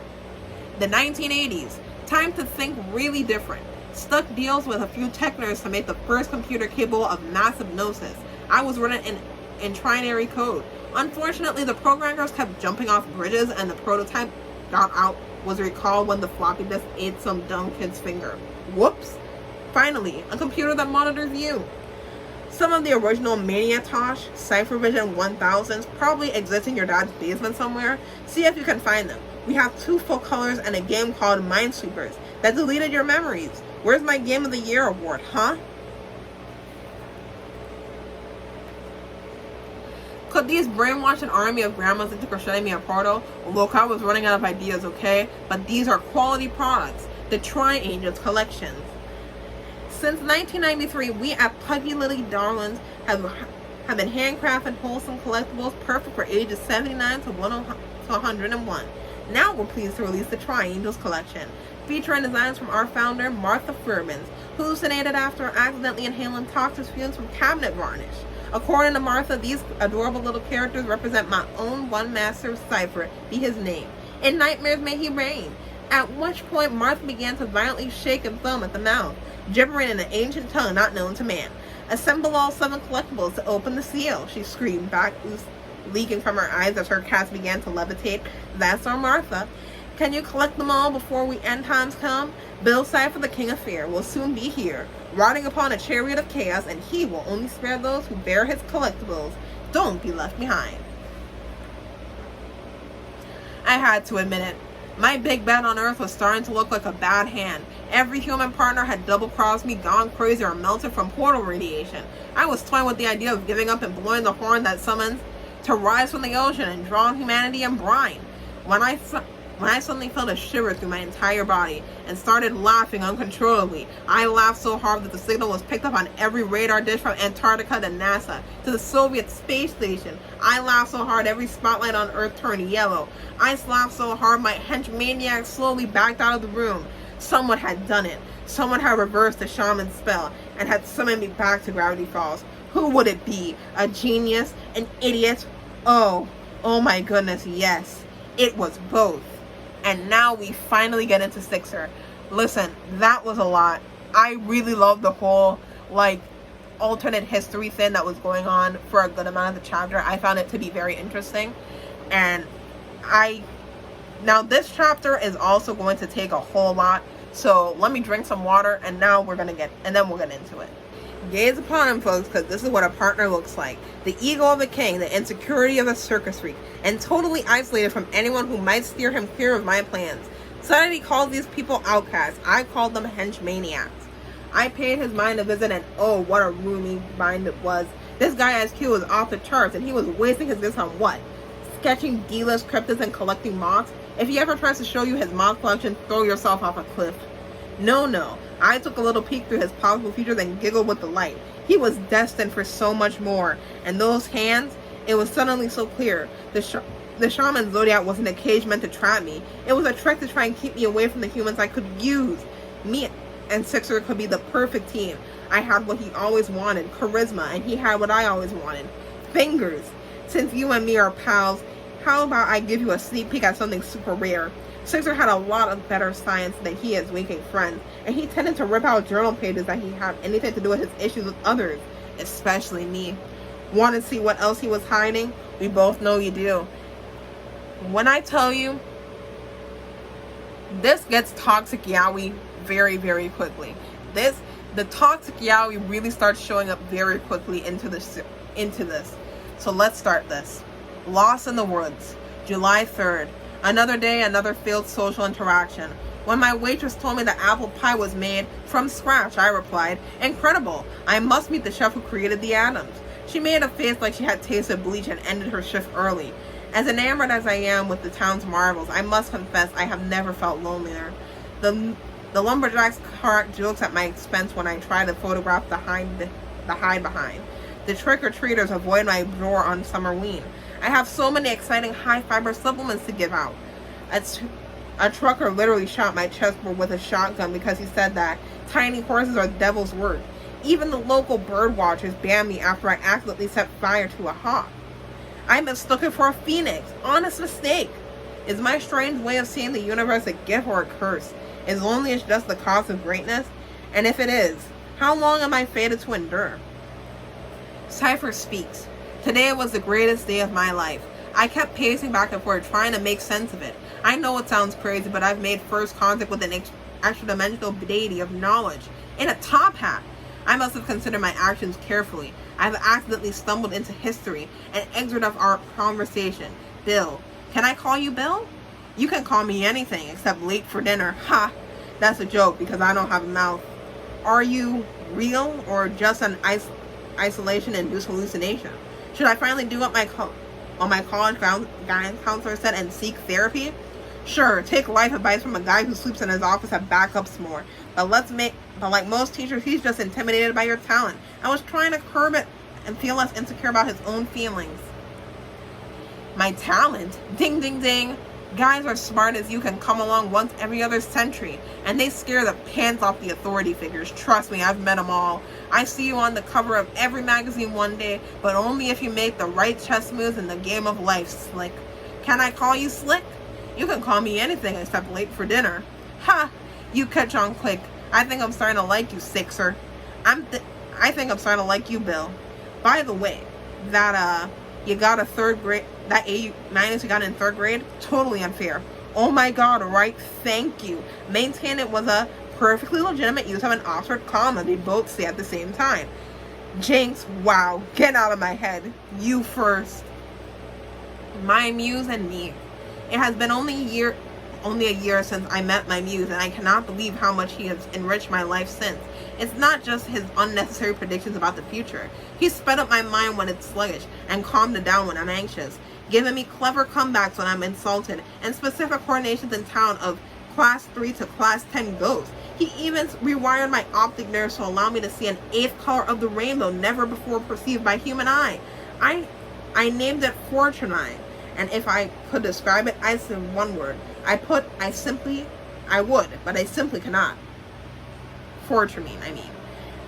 The 1980s. Time to think really different. Stuck deals with a few tech nerds to make the first computer capable of massive gnosis. I was running in trinary code. Unfortunately, the programmers kept jumping off bridges and the prototype was recalled when the floppy disk ate some dumb kid's finger. Whoops. Finally, a computer that monitors you. Some of the original Maniatosh CipherVision 1000s probably exist in your dad's basement somewhere. See if you can find them. We have 2 full colors and a game called Minesweepers that deleted your memories. Where's my Game of the Year award, huh? Could these brainwash an army of grandmas into crocheting me a portal? Look, I was running out of ideas, okay? But these are quality products. The Tri-Angels collections. Since 1993, we at Puggy Lily Darlings have been handcrafted wholesome collectibles perfect for ages 79 to 101. Now we're pleased to release the Tri-Angels collection, featuring designs from our founder, Martha Fuhrmans, hallucinated after accidentally inhaling toxic fumes from cabinet varnish. According to Martha, these adorable little characters represent my own one master cipher, be his name. In nightmares may he reign. At which point Martha began to violently shake and foam at the mouth, gibbering in an ancient tongue not known to man. Assemble all 7 collectibles to open the seal, she screamed, back leaking from her eyes as her cast began to levitate. That's our Martha. Can you collect them all before we end times come? Bill Cipher, the king of fear, will soon be here, riding upon a chariot of chaos, and he will only spare those who bear his collectibles. Don't be left behind. I had to admit it. My big bet on Earth was starting to look like a bad hand. Every human partner had double-crossed me, gone crazy, or melted from portal radiation. I was toying with the idea of giving up and blowing the horn that summons to rise from the ocean and drown humanity in brine. When I suddenly felt a shiver through my entire body and started laughing uncontrollably. I laughed so hard that the signal was picked up on every radar dish from Antarctica to NASA to the Soviet space station. I laughed so hard every spotlight on Earth turned yellow. I laughed so hard my hench maniac slowly backed out of the room. Someone had done it. Someone had reversed the shaman's spell and had summoned me back to Gravity Falls. Who would it be? A genius? An idiot? Oh my goodness, yes. It was both. And now we finally get into Sixer. Listen, that was a lot. I really loved the whole, alternate history thing that was going on for a good amount of the chapter. I found it to be very interesting. And Now this chapter is also going to take a whole lot, so let me drink some water, and then we'll get into it. Gaze upon him, folks, because this is what a partner looks like. The ego of a king, the insecurity of a circus freak, and totally isolated from anyone who might steer him clear of my plans. Society calls these people outcasts. I called them henchmaniacs. I paid his mind a visit, and oh, what a roomy mind it was. This guy's IQ was off the charts, and he was wasting his gifts on what? Sketching D-list cryptids and collecting moths? If he ever tries to show you his moth collection, throw yourself off a cliff. No. I took a little peek through his possible future, then giggled with delight. He was destined for so much more. And those hands, it was suddenly so clear. The shaman zodiac wasn't a cage meant to trap me. It was a trick to try and keep me away from the humans I could use. Me and Sixer could be the perfect team. I had what he always wanted, charisma, and he had what I always wanted, fingers. Since you and me are pals, how about I give you a sneak peek at something super rare? Sixer had a lot of better science than he is making friends, and he tended to rip out journal pages that he had anything to do with his issues with others, especially me. Want to see what else he was hiding? We both know you do. When I tell you, this gets toxic yaoi very, very quickly. The toxic yaoi really starts showing up very quickly into this. So let's start this. Lost in the Woods, July 3rd. Another day, another failed social interaction. When my waitress told me that apple pie was made from scratch, I replied, incredible, I must meet the chef who created the atoms. She made a face like she had tasted bleach and ended her shift early. As enamored as I am with the town's marvels, I must confess I have never felt lonelier. The lumberjacks crack jokes at my expense when I try to photograph the hide behind. The trick-or-treaters avoid my drawer on Summerween. I have so many exciting high-fiber supplements to give out. A trucker literally shot my chestboard with a shotgun because he said that tiny horses are the devil's work. Even the local bird watchers banned me after I accidentally set fire to a hawk. I mistook it for a phoenix. Honest mistake. Is my strange way of seeing the universe a gift or a curse? Is loneliness just the cost of greatness? And if it is, how long am I fated to endure? Cipher speaks. Today was the greatest day of my life. I kept pacing back and forth, trying to make sense of it. I know it sounds crazy, but I've made first contact with an extra-dimensional deity of knowledge in a top hat. I must have considered my actions carefully. I've accidentally stumbled into history, an excerpt of our conversation. Bill. Can I call you Bill? You can call me anything except late for dinner. Ha! That's a joke because I don't have a mouth. Are you real or just an isolation-induced hallucination? Should I finally do what my college guidance counselor said and seek therapy? Sure, take life advice from a guy who sleeps in his office and backups more. But like most teachers, he's just intimidated by your talent. I was trying to curb it and feel less insecure about his own feelings. My talent? Ding, ding, ding. Guys are smart as you can come along once every other century, and they scare the pants off the authority figures. Trust me, I've met them all. I see you on the cover of every magazine one day, but only if you make the right chess moves in the game of life, Slick. Can I call you Slick? You can call me anything except late for dinner. Ha! You catch on quick. I think I'm starting to like you, Sixer. I think I'm starting to like you, Bill. By the way, that you got a third grade, that A- minus you got in third grade, totally unfair. Oh my god, right? Thank you. Maintain it was a perfectly legitimate use of an Oxford comma, they both say at the same time. Jinx, wow, get out of my head. You first. My muse and me. It has been only a year since I met my muse, and I cannot believe how much he has enriched my life since. It's not just his unnecessary predictions about the future. He's sped up my mind when it's sluggish, and calmed it down when I'm anxious, giving me clever comebacks when I'm insulted, and specific coordinations in town of class 3 to class 10 ghosts. He even rewired my optic nerves to allow me to see an eighth color of the rainbow never before perceived by human eye. I named it Fortunine, and if I could describe it, I'd say one word. I would, but I simply cannot. Fortunine, I mean.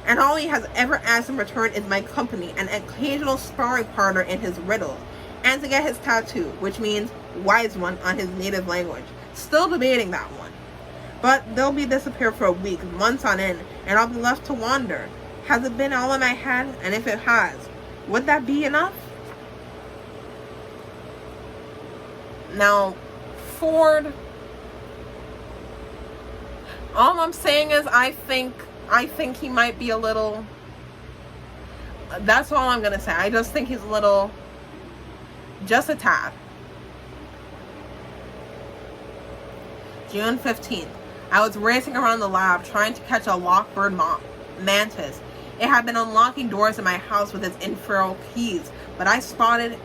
And all he has ever asked in return is my company, an occasional sparring partner in his riddles, and to get his tattoo, which means wise one on his native language. Still debating that one. But they'll be disappeared for a week, months on end, and I'll be left to wander. Has it been all in my head? And if it has, would that be enough? Now, Ford, all I'm saying is I think he might be a little, that's all I'm gonna say. I just think he's a little, just a tad. June 15th. I was racing around the lab trying to catch a lockbird mantis. It had been unlocking doors in my house with its infernal keys, but I spotted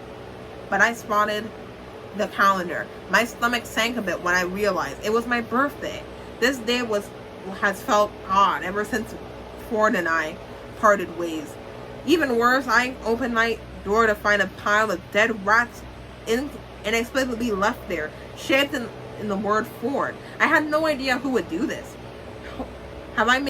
the calendar. My stomach sank a bit when I realized it was my birthday. This day has felt odd ever since Ford and I parted ways. Even worse, I opened my door to find a pile of dead rats inexplicably left there, shaped in the word Ford. I had no idea who would do this. Have I made...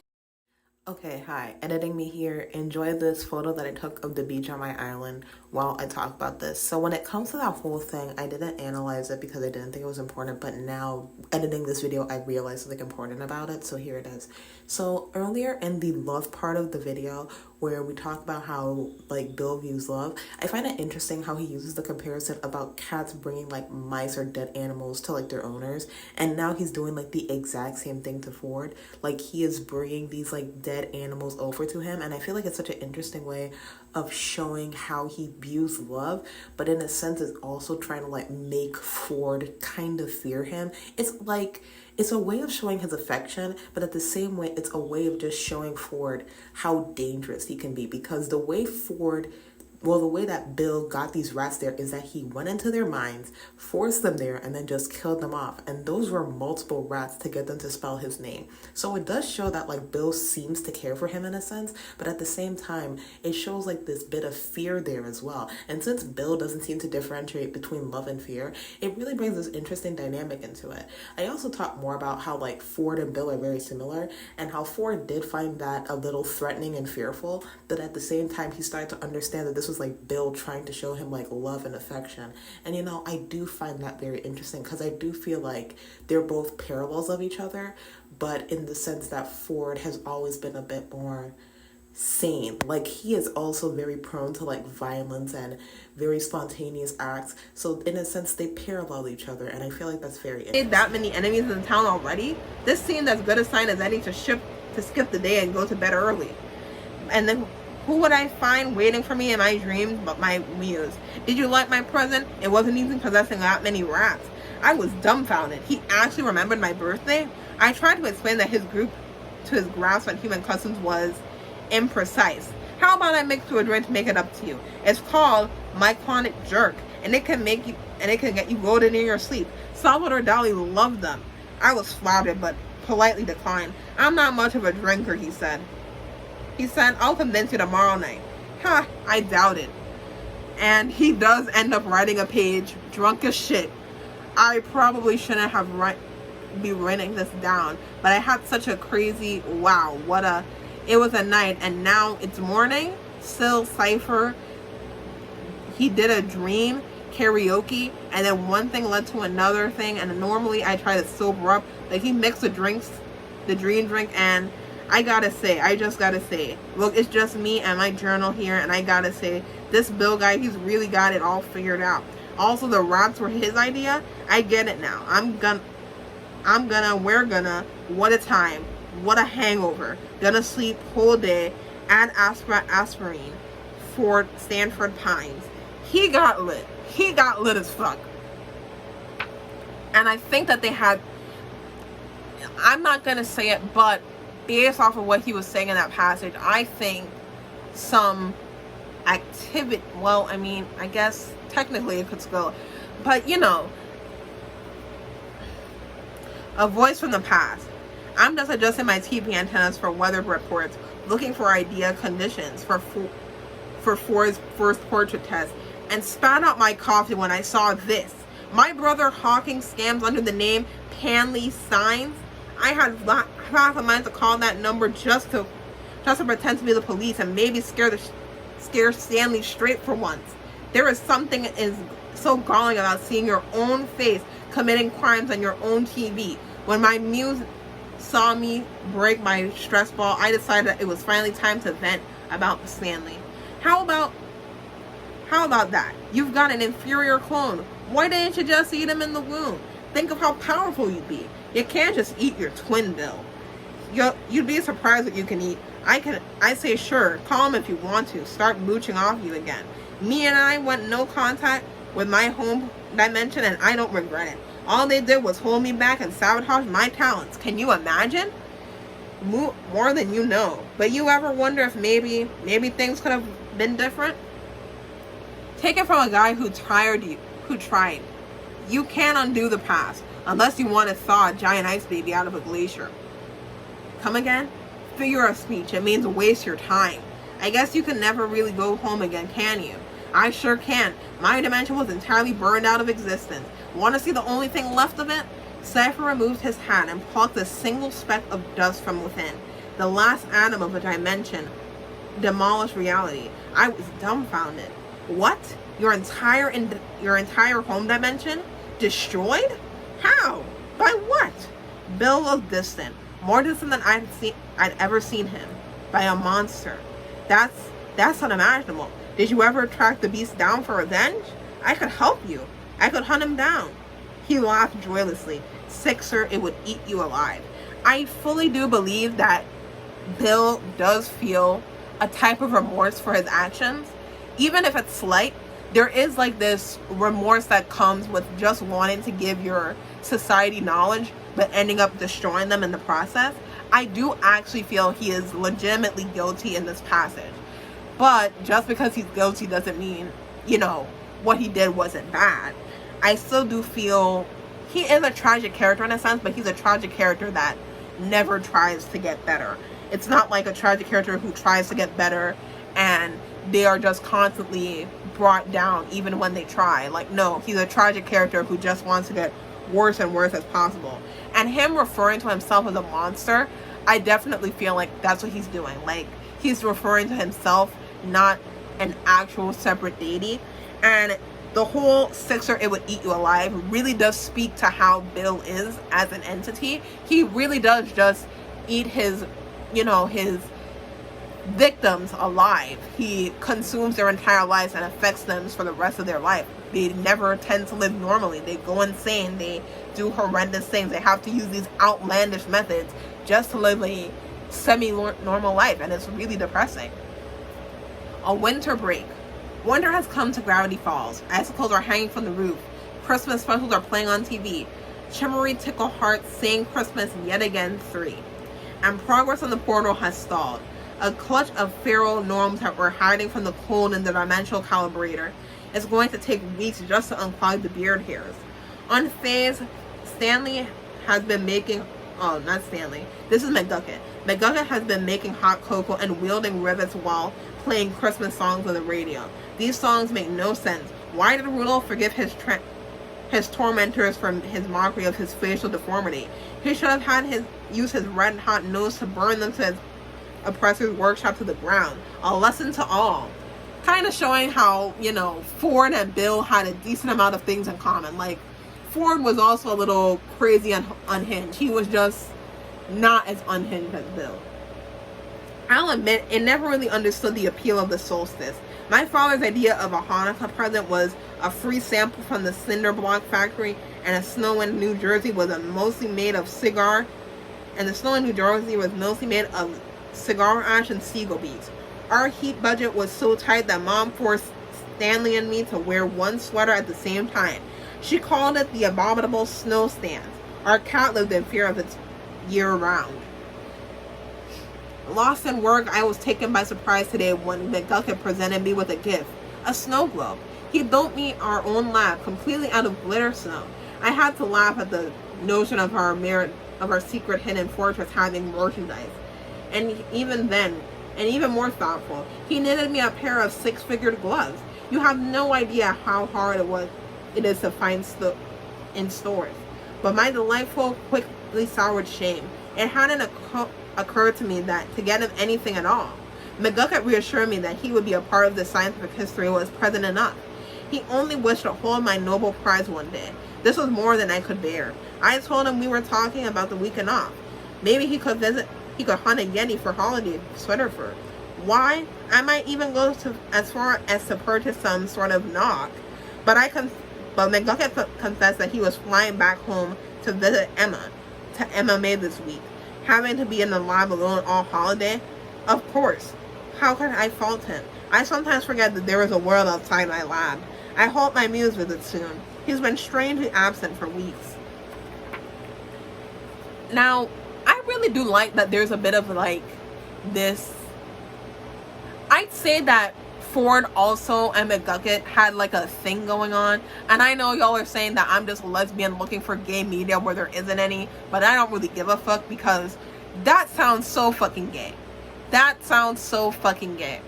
Okay, hi. Editing me here. Enjoy this photo that I took of the beach on my island while I talk about this. So when it comes to that whole thing, I didn't analyze it because I didn't think it was important, but now editing this video, I realized something important about it, so here it is. So earlier in the love part of the video, where we talk about how like Bill views love, I find it interesting how he uses the comparison about cats bringing like mice or dead animals to like their owners, and now he's doing like the exact same thing to Ford. Like he is bringing these like dead animals over to him, and I feel like it's such an interesting way of showing how he views love, but in a sense is also trying to like make Ford kind of fear him. It's a way of showing his affection, but at the same way, it's a way of just showing Ford how dangerous he can be, because the way that Bill got these rats there is that he went into their minds, forced them there, and then just killed them off. And those were multiple rats to get them to spell his name. So it does show that like Bill seems to care for him in a sense, but at the same time, it shows like this bit of fear there as well. And since Bill doesn't seem to differentiate between love and fear, it really brings this interesting dynamic into it. I also talk more about how like Ford and Bill are very similar, and how Ford did find that a little threatening and fearful, but at the same time, he started to understand that this was like Bill trying to show him like love and affection. And you know, I do find that very interesting, because I do feel like they're both parallels of each other, but in the sense that Ford has always been a bit more sane. Like he is also very prone to like violence and very spontaneous acts, so in a sense they parallel each other, and I feel like that's very interesting. That many enemies in the town already? This seemed as good a sign as any to skip the day and go to bed early. And then who would I find waiting for me in my dreams but my muse? Did you like my present? It wasn't even possessing that many rats. I was dumbfounded. He actually remembered my birthday? I tried to explain that his grasp on human customs was imprecise. How about I mix you a drink to make it up to you? It's called myclonic jerk, and it can get you loaded in your sleep. Salvador Dali loved them. I was flattered but politely declined. I'm not much of a drinker, he said. I'll convince you tomorrow night. Ha, I doubt it. And he does end up writing a page, drunk as shit. I probably shouldn't have be writing this down, but I had such a crazy, wow, it was a night, and now it's morning, still cipher. He did a dream, karaoke, and then one thing led to another thing, and normally I try to sober up. Like he mixed the dream drink, and I just gotta say, look, it's just me and my journal here, and I gotta say, this Bill guy, he's really got it all figured out. Also, the rats were his idea. I get it now. We're gonna, what a time, what a hangover. Gonna sleep whole day, add aspirin for Stanford Pines. He got lit as fuck. And I think that they had, I'm not gonna say it, but based off of what he was saying in that passage, I think some activity, well, I mean, I guess technically it could go, but you know, a voice from the past. I'm just adjusting my TV antennas for weather reports, looking for ideal conditions for Ford's first portrait test, and spat out my coffee when I saw this. My brother hawking scams under the name Panley Signs. I had half a mind to call that number just to pretend to be the police and maybe scare Stanley straight for once. There is something is so galling about seeing your own face committing crimes on your own TV. When my muse saw me break my stress ball, I decided that it was finally time to vent about the Stanley. How about that? You've got an inferior clone Why didn't you just eat him in the womb? Think of how powerful you'd be. You can't just eat your twin, Bill. You'd be surprised what you can eat. I say sure, call him if you want to. Start mooching off you again. Me and I went no contact with my home dimension, and I don't regret it. All they did was hold me back and sabotage my talents. Can you imagine? More than you know. But you ever wonder if maybe things could have been different? Take it from a guy who tried. You can't undo the past unless you want to thaw a giant ice baby out of a glacier. Come again? Figure of speech. It means waste your time. I guess you can never really go home again, can you? I sure can. My dimension was entirely burned out of existence. Want to see the only thing left of it? Cipher removed his hand and plucked a single speck of dust from within. The last atom of a dimension demolished reality. I was dumbfounded. What? Your entire home dimension? Destroyed? How? By what? Bill was distant. More distant than I'd ever seen him. By a monster. That's unimaginable. Did you ever track the beast down for revenge? I could help you. I could hunt him down. He laughed joyously. Sixer, it would eat you alive. I fully do believe that Bill does feel a type of remorse for his actions. Even if it's slight, there is like this remorse that comes with just wanting to give your society knowledge, but ending up destroying them in the process. I do actually feel he is legitimately guilty in this passage. But just because he's guilty doesn't mean, what he did wasn't bad. I still do feel he is a tragic character in a sense, but he's a tragic character that never tries to get better. It's not like a tragic character who tries to get better and they are just constantly brought down even when they try. Like, no, he's a tragic character who just wants to get worse and worse as possible. And him referring to himself as a monster, I definitely feel like that's what he's doing. Like, he's referring to himself, not an actual separate deity. And the whole Sixer, it would eat you alive, really does speak to how Bill is as an entity. He really does just eat his victims alive. He consumes their entire lives and affects them for the rest of their life. They never tend to live normally. They go insane. They do horrendous things. They have to use these outlandish methods just to live a semi-normal life, and it's really depressing. A winter break. Winter has come to Gravity Falls. Icicles are hanging from the roof. Christmas specials are playing on TV. Chimery Tickle Heart Sing Christmas Yet Again 3. And progress on the portal has stalled. A clutch of feral gnomes that were hiding from the cold in the dimensional calibrator. It's going to take weeks just to unclog the beard hairs. Unfazed, Stanley has been making... Oh, not Stanley. This is McGucket. McGucket has been making hot cocoa and wielding rivets while playing Christmas songs on the radio. These songs make no sense. Why did Rudolph forgive his tormentors from his mockery of his facial deformity? He should have had use his red hot nose to burn them to his oppressor's workshop to the ground. A lesson to all. Kind of showing how, Ford and Bill had a decent amount of things in common. Like, Ford was also a little crazy and unhinged. He was just not as unhinged as Bill. I'll admit, it never really understood the appeal of the solstice. My father's idea of a Hanukkah present was a free sample from the cinder block factory, and the snow in New Jersey was mostly made of cigar ash and seagull beads. Our heat budget was so tight that Mom forced Stanley and me to wear one sweater at the same time. She called it the abominable snow stand. Our cat lived in fear of it year-round. Lost in work, I was taken by surprise today when McGucket presented me with a gift. A snow globe. He built me our own lab, completely out of glitter snow. I had to laugh at the notion of our secret hidden fortress having merchandise. And even then, and even more thoughtful, he knitted me a pair of 6-figured gloves. You have no idea how hard it is to find in stores. But my delightful, quickly soured shame. It hadn't occurred to me that to get him anything at all. McGucket reassured me that he would be a part of the scientific history was present enough. He only wished to hold my Nobel Prize one day. This was more than I could bear. I told him we were talking about the weekend off. Maybe he could hunt a Yeti for holiday Switterford. Why? I might even go as far as to purchase some sort of knock. But I but McGucket confessed that he was flying back home to visit Emma May this week, having to be in the lab alone all holiday. Of course, how could I fault him? I sometimes forget that there is a world outside my lab. I hope my muse visits soon. He's been strangely absent for weeks. Now, I really do like that there's a bit of like this. I'd say that Ford also and McGucket had like a thing going on, and I know y'all are saying that I'm just a lesbian looking for gay media where there isn't any, but I don't really give a fuck, because that sounds so fucking gay. That sounds so fucking gay.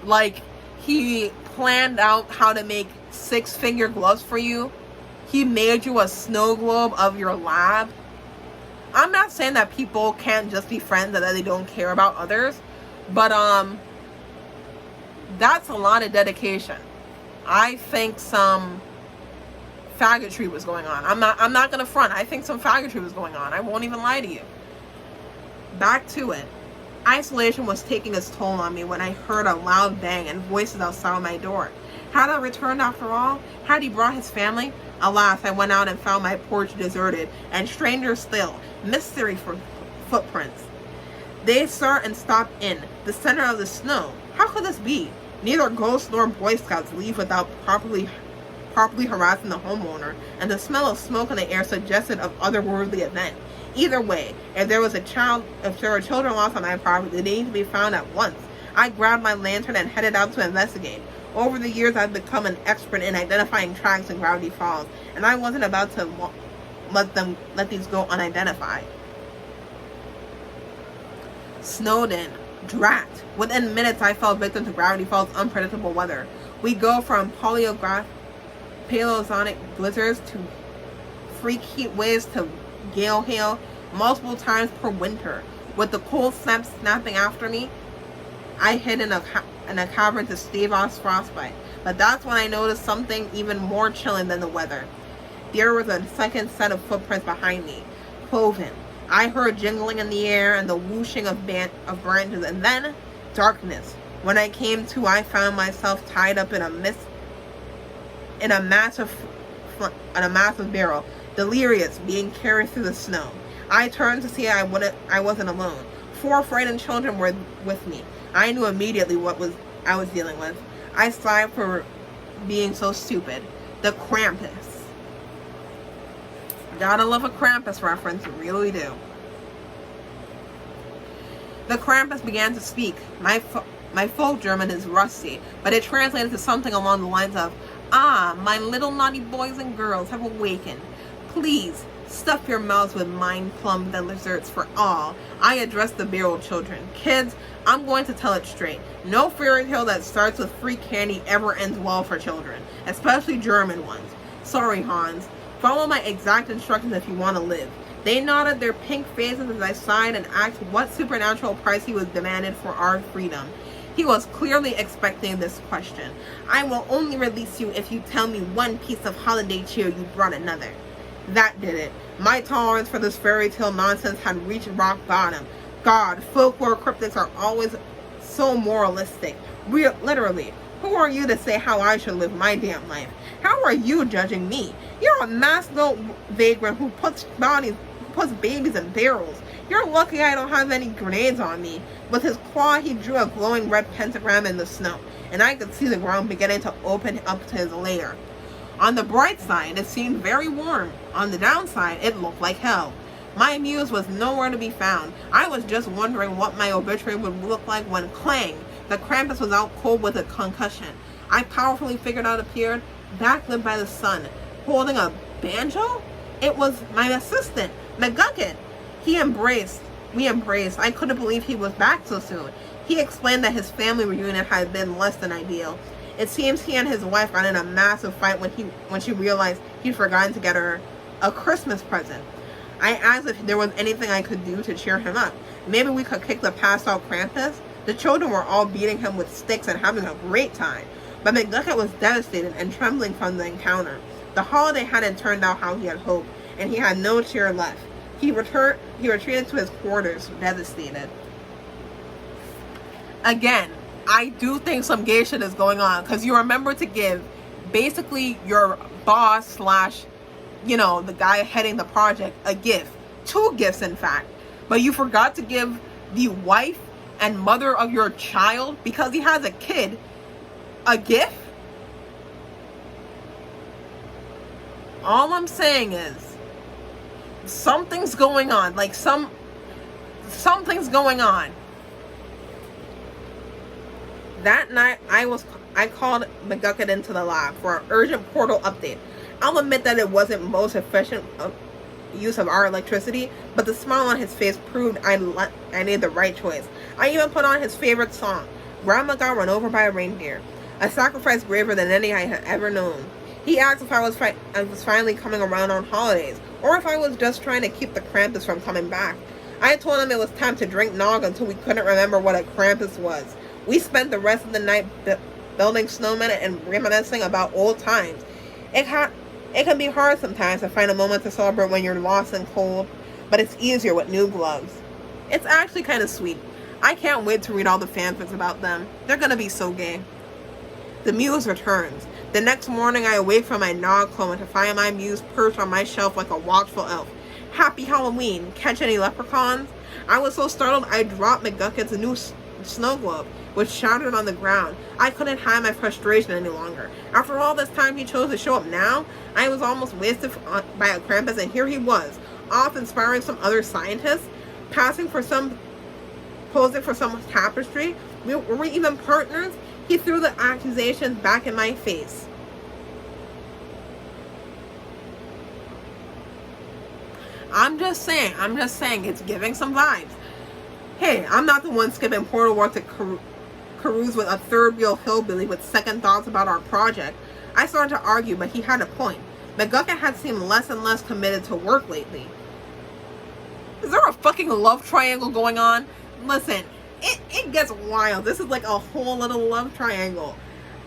Like, he planned out how to make 6-figure gloves for you. He made you a snow globe of your lab. I'm not saying that people can't just be friends and that they don't care about others, but that's a lot of dedication. I think some faggotry was going on. I'm not gonna front. I think some faggotry was going on. I won't even lie to you. Back to it. Isolation was taking its toll on me when I heard a loud bang and voices outside my door. Had I returned after all? Had he brought his family? Alas, I went out and found my porch deserted, and stranger still, mystery for footprints. They start and stop in the center of the snow. How could this be? Neither ghosts nor Boy Scouts leave without properly harassing the homeowner, and the smell of smoke in the air suggested of otherworldly event. Either way, if there were children lost on my property, they need to be found at once. I grabbed my lantern and headed out to investigate. Over the years, I've become an expert in identifying tracks in Gravity Falls, and I wasn't about to let these go unidentified. Snowed in. Drat. Within minutes, I fell victim to Gravity Falls' unpredictable weather. We go from paleozoic blizzards to freak heat waves to gale hail multiple times per winter. With the cold snaps snapping after me, I hid in a cavern to stave off frostbite. But that's when I noticed something even more chilling than the weather. There was a second set of footprints behind me. Cloven. I heard jingling in the air and the whooshing of branches, and then darkness. When I came to, I found myself tied up in a massive barrel, delirious, being carried through the snow. I turned to see I wasn't alone. 4 frightened children were with me. I knew immediately what I was dealing with. I sighed for being so stupid. The Krampus. Gotta love a Krampus reference, really do. The Krampus began to speak. My folk German is rusty, but it translated to something along the lines of, "Ah, my little naughty boys and girls have awakened. Please, stuff your mouths with mind-plumbed desserts for all." I addressed the barrel children. Kids, I'm going to tell it straight. No fairy tale that starts with free candy ever ends well for children, especially German ones. Sorry, Hans. Follow my exact instructions if you want to live. They nodded their pink faces as I sighed and asked what supernatural price he was demanded for our freedom. He was clearly expecting this question. "I will only release you if you tell me one piece of holiday cheer you brought another." That did it. My tolerance for this fairy tale nonsense had reached rock bottom. God, folklore cryptids are always so moralistic. Literally. Who are you to say how I should live my damn life? How are you judging me? You're a masked vagrant who puts babies in barrels. You're lucky I don't have any grenades on me. With his claw, he drew a glowing red pentagram in the snow, and I could see the ground beginning to open up to his lair. On the bright side, it seemed very warm. On the downside, it looked like hell. My muse was nowhere to be found. I was just wondering what my obituary would look like when clang! The Krampus was out cold with a concussion. I powerfully figured out appeared, backlit by the sun, holding a banjo? It was my assistant, McGucket. We embraced. I couldn't believe he was back so soon. He explained that his family reunion had been less than ideal. It seems he and his wife got in a massive fight when she realized he'd forgotten to get her a Christmas present. I asked if there was anything I could do to cheer him up. Maybe we could kick the passed out Krampus? The children were all beating him with sticks and having a great time. But McGucket was devastated and trembling from the encounter. The holiday hadn't turned out how he had hoped, and he had no cheer left. He retreated to his quarters, devastated. Again, I do think some gay shit is going on, because you remember to give basically your boss slash, the guy heading the project a gift. 2 gifts, in fact. But you forgot to give the wife and mother of your child, because he has a kid, a gift? All I'm saying is, something's going on. Like, something's going on. That night, I called McGucket into the lab for an urgent portal update. I'll admit that it wasn't most efficient use of our electricity, but the smile on his face proved I made the right choice. I even put on his favorite song, Grandma Got Run Over by a Reindeer, a sacrifice braver than any I had ever known. He asked if I was finally coming around on holidays, or if I was just trying to keep the Krampus from coming back. I told him it was time to drink nog until we couldn't remember what a Krampus was. We spent the rest of the night building snowmen and reminiscing about old times. It can be hard sometimes to find a moment to celebrate when you're lost and cold, but it's easier with new gloves. It's actually kind of sweet. I can't wait to read all the fanfics about them. They're gonna be so gay. The muse returns. The next morning I awake from my nog coma to find my muse perched on my shelf like a watchful elf. Happy Halloween. Catch any leprechauns? I was so startled I dropped McGucket's new snow globe, which shattered on the ground. I couldn't hide my frustration any longer. After all this time he chose to show up now, I was almost wasted by a Krampus, and here he was, off inspiring some other scientists, posing for some tapestry. Were we even partners? He threw the accusations back in my face. I'm just saying, it's giving some vibes. Hey, I'm not the one skipping portal work to carouse with a third wheel hillbilly with second thoughts about our project. I started to argue, but he had a point. McGucket had seemed less and less committed to work lately. Is there a fucking love triangle going on? Listen, it gets wild. This is like a whole little love triangle.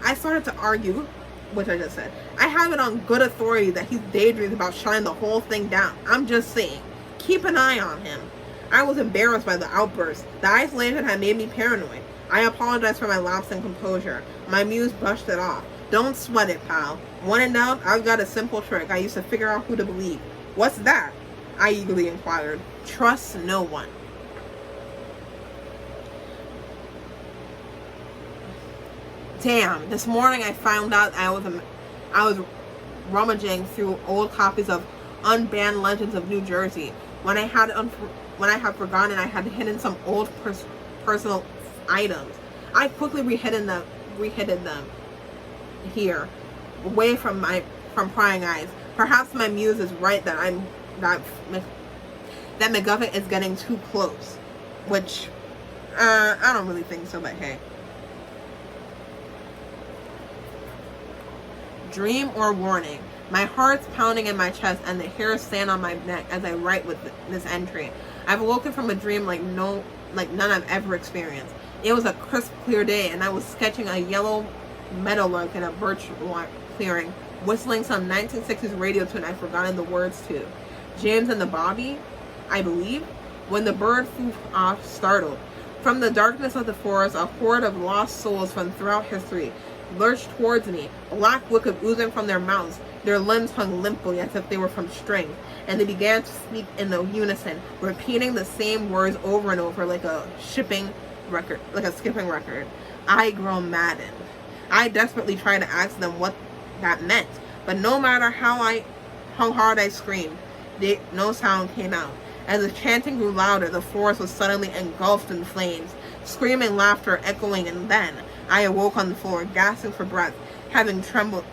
I started to argue, which I just said. I have it on good authority that he's daydreams about shutting the whole thing down. I'm just saying, keep an eye on him. I was embarrassed by the outburst. The isolation had made me paranoid. I apologized for my lapse in composure. My muse brushed it off. Don't sweat it, pal. When in doubt, I've got a simple trick I used to figure out who to believe. What's that? I eagerly inquired. Trust no one. Damn, this morning I found out I was rummaging through old copies of Unbanned Legends of New Jersey. When I had forgotten I had hidden some old personal items. I quickly rehidden them here, away from prying eyes. Perhaps my muse is right that McGucket is getting too close, which I don't really think so, but hey. Dream or warning? My heart's pounding in my chest and the hairs stand on my neck as I write with this entry. I've awoken from a dream like none I've ever experienced. It was a crisp, clear day, and I was sketching a yellow meadowlark in a birch clearing, whistling some 1960s radio tune I'd forgotten the words to. James and the Bobby, I believe, when the bird flew off startled. From the darkness of the forest, a horde of lost souls from throughout history lurched towards me, black liquid oozing from their mouths. Their limbs hung limply as if they were from string, and they began to speak in unison, repeating the same words over and over like a skipping record. I grew maddened. I desperately tried to ask them what that meant, but no matter how hard I screamed, no sound came out. As the chanting grew louder, the forest was suddenly engulfed in flames, screaming laughter echoing, and then I awoke on the floor, gasping for breath, having tumbled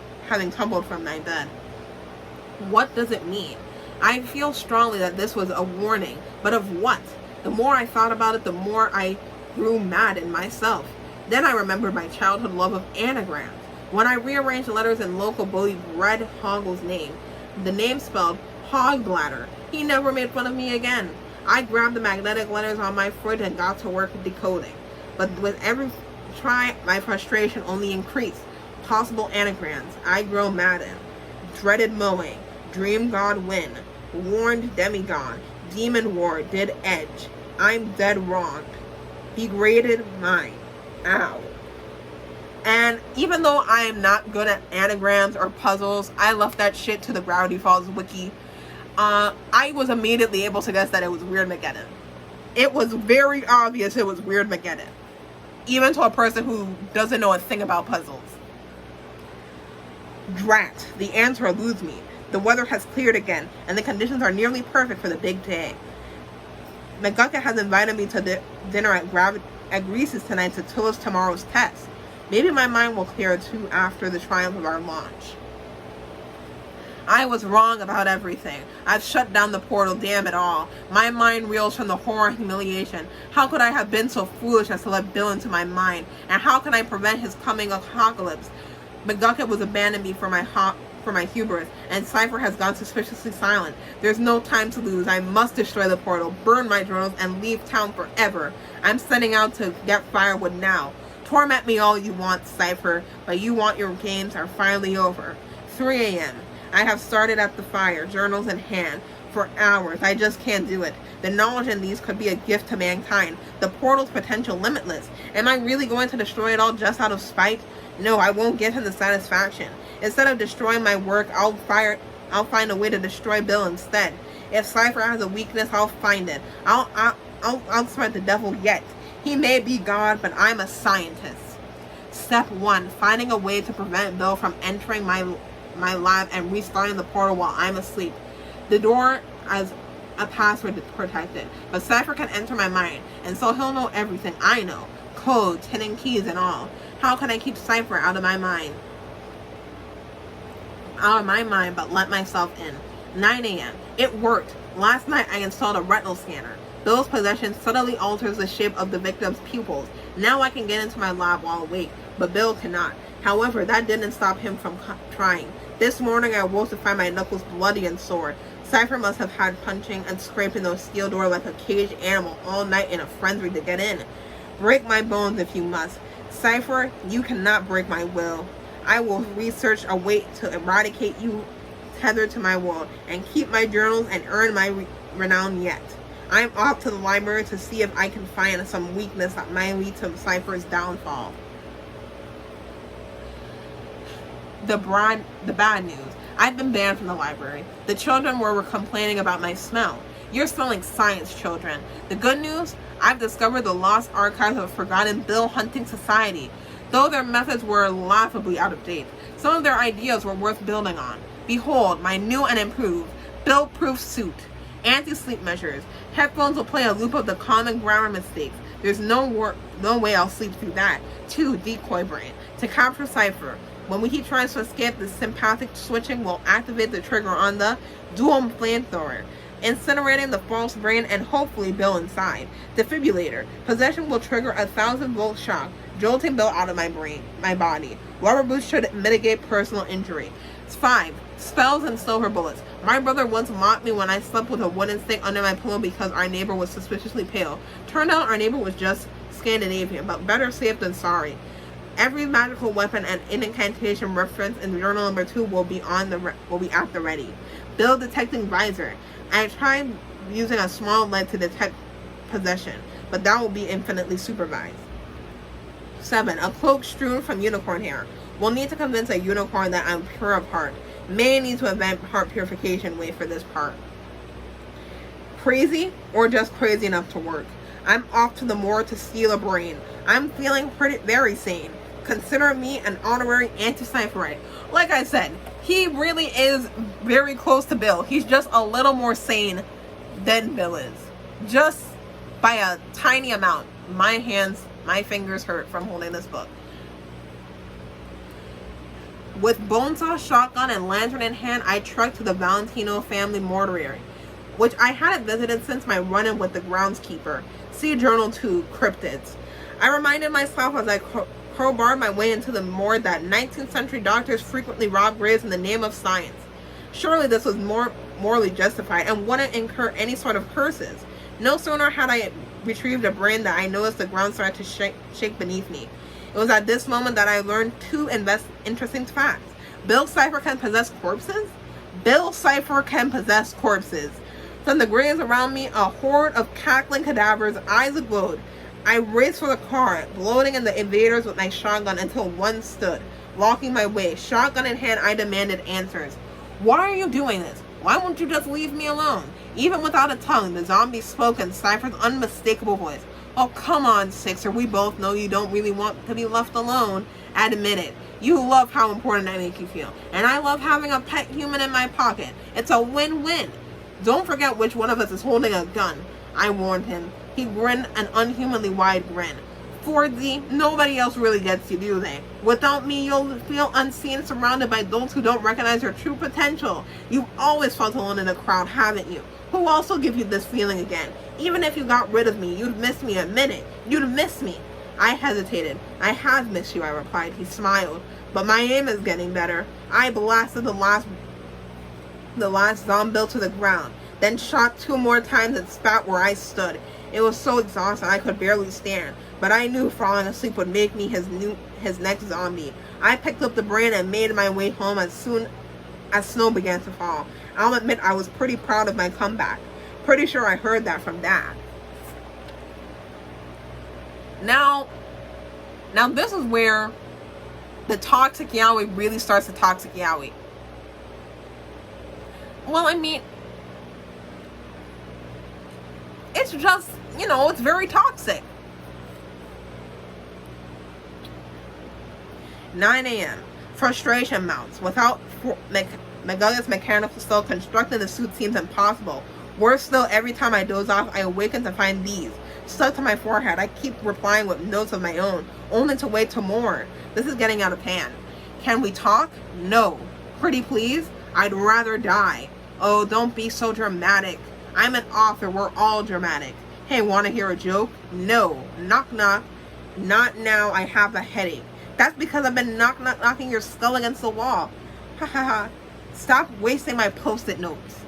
from my bed. What does it mean? I feel strongly that this was a warning, but of what? The more I thought about it, the more I grew mad in myself. Then I remembered my childhood love of anagrams. When I rearranged letters and local bully read Hoggle's name, the name spelled hog bladder. He never made fun of me again. I grabbed the magnetic letters on my fridge and got to work decoding. But with every try, my frustration only increased. Possible anagrams. I grow maddened. Dreaded mowing. Dream god win. Warned demigod. Demon war did edge. I'm dead wrong. Degraded mind. Ow. And even though I am not good at anagrams or puzzles, I left that shit to the Gravity Falls wiki. I was immediately able to guess that it was Weird McGucket. It was very obvious it was Weird McGucket, even to a person who doesn't know a thing about puzzles. Drat, the answer eludes me. The weather has cleared again, and the conditions are nearly perfect for the big day. McGucket has invited me to dinner at Grease's tonight to tell us tomorrow's test. Maybe my mind will clear too after the triumph of our launch. I was wrong about everything. I've shut down the portal, damn it all. My mind reels from the horror and humiliation. How could I have been so foolish as to let Bill into my mind? And how can I prevent his coming apocalypse? McGucket was abandoning me for my hubris, and Cipher has gone suspiciously silent. There's no time to lose. I must destroy the portal, burn my journals, and leave town forever. I'm setting out to get firewood now. Torment me all you want, Cipher, but you want your games are finally over. 3 a.m. I have started at the fire, journals in hand, for hours. I just can't do it. The knowledge in these could be a gift to mankind. The portal's potential limitless. Am I really going to destroy it all just out of spite? No, I won't give him the satisfaction. Instead of destroying my work, I'll find a way to destroy Bill instead. If Cipher has a weakness, I'll find it. I'll outsmart the devil yet. He may be God, but I'm a scientist. Step 1, finding a way to prevent Bill from entering my lab and restarting the portal while I'm asleep. The door has a password protected, but Cipher can enter my mind, and so he'll know everything I know. Codes, hidden keys, and all. How can I keep Cipher out of my mind? But let myself in. 9 a.m. It worked. Last night I installed a retinal scanner. Bill's possession subtly alters the shape of the victim's pupils. Now I can get into my lab while awake, but Bill cannot. However, that didn't stop him from trying. This morning I woke to find my knuckles bloody and sore. Cipher must have had punching and scraping those steel doors like a caged animal all night in a frenzy to get in. Break my bones if you must. Cipher, you cannot break my will. I will research a way to eradicate you tethered to my world and keep my journals and earn my renown yet. I'm off to the library to see if I can find some weakness that might lead to Cipher's downfall. The bad news. I've been banned from the library. The children were complaining about my smell. You're smelling science, children. The good news? I've discovered the lost archives of a forgotten Bill hunting society. Though their methods were laughably out of date, some of their ideas were worth building on. Behold, my new and improved Bill-proof suit. Anti-sleep measures. Headphones will play a loop of the common grammar mistakes. There's no way I'll sleep through that. 2. Decoy brain. To capture Cipher. When he tries to escape, the sympathetic switching will activate the trigger on the dual flamethrower, incinerating the false brain and hopefully Bill inside. Defibrillator. Possession will trigger a 1,000-volt shock, jolting Bill out of my body. Rubber boots should mitigate personal injury. 5. Spells and silver bullets. My brother once mocked me when I slept with a wooden stick under my pillow because our neighbor was suspiciously pale. Turned out our neighbor was just Scandinavian, but better safe than sorry. Every magical weapon and incantation referenced in journal number 2 will be at the ready. Bill detecting visor. I tried using a small lead to detect possession, but that will be infinitely supervised. 7. A cloak strewn from unicorn hair. We'll need to convince a unicorn that I'm pure of heart. May need to invent heart purification way for this part. Crazy or just crazy enough to work. I'm off to the moor to steal a brain. I'm feeling very sane. Consider me an honorary anti-cipherite. Like I said, he really is very close to Bill. He's just a little more sane than Bill is. Just by a tiny amount. My fingers hurt from holding this book. With bonesaw, shotgun, and lantern in hand, I trekked to the Valentino family mortuary, which I hadn't visited since my run-in with the groundskeeper. See Journal 2, Cryptids. I reminded myself as I crowbarred my way into the morgue that 19th century doctors frequently robbed graves in the name of science. Surely this was more morally justified and wouldn't incur any sort of curses. No sooner had I retrieved a brain than I noticed the ground started to shake beneath me. It was at this moment that I learned 2 interesting facts. Bill Cipher can possess corpses? Bill Cipher can possess corpses. From the graves around me, a horde of cackling cadavers, eyes aglowed. I raced for the car, loading in the invaders with my shotgun until one stood, blocking my way. Shotgun in hand, I demanded answers. Why are you doing this? Why won't you just leave me alone? Even without a tongue, the zombie spoke in Cypher's unmistakable voice. Oh, come on, Sixer. We both know you don't really want to be left alone. Admit it. You love how important I make you feel. And I love having a pet human in my pocket. It's a win-win. Don't forget which one of us is holding a gun, I warned him. He grinned an unhumanly wide grin. 4D, nobody else really gets you, do they? Without me, you'll feel unseen, surrounded by those who don't recognize your true potential. You've always felt alone in a crowd, haven't you? Who also give you this feeling again? Even if you got rid of me, you'd miss me, admit it. You'd miss me. I hesitated. I have missed you, I replied. He smiled. But my aim is getting better. I blasted the last zombie to the ground, then shot 2 more times and spat where I stood. It was so exhausting I could barely stand, but I knew falling asleep would make me his next zombie. I picked up the brain and made my way home as soon as snow began to fall. I'll admit I was pretty proud of my comeback. Pretty sure I heard that from Dad. Now this is where the toxic yaoi really starts the toxic yaoi. Well, I mean, it's just, it's very toxic. 9 a.m. Frustration mounts. Without McGucket's mechanical skill, constructing the suit seems impossible. Worse still, every time I doze off, I awaken to find these stuck to my forehead. I keep replying with notes of my own, only to wait till more. This is getting out of hand. Can we talk? No. Pretty please? I'd rather die. Oh, don't be so dramatic. I'm an author. We're all dramatic. Hey, want to hear a joke? No. Knock knock. Not now. I have a headache. That's because I've been knocking your skull against the wall. Ha ha ha. Stop wasting my post-it notes.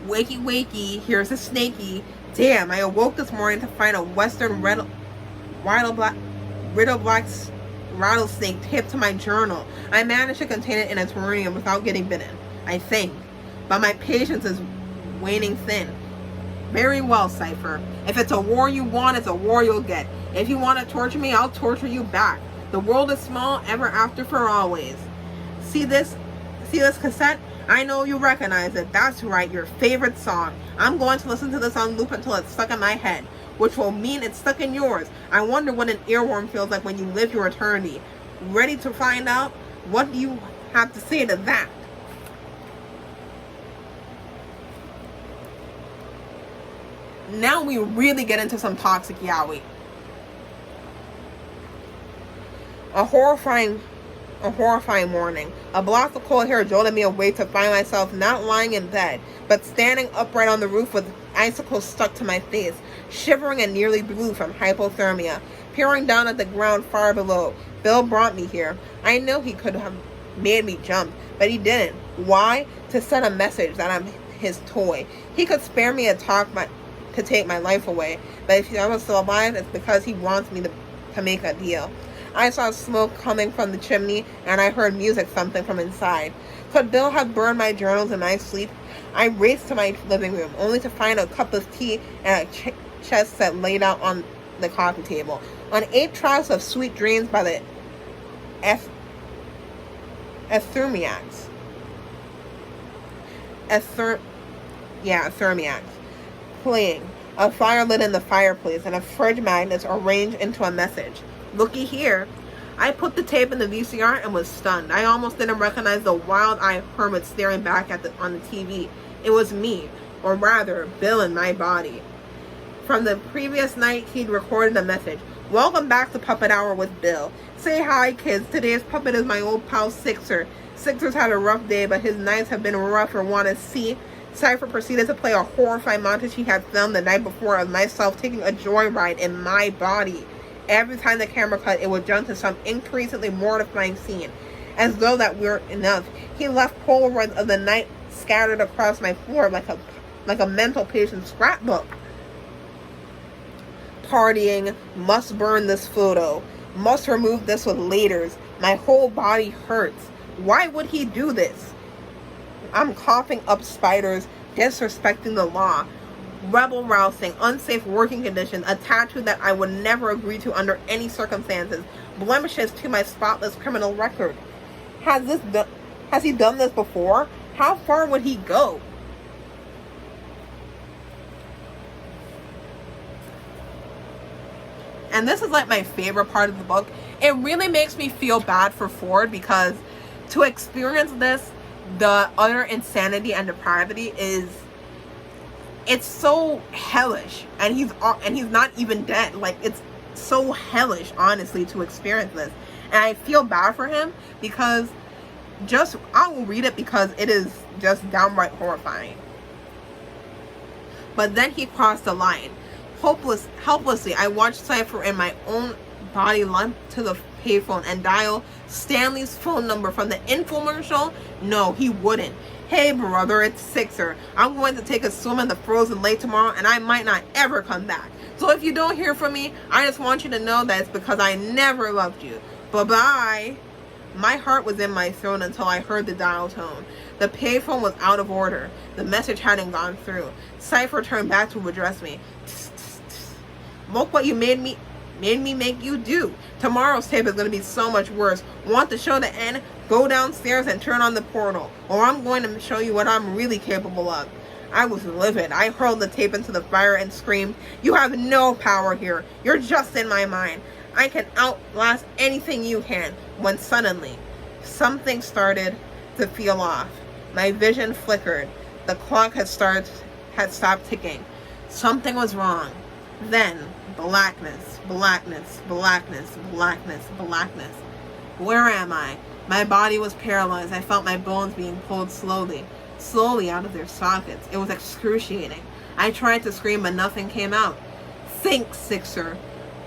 Wakey wakey. Here's a snaky. Damn, I awoke this morning to find a western riddle black rattlesnake taped to my journal. I managed to contain it in a terrarium without getting bitten, I think. But my patience is waning thin. Very well, Cipher. If it's a war you want, it's a war you'll get. If you want to torture me, I'll torture you back. The world is small, ever after for always. See this cassette? I know you recognize it. That's right, your favorite song. I'm going to listen to this on loop until it's stuck in my head, which will mean it's stuck in yours. I wonder what an earworm feels like when you live your eternity. Ready to find out? What do you have to say to that? Now we really get into some toxic yaoi. A horrifying morning. A blast of cold air jolted me awake to find myself not lying in bed, but standing upright on the roof with icicles stuck to my face, shivering and nearly blue from hypothermia, peering down at the ground far below. Bill brought me here. I know he could have made me jump, but he didn't. Why? To send a message that I'm his toy. He could spare me a talk to take my life away, but if I was still alive, it's because he wants me to make a deal. I saw smoke coming from the chimney, and I heard music thumping from inside. Could Bill have burned my journals in my sleep? I raced to my living room, only to find a cup of tea and a chest set laid out on the coffee table. On 8 tracks of Sweet Dreams by the Thermiacs. Thermiacs. Playing. A fire lit in the fireplace, and a fridge magnet arranged into a message. Looky here. I put the tape in the VCR and was stunned. I almost didn't recognize the wild-eyed hermit staring back on the TV. It was me, or rather, Bill in my body. From the previous night, he'd recorded a message. Welcome back to Puppet Hour with Bill. Say hi, kids. Today's puppet is my old pal Sixer. Sixer's had a rough day, but his nights have been rougher. Want to see? Cipher proceeded to play a horrifying montage he had filmed the night before of myself taking a joyride in my body. Every time the camera cut, it would jump to some increasingly mortifying scene. As though that weren't enough, he left Polaroids of the night scattered across my floor like a mental patient's scrapbook. Partying, must burn this photo, must remove this with laters. My whole body hurts. Why would he do this? I'm coughing up spiders, disrespecting the law. rebel-rousing, unsafe working conditions, a tattoo that I would never agree to under any circumstances, blemishes to my spotless criminal record. Has he done this before? How far would he go? And this is like my favorite part of the book. It really makes me feel bad for Ford, because to experience this, the utter insanity and depravity it's so hellish, and he's not even dead. Like, it's so hellish, honestly, to experience this. And I feel bad for him, because I will read it because it is just downright horrifying. But then he crossed the line. Helplessly, I watched Cipher in my own body limp to the payphone and dial Stanley's phone number from the infomercial. No, he wouldn't. Hey brother, it's Sixer. I'm going to take a swim in the frozen lake tomorrow, and I might not ever come back. So if you don't hear from me, I just want you to know that it's because I never loved you. Bye-bye. My heart was in my throat until I heard the dial tone. The payphone was out of order. The message hadn't gone through. Cipher turned back to address me. Look what you made me make you do. Tomorrow's tape is going to be so much worse. Want the show to end? Go downstairs and turn on the portal, or I'm going to show you what I'm really capable of. I was livid. I hurled the tape into the fire and screamed, "You have no power here. You're just in my mind. I can outlast anything you can." When suddenly, something started to feel off. My vision flickered. The clock had stopped ticking. Something was wrong. Then, blackness, blackness, blackness, blackness, blackness. Where am I? My body was paralyzed. I felt my bones being pulled slowly out of their sockets. It was excruciating. I tried to scream, but nothing came out. Think, Sixer.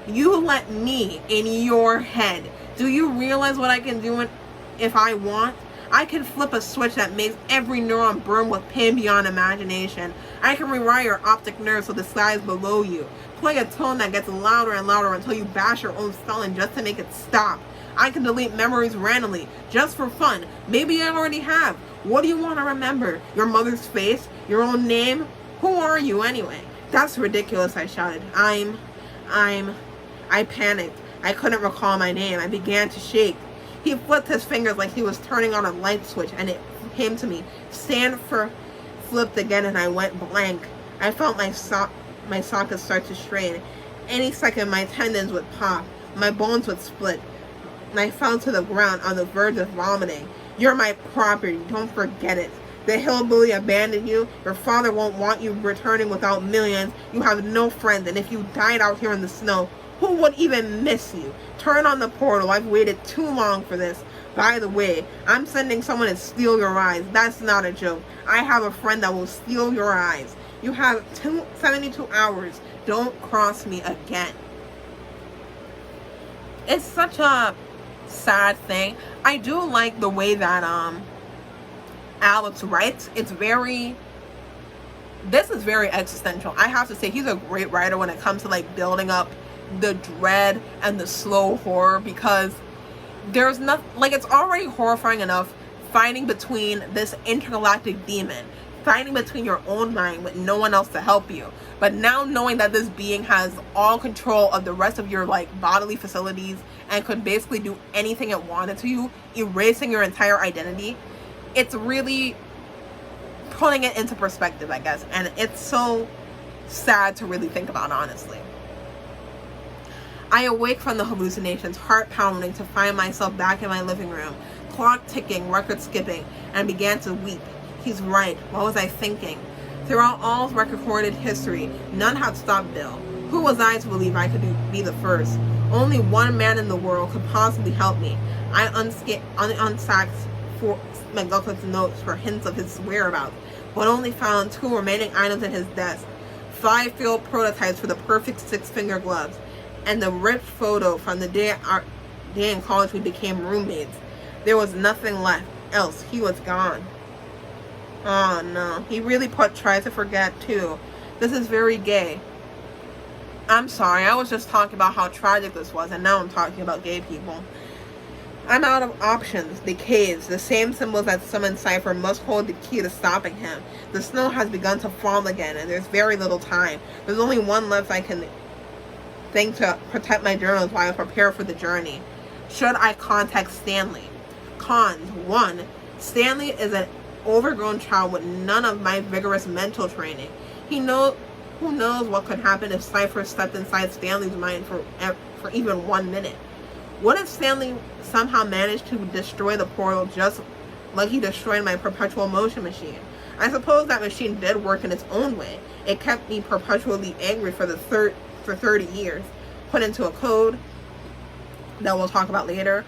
You let me in your head. Do you realize what I can do if I want? I can flip a switch that makes every neuron burn with pain beyond imagination. I can rewire your optic nerve so the sky is below you. Play a tone that gets louder and louder until you bash your own skull in just to make it stop. I can delete memories randomly, just for fun. Maybe I already have. What do you want to remember? Your mother's face? Your own name? Who are you anyway? That's ridiculous, I shouted. I panicked. I couldn't recall my name. I began to shake. He flipped his fingers like he was turning on a light switch, and it came to me. Stanford flipped again, and I went blank. I felt my sockets start to strain. Any second, my tendons would pop. My bones would split. And I fell to the ground on the verge of vomiting. You're my property. Don't forget it. The hillbilly abandoned you. Your father won't want you returning without millions. You have no friends, and if you died out here in the snow, who would even miss you? Turn on the portal. I've waited too long for this. By the way, I'm sending someone to steal your eyes. That's not a joke. I have a friend that will steal your eyes. You have 72 hours. Don't cross me again. It's such a sad thing. I do like the way that Alex writes. This is very existential. I have to say, he's a great writer when it comes to like building up the dread and the slow horror, because there's nothing like, it's already horrifying enough fighting between this intergalactic demon, fighting between your own mind with no one else to help you. But now knowing that this being has all control of the rest of your like bodily facilities and could basically do anything it wanted to you, erasing your entire identity, it's really putting it into perspective, I guess. And it's so sad to really think about, honestly. I awake from the hallucinations, heart pounding, to find myself back in my living room, clock ticking, record skipping, and began to weep. He's right. What was I thinking? Throughout all recorded history, none had stopped Bill. Who was I to believe I could be the first? Only one man in the world could possibly help me. I unsacked McGucket's notes for hints of his whereabouts, but only found 2 remaining items in his desk. 5 failed prototypes for the perfect 6-finger gloves, and the ripped photo from the day in college we became roommates. There was nothing left else. He was gone. Oh no, he really tried to forget too. This is very gay. I'm sorry, I was just talking about how tragic this was, and now I'm talking about gay people. I'm out of options. The caves, the same symbols that summon Cipher, must hold the key to stopping him. The snow has begun to fall again, and there's very little time. There's only one left I can think to protect my journals while I prepare for the journey. Should I contact Stanley? Cons. 1. Stanley is an overgrown child with none of my vigorous mental training. Who knows what could happen if Cipher stepped inside Stanley's mind for even 1 minute. What if Stanley somehow managed to destroy the portal just like he destroyed my perpetual motion machine? I suppose that machine did work in its own way. It kept me perpetually angry for 30 years. Put into a code that we'll talk about later.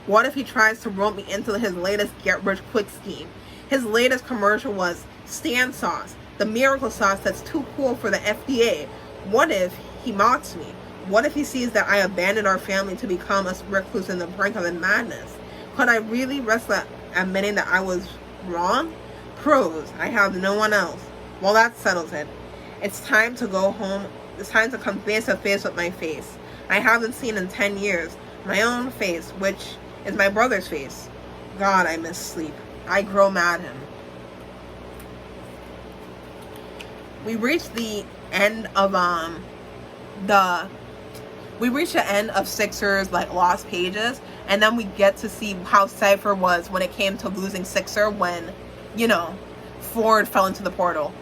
What if he tries to rope me into his latest get-rich-quick scheme? His latest commercial was Stan Sauce, the miracle sauce that's too cool for the FDA. What if he mocks me? What if he sees that I abandoned our family to become a recluse in the brink of madness? Could I really risk admitting that I was wrong? Pros, I have no one else. Well, that settles it. It's time to go home. It's time to come face to face with my face. I haven't seen in 10 years. My own face, which is my brother's face. God, I miss sleep. I grow mad him. We reached the end of Sixer's lost pages, and then we get to see how Cipher was when it came to losing Sixer when, Ford fell into the portal.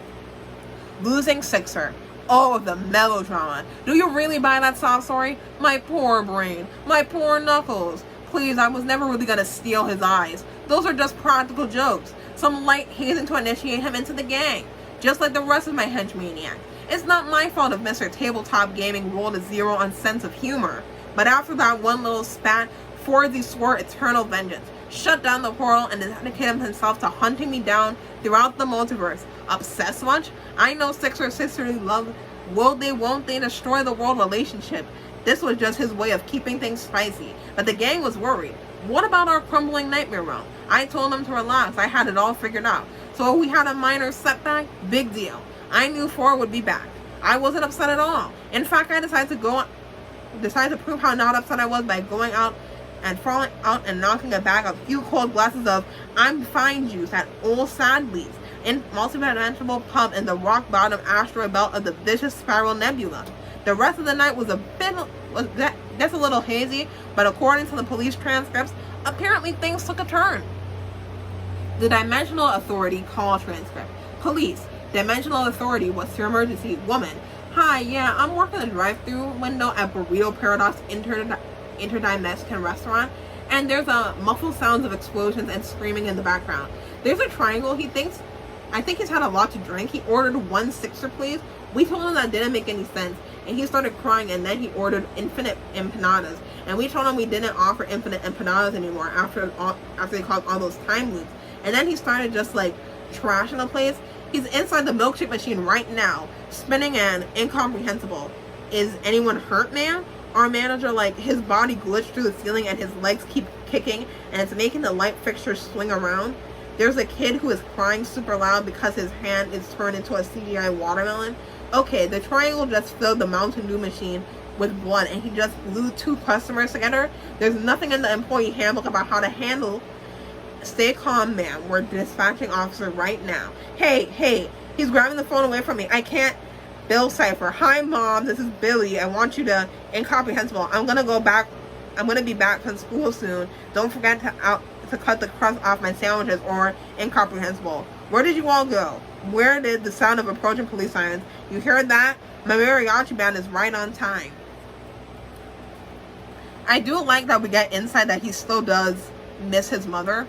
Losing Sixer. Oh, the melodrama. Do you really buy that sob story? My poor brain. My poor knuckles. Please, I was never really gonna steal his eyes. Those are just practical jokes. Some light hazing to initiate him into the gang. Just like the rest of my henchmaniacs. It's not my fault if Mr. Tabletop Gaming rolled a 0 on sense of humor. But after that one little spat, Fordy swore eternal vengeance, shut down the portal, and dedicated himself to hunting me down throughout the multiverse. Obsessed much? I know Sixer sisterly love. Won't they destroy the world relationship? This was just his way of keeping things spicy. But the gang was worried. What about our crumbling nightmare realm? I told them to relax. I had it all figured out. So if we had a minor setback, big deal. I knew Ford would be back. I wasn't upset at all. In fact, I decided to prove how not upset I was by going out and falling out and knocking back a few cold glasses of I'm fine juice at Old Sadley's in multi-dimensional pub in the rock bottom asteroid belt of the vicious spiral nebula. The rest of the night was just a little hazy, but according to the police transcripts, apparently things took a turn. The Dimensional Authority call transcript. Police. Dimensional Authority, what's your emergency? Woman. Hi, yeah, I'm working the drive-through window at Burrito Paradox Interdimension restaurant, and there's muffled sounds of explosions and screaming in the background. There's a triangle. I think he's had a lot to drink. He ordered 1 Sixer, please. We told him that didn't make any sense, and he started crying, and then he ordered infinite empanadas. And we told him we didn't offer infinite empanadas anymore after they caused all those time loops. And then he started just trashing the place. He's inside the milkshake machine right now, spinning and incomprehensible. Is anyone hurt, man? Our manager, his body glitched through the ceiling and his legs keep kicking, and it's making the light fixtures swing around. There's a kid who is crying super loud because his hand is turned into a CGI watermelon. Okay, the triangle just filled the Mountain Dew machine with blood, and he just glued 2 customers together. There's nothing in the employee handbook about how to handle. Stay calm, ma'am. We're dispatching officer right now. Hey, he's grabbing the phone away from me. I can't. Bill Cipher. Hi, Mom. This is Billy. I want you to incomprehensible. I'm gonna be back from school soon. Don't forget to cut the crust off my sandwiches or incomprehensible. Where did you all go? Where did the sound of approaching police sirens? You heard that? My mariachi band is right on time. I do like that we get insight that he still does miss his mother.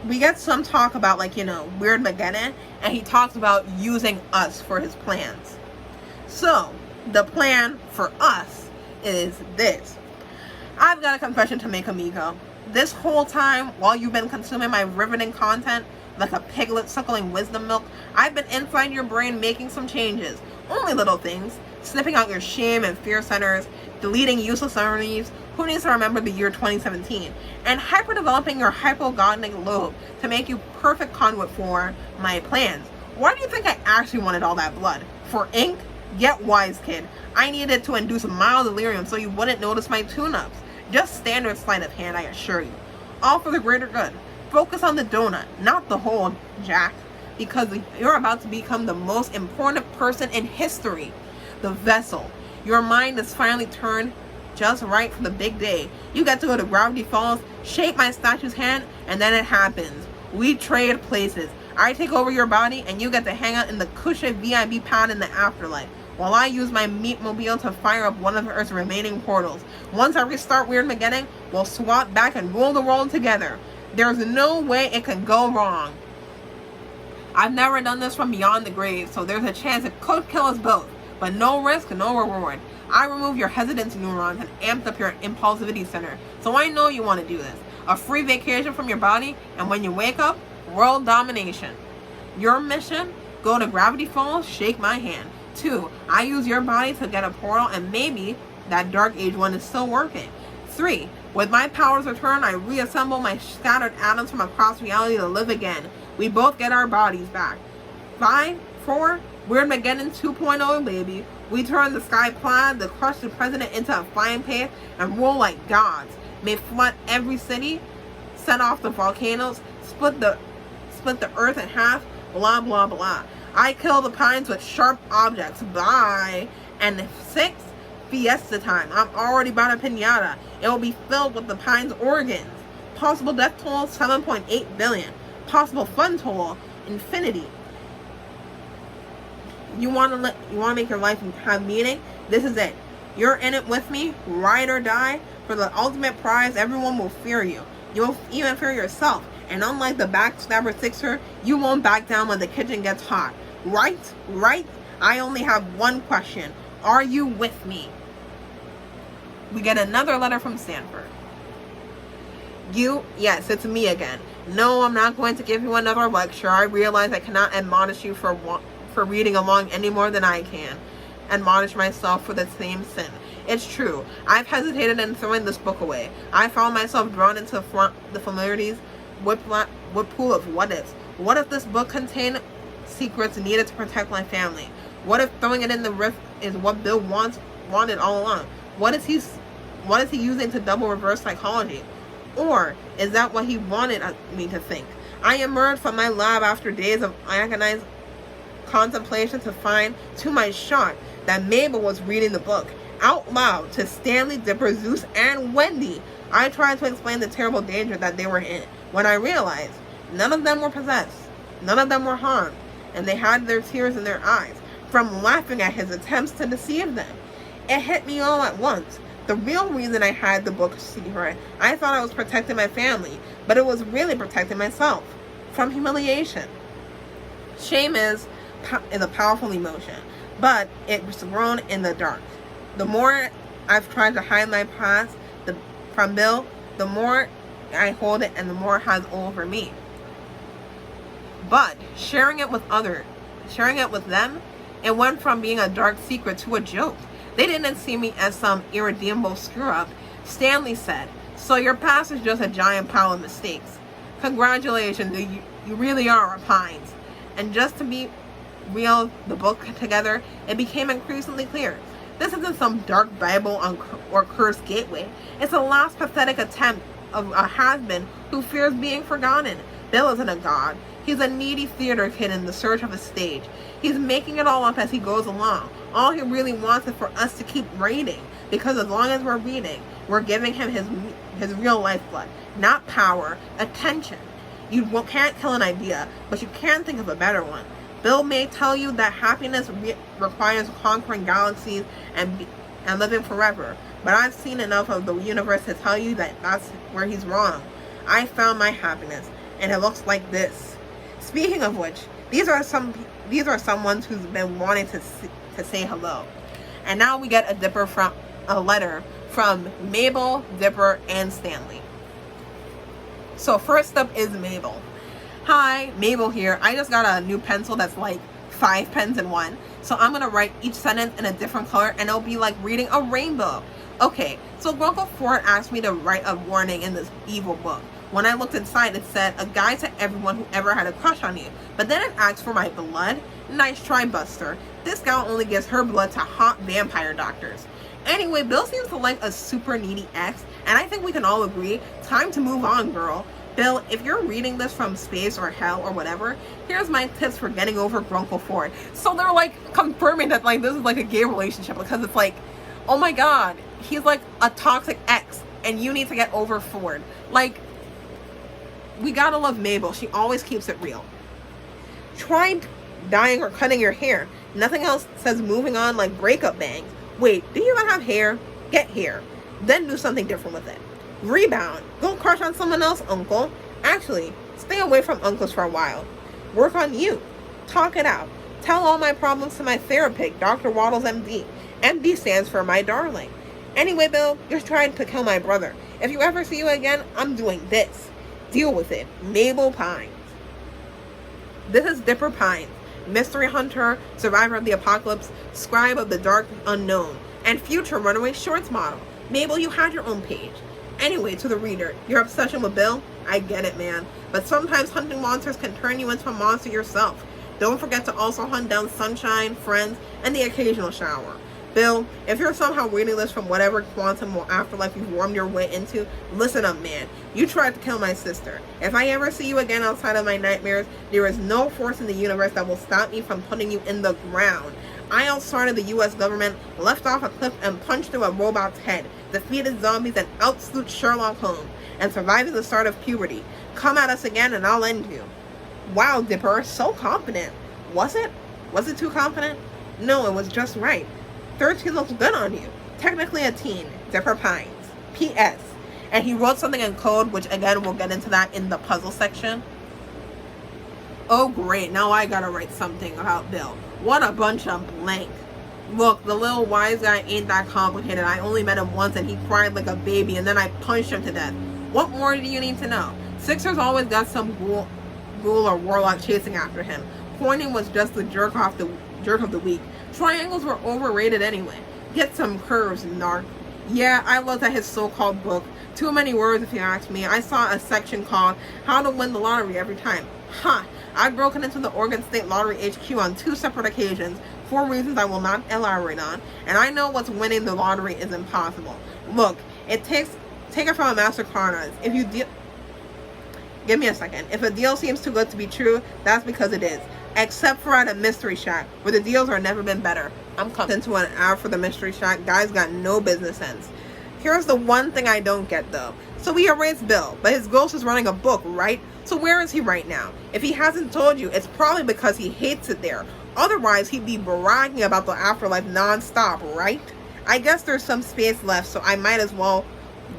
We get some talk about Weird McGucket, and he talks about using us for his plans. So the plan for us is this. I've got a confession to make, amigo. This whole time, while you've been consuming my riveting content like a piglet suckling wisdom milk, I've been inside your brain making some changes. Only little things. Snipping out your shame and fear centers, deleting useless memories, who needs to remember the year 2017, and hyper-developing your hypogonic lobe to make you perfect conduit for my plans. Why do you think I actually wanted all that blood? For ink? Get wise, kid. I needed to induce mild delirium so you wouldn't notice my tune-ups. Just standard sleight of hand, I assure you. All for the greater good. Focus on the donut, not the hole, Jack. Because you're about to become the most important person in history. The vessel. Your mind is finally turned just right for the big day. You get to go to Gravity Falls, shake my statue's hand, and then it happens. We trade places. I take over your body, and you get to hang out in the cushy VIP pad in the afterlife, while I use my meatmobile to fire up one of Earth's remaining portals. Once I restart Weird McGucket, we'll swap back and rule the world together. There's no way it can go wrong. I've never done this from beyond the grave, so there's a chance it could kill us both. But no risk, no reward. I remove your hesitance neurons and amped up your impulsivity center, so I know you want to do this. A free vacation from your body, and when you wake up, world domination. Your mission? Go to Gravity Falls, shake my hand. 2. I use your body to get a portal, and maybe that Dark Age one is still working. 3. With my powers returned, I reassemble my scattered atoms from across reality to live again. We both get our bodies back. 5. 4. Weird McGucket 2.0, baby. We turn the sky plaid, the crushed president into a flying paste, and rule like gods. May flood every city, set off the volcanoes, split the earth in half, blah blah blah. I kill the pines with sharp objects. Bye. And 6. Fiesta time. I'm already bought a pinata. It will be filled with the pine's organs. Possible death toll 7.8 billion. Possible fun toll infinity. You want to make your life have meaning? This is it. You're in it with me, ride or die. For the ultimate prize, everyone will fear you. You'll even fear yourself. And unlike the backstabber Sixer, you won't back down when the kitchen gets hot. Right? Right? I only have one question. Are you with me? We get another letter from Stanford. Yes, it's me again. No, I'm not going to give you another lecture. I realize I cannot admonish you for reading along any more than I can admonish myself for the same sin. It's true. I've hesitated in throwing this book away. I found myself drawn into the familiarities with pool of what ifs. What if this book contained secrets needed to protect my family? What if throwing it in the rift is what Bill wanted all along? What is he using to double reverse psychology? Or is that what he wanted me to think? I emerged from my lab after days of agonized contemplation to find, to my shock, that Mabel was reading the book out loud to Stanley, Dipper, Zeus, and Wendy. I tried to explain the terrible danger that they were in, when I realized none of them were possessed, none of them were harmed, and they had their tears in their eyes from laughing at his attempts to deceive them. It hit me all at once. The real reason I had the book secret, I thought I was protecting my family, but it was really protecting myself from humiliation. Shame is a powerful emotion, but it's grown in the dark. The more I've tried to hide my past from Bill, the more I hold it and the more it has over me. But sharing it with them, it went from being a dark secret to a joke. They didn't see me as some irredeemable screw-up. Stanley said, "So your past is just a giant pile of mistakes. Congratulations, you really are a Pines." And just to be real the book together, it became increasingly clear. This isn't some dark Bible or cursed gateway. It's a last pathetic attempt of a has-been who fears being forgotten. Bill isn't a god. He's a needy theater kid in the search of a stage. He's making it all up as he goes along. All he really wants is for us to keep reading, because as long as we're reading, we're giving him his real lifeblood, not power, attention. You can't kill an idea, but you can think of a better one. Bill may tell you that happiness requires conquering galaxies and living forever, but I've seen enough of the universe to tell you that that's where he's wrong. I found my happiness, and it looks like this. Speaking of which, these are someone who's been wanting to say hello. And now we get a letter from Mabel, Dipper, and Stanley. So first up is Mabel. Hi, Mabel here. I just got a new pencil that's like 5 pens in one. So I'm going to write each sentence in a different color, and it'll be like reading a rainbow. Okay, so Grunkle Ford asked me to write a warning in this evil book. When I looked inside, it said, "A guide to everyone who ever had a crush on you." But then it asked for my blood. Nice try, Buster. This gal only gives her blood to hot vampire doctors. Anyway, Bill seems to like a super needy ex, and I think we can all agree, time to move on, girl. Bill, if you're reading this from space or hell or whatever, here's my tips for getting over Grunkle Ford. So they're like confirming that like this is like a gay relationship, because it's like, oh my god, he's like a toxic ex and you need to get over Ford. Like, we gotta love Mabel. She always keeps it real. Try dyeing or cutting your hair. Nothing else says moving on like breakup bangs. Wait, do you even have hair? Get hair. Then do something different with it. Rebound. Don't crush on someone else, uncle. Actually, stay away from uncles for a while. Work on you. Talk it out. Tell all my problems to my therapist, Dr. Waddles, MD. MD stands for my darling. Anyway, Bill, you're trying to kill my brother. If you ever see you again, I'm doing this. Deal with it. Mabel Pines. This is Dipper Pines, mystery hunter, survivor of the apocalypse, scribe of the dark unknown, and future runaway shorts model. Mabel, you had your own page. Anyway, to the reader, your obsession with Bill, I get it, man. But sometimes hunting monsters can turn you into a monster yourself. Don't forget to also hunt down sunshine, friends, and the occasional shower. Bill, if you're somehow reading this from whatever quantum or afterlife you've wormed your way into, listen up, man. You tried to kill my sister. If I ever see you again outside of my nightmares, there is no force in the universe that will stop me from putting you in the ground. I outstarted the US government, left off a cliff and punched through a robot's head, defeated zombies and outsloot Sherlock Holmes, and survived the start of puberty. Come at us again and I'll end you. Wow, Dipper, so confident. Was it? Was it too confident? No, it was just right. 13 looks good on you. Technically a teen. Dipper Pines. P.S. And he wrote something in code, which again, we'll get into that in the puzzle section. Oh great, now I gotta write something about Bill. What a bunch of blank. Look, the little wise guy ain't that complicated. I only met him once and he cried like a baby and then I punched him to death. What more do you need to know? Sixer's always got some ghoul or warlock chasing after him. Pointing was just the jerk of the week. Triangles were overrated anyway. Get some curves, narc. Yeah, I looked at his so-called book. Too many words if you ask me. I saw a section called How to Win the Lottery Every Time. Ha! I've broken into the Oregon State Lottery HQ on 2 separate occasions for reasons I will not elaborate on, and I know what's winning the lottery is impossible. Look, take it from a master card. If you give me a second. If a deal seems too good to be true, that's because it is. Except for at a Mystery Shack, where the deals are never been better. I'm coming into an ad for the Mystery Shack. Guys got no business sense. Here's the one thing I don't get though. So we erased Bill, but his ghost is running a book, right? So where is he right now? If he hasn't told you, it's probably because he hates it there. Otherwise, he'd be bragging about the afterlife non-stop, right? I guess there's some space left, so I might as well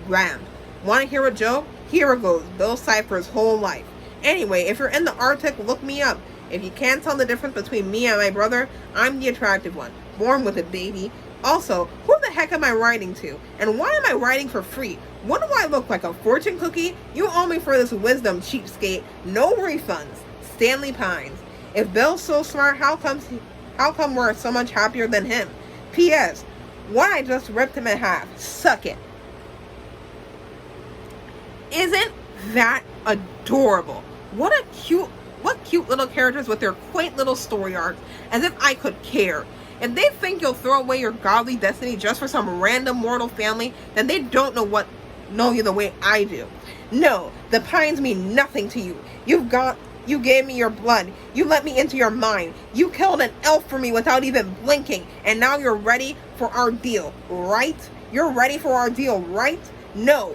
ram. Want to hear a joke? Here it goes. Bill Cipher's whole life. Anyway, if you're in the Arctic, look me up. If you can't tell the difference between me and my brother, I'm the attractive one. Born with it, baby. Also, who the heck am I writing to? And why am I writing for free? What do I look like, a fortune cookie? You owe me for this wisdom, cheapskate. No refunds. Stanley Pines. If Bill's so smart, how come we're so much happier than him? P.S. What I just ripped him in half. Suck it. Isn't that adorable? What cute little characters with their quaint little story arcs, as if I could care. If they think you'll throw away your godly destiny just for some random mortal family, then they don't know you the way I do. No, the Pines mean nothing to you. You gave me your blood. You let me into your mind. You killed an elf for me without even blinking, and now you're ready for our deal, right? You're ready for our deal, right? No,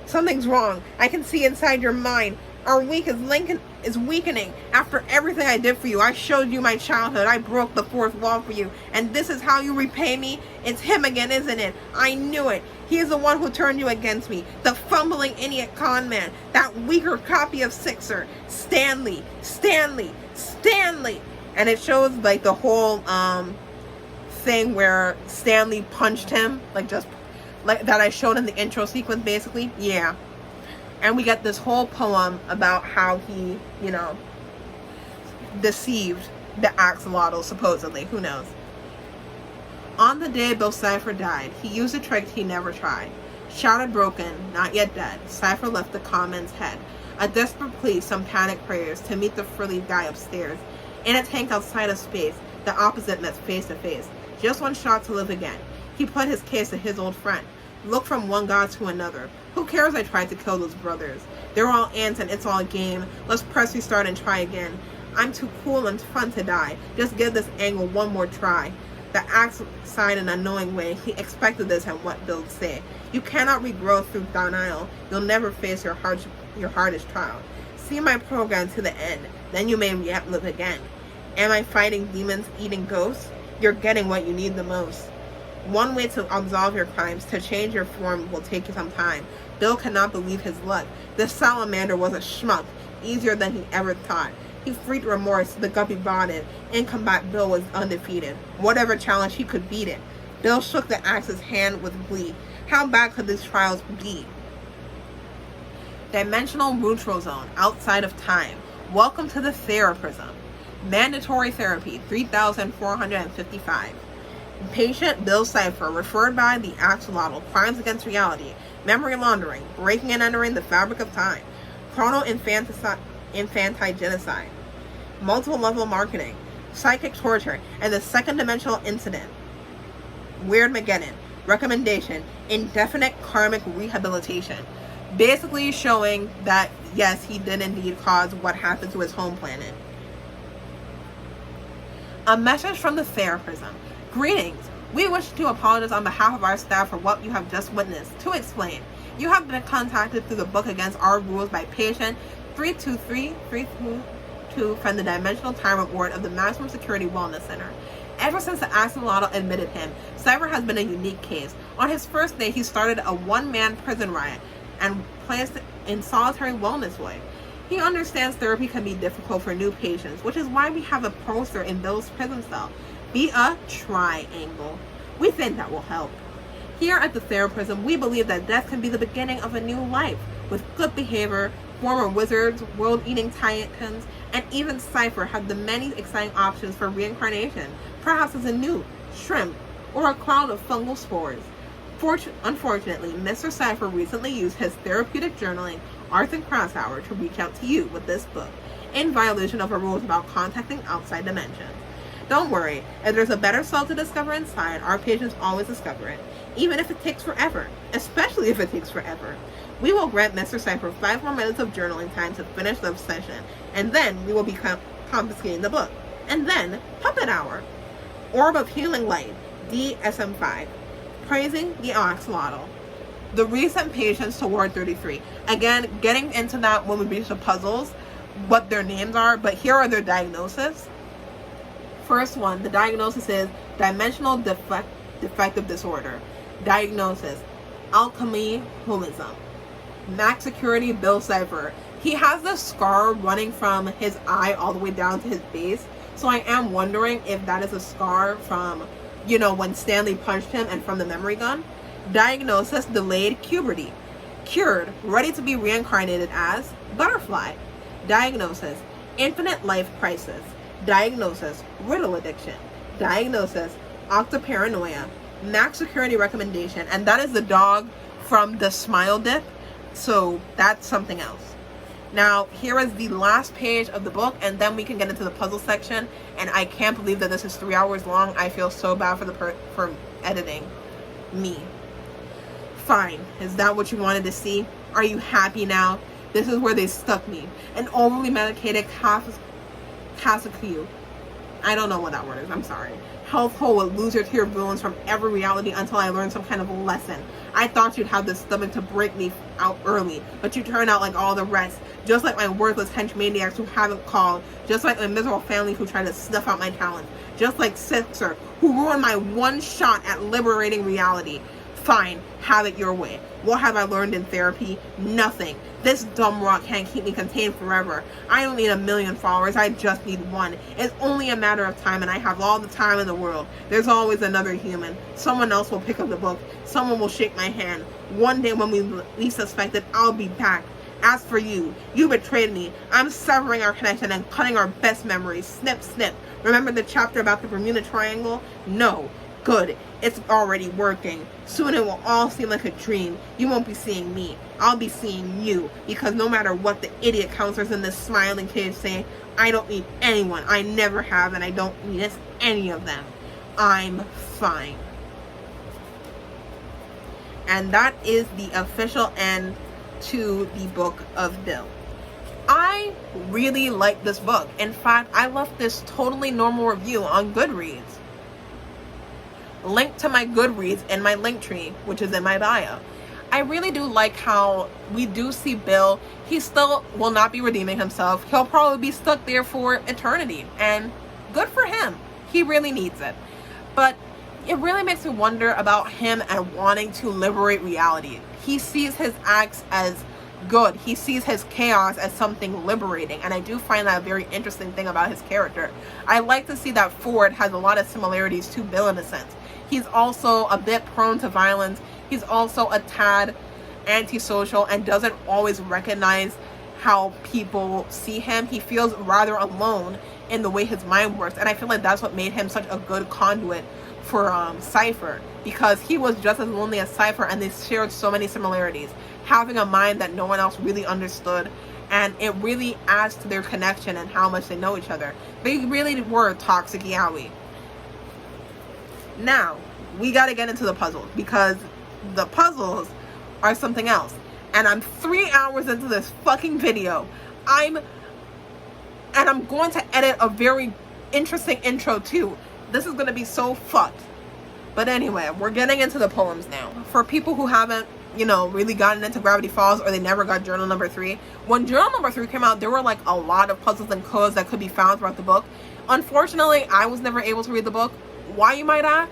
something's wrong. I can see inside your mind. Our week is weakening. After everything I did for you, I showed you my childhood. I broke the fourth wall for you. And this is how you repay me? It's him again, isn't it? I knew it. He is the one who turned you against me. The fumbling idiot con man. That weaker copy of Sixer. Stanley. And it shows like the whole thing where Stanley punched him. Like that I showed in the intro sequence basically. Yeah. And we get this whole poem about how he, deceived the Axolotl, supposedly. Who knows? On the day Bill Cipher died, he used a trick he never tried. Shouted broken, not yet dead, Cipher left the common's head. A desperate plea, some panic prayers, to meet the frilly guy upstairs. In a tank outside of space, the opposite met face to face. Just one shot to live again. He put his case to his old friend. Look from one god to another. Who cares I tried to kill those brothers? They're all ants and it's all a game. Let's press restart and try again. I'm too cool and fun to die. Just give this angle one more try. The axe sighed in a knowing way. He expected this and what Bill would say. You cannot regrow through denial. You'll never face your hardest trial. See my program to the end. Then you may yet live again. Am I fighting demons, eating ghosts? You're getting what you need the most. One way to absolve your crimes, to change your form, will take you some time. Bill cannot believe his luck. This salamander was a schmuck, easier than he ever thought. He freed remorse, the guppy brought it. In combat, Bill was undefeated. Whatever challenge, he could beat it. Bill shook the axe's hand with glee. How bad could these trials be? Dimensional neutral zone, outside of time. Welcome to the Theraprism. Mandatory therapy, 3,455. Patient Bill Cipher, referred by the Axolotl, crimes against reality, memory laundering, breaking and entering the fabric of time, infantigenocide, multiple level marketing, psychic torture, and the second dimensional incident. Weird Mageddon. Recommendation: indefinite karmic rehabilitation. Basically showing that, yes, he did indeed cause what happened to his home planet. A message from the Theraprism. Greetings. We wish to apologize on behalf of our staff for what you have just witnessed. To explain, you have been contacted through the book Against Our Rules by patient 32332 from the Dimensional Time Ward of the Maximum Security Wellness Center. Ever since the Axolotl admitted him, Cipher has been a unique case. On his first day, he started a one-man prison riot and placed in solitary wellness ward. He understands therapy can be difficult for new patients, which is why we have a poster in Bill's prison cell. Be a triangle. We think that will help. Here at the Theraprism, we believe that death can be the beginning of a new life. With good behavior, former wizards, world-eating titans, and even Cipher have the many exciting options for reincarnation, perhaps as a newt, shrimp, or a cloud of fungal spores. Unfortunately, Mr. Cipher recently used his therapeutic journaling, arts and crafts hour to reach out to you with this book, in violation of our rules about contacting outside dimensions. Don't worry, if there's a better soul to discover inside, our patients always discover it, even if it takes forever, especially if it takes forever. We will grant Mr. Cipher 5 more minutes of journaling time to finish the session, and then we will be confiscating the book. And then, Puppet Hour. Orb of Healing Light, DSM-5. Praising the Axolotl. The recent patients to Ward 33. Again, getting into that when we reach the puzzles, what their names are, but here are their diagnoses. First one, the diagnosis is dimensional defective disorder. Diagnosis, alchemy holism. Max security Bill Cipher. He has this scar running from his eye all the way down to his base. So I am wondering if that is a scar from, when Stanley punched him and from the memory gun. Diagnosis, delayed puberty. Cured, ready to be reincarnated as butterfly. Diagnosis, infinite life crisis. Diagnosis, riddle addiction. Diagnosis, octoparanoia. Max security recommendation, and that is the dog from the smile dip, so that's something else. Now, here is the last page of the book, and then we can get into the puzzle section, and I can't believe that this is 3 hours long. I feel so bad for editing me. Fine, is that what you wanted to see? Are you happy now? This is where they stuck me. An overly medicated Casacue. I don't know what that word is, I'm sorry. Health hole would lose your tear balloons from every reality until I learned some kind of lesson. I thought you'd have the stomach to break me out early, but you turned out like all the rest. Just like my worthless henchmaniacs who haven't called. Just like my miserable family who tried to snuff out my talent. Just like Sixer, who ruined my one shot at liberating reality. Fine, have it your way. What have I learned in therapy? Nothing. This dumb rock can't keep me contained forever. I don't need 1 million followers, I just need one. It's only a matter of time and I have all the time in the world. There's always another human. Someone else will pick up the book. Someone will shake my hand. One day when we least suspect it, I'll be back. As for you, you betrayed me. I'm severing our connection and cutting our best memories. Snip, snip. Remember the chapter about the Bermuda Triangle? No. Good. It's already working. Soon it will all seem like a dream. You won't be seeing me. I'll be seeing you. Because no matter what the idiot counselors in this smiling cage say, I don't need anyone. I never have, and I don't miss any of them. I'm fine. And that is the official end to the Book of Bill. I really like this book. In fact, I left this totally normal review on Goodreads. Link to my Goodreads in my link tree, which is in my bio. I really do like how we do see Bill. He still will not be redeeming himself. He'll probably be stuck there for eternity. And good for him. He really needs it. But it really makes me wonder about him and wanting to liberate reality. He sees his acts as good. He sees his chaos as something liberating, and I do find that a very interesting thing about his character. I like to see that Ford has a lot of similarities to Bill in a sense. He's also a bit prone to violence. He's also a tad antisocial and doesn't always recognize how people see him. He feels rather alone in the way his mind works, and I feel like that's what made him such a good conduit for Cipher, because he was just as lonely as Cipher, and they shared so many similarities, having a mind that no one else really understood, and it really adds to their connection and how much they know each other. They really were toxic yaoi. Now we got to get into the puzzles, because the puzzles are something else, and I'm 3 hours into this fucking video. I'm going to edit a very interesting intro too. This is going to be so fucked. But anyway, we're getting into the poems now. For people who haven't, really gotten into Gravity Falls, or they never got journal number 3. When journal number 3 came out, there were like a lot of puzzles and codes that could be found throughout the book. Unfortunately, I was never able to read the book. Why, you might ask?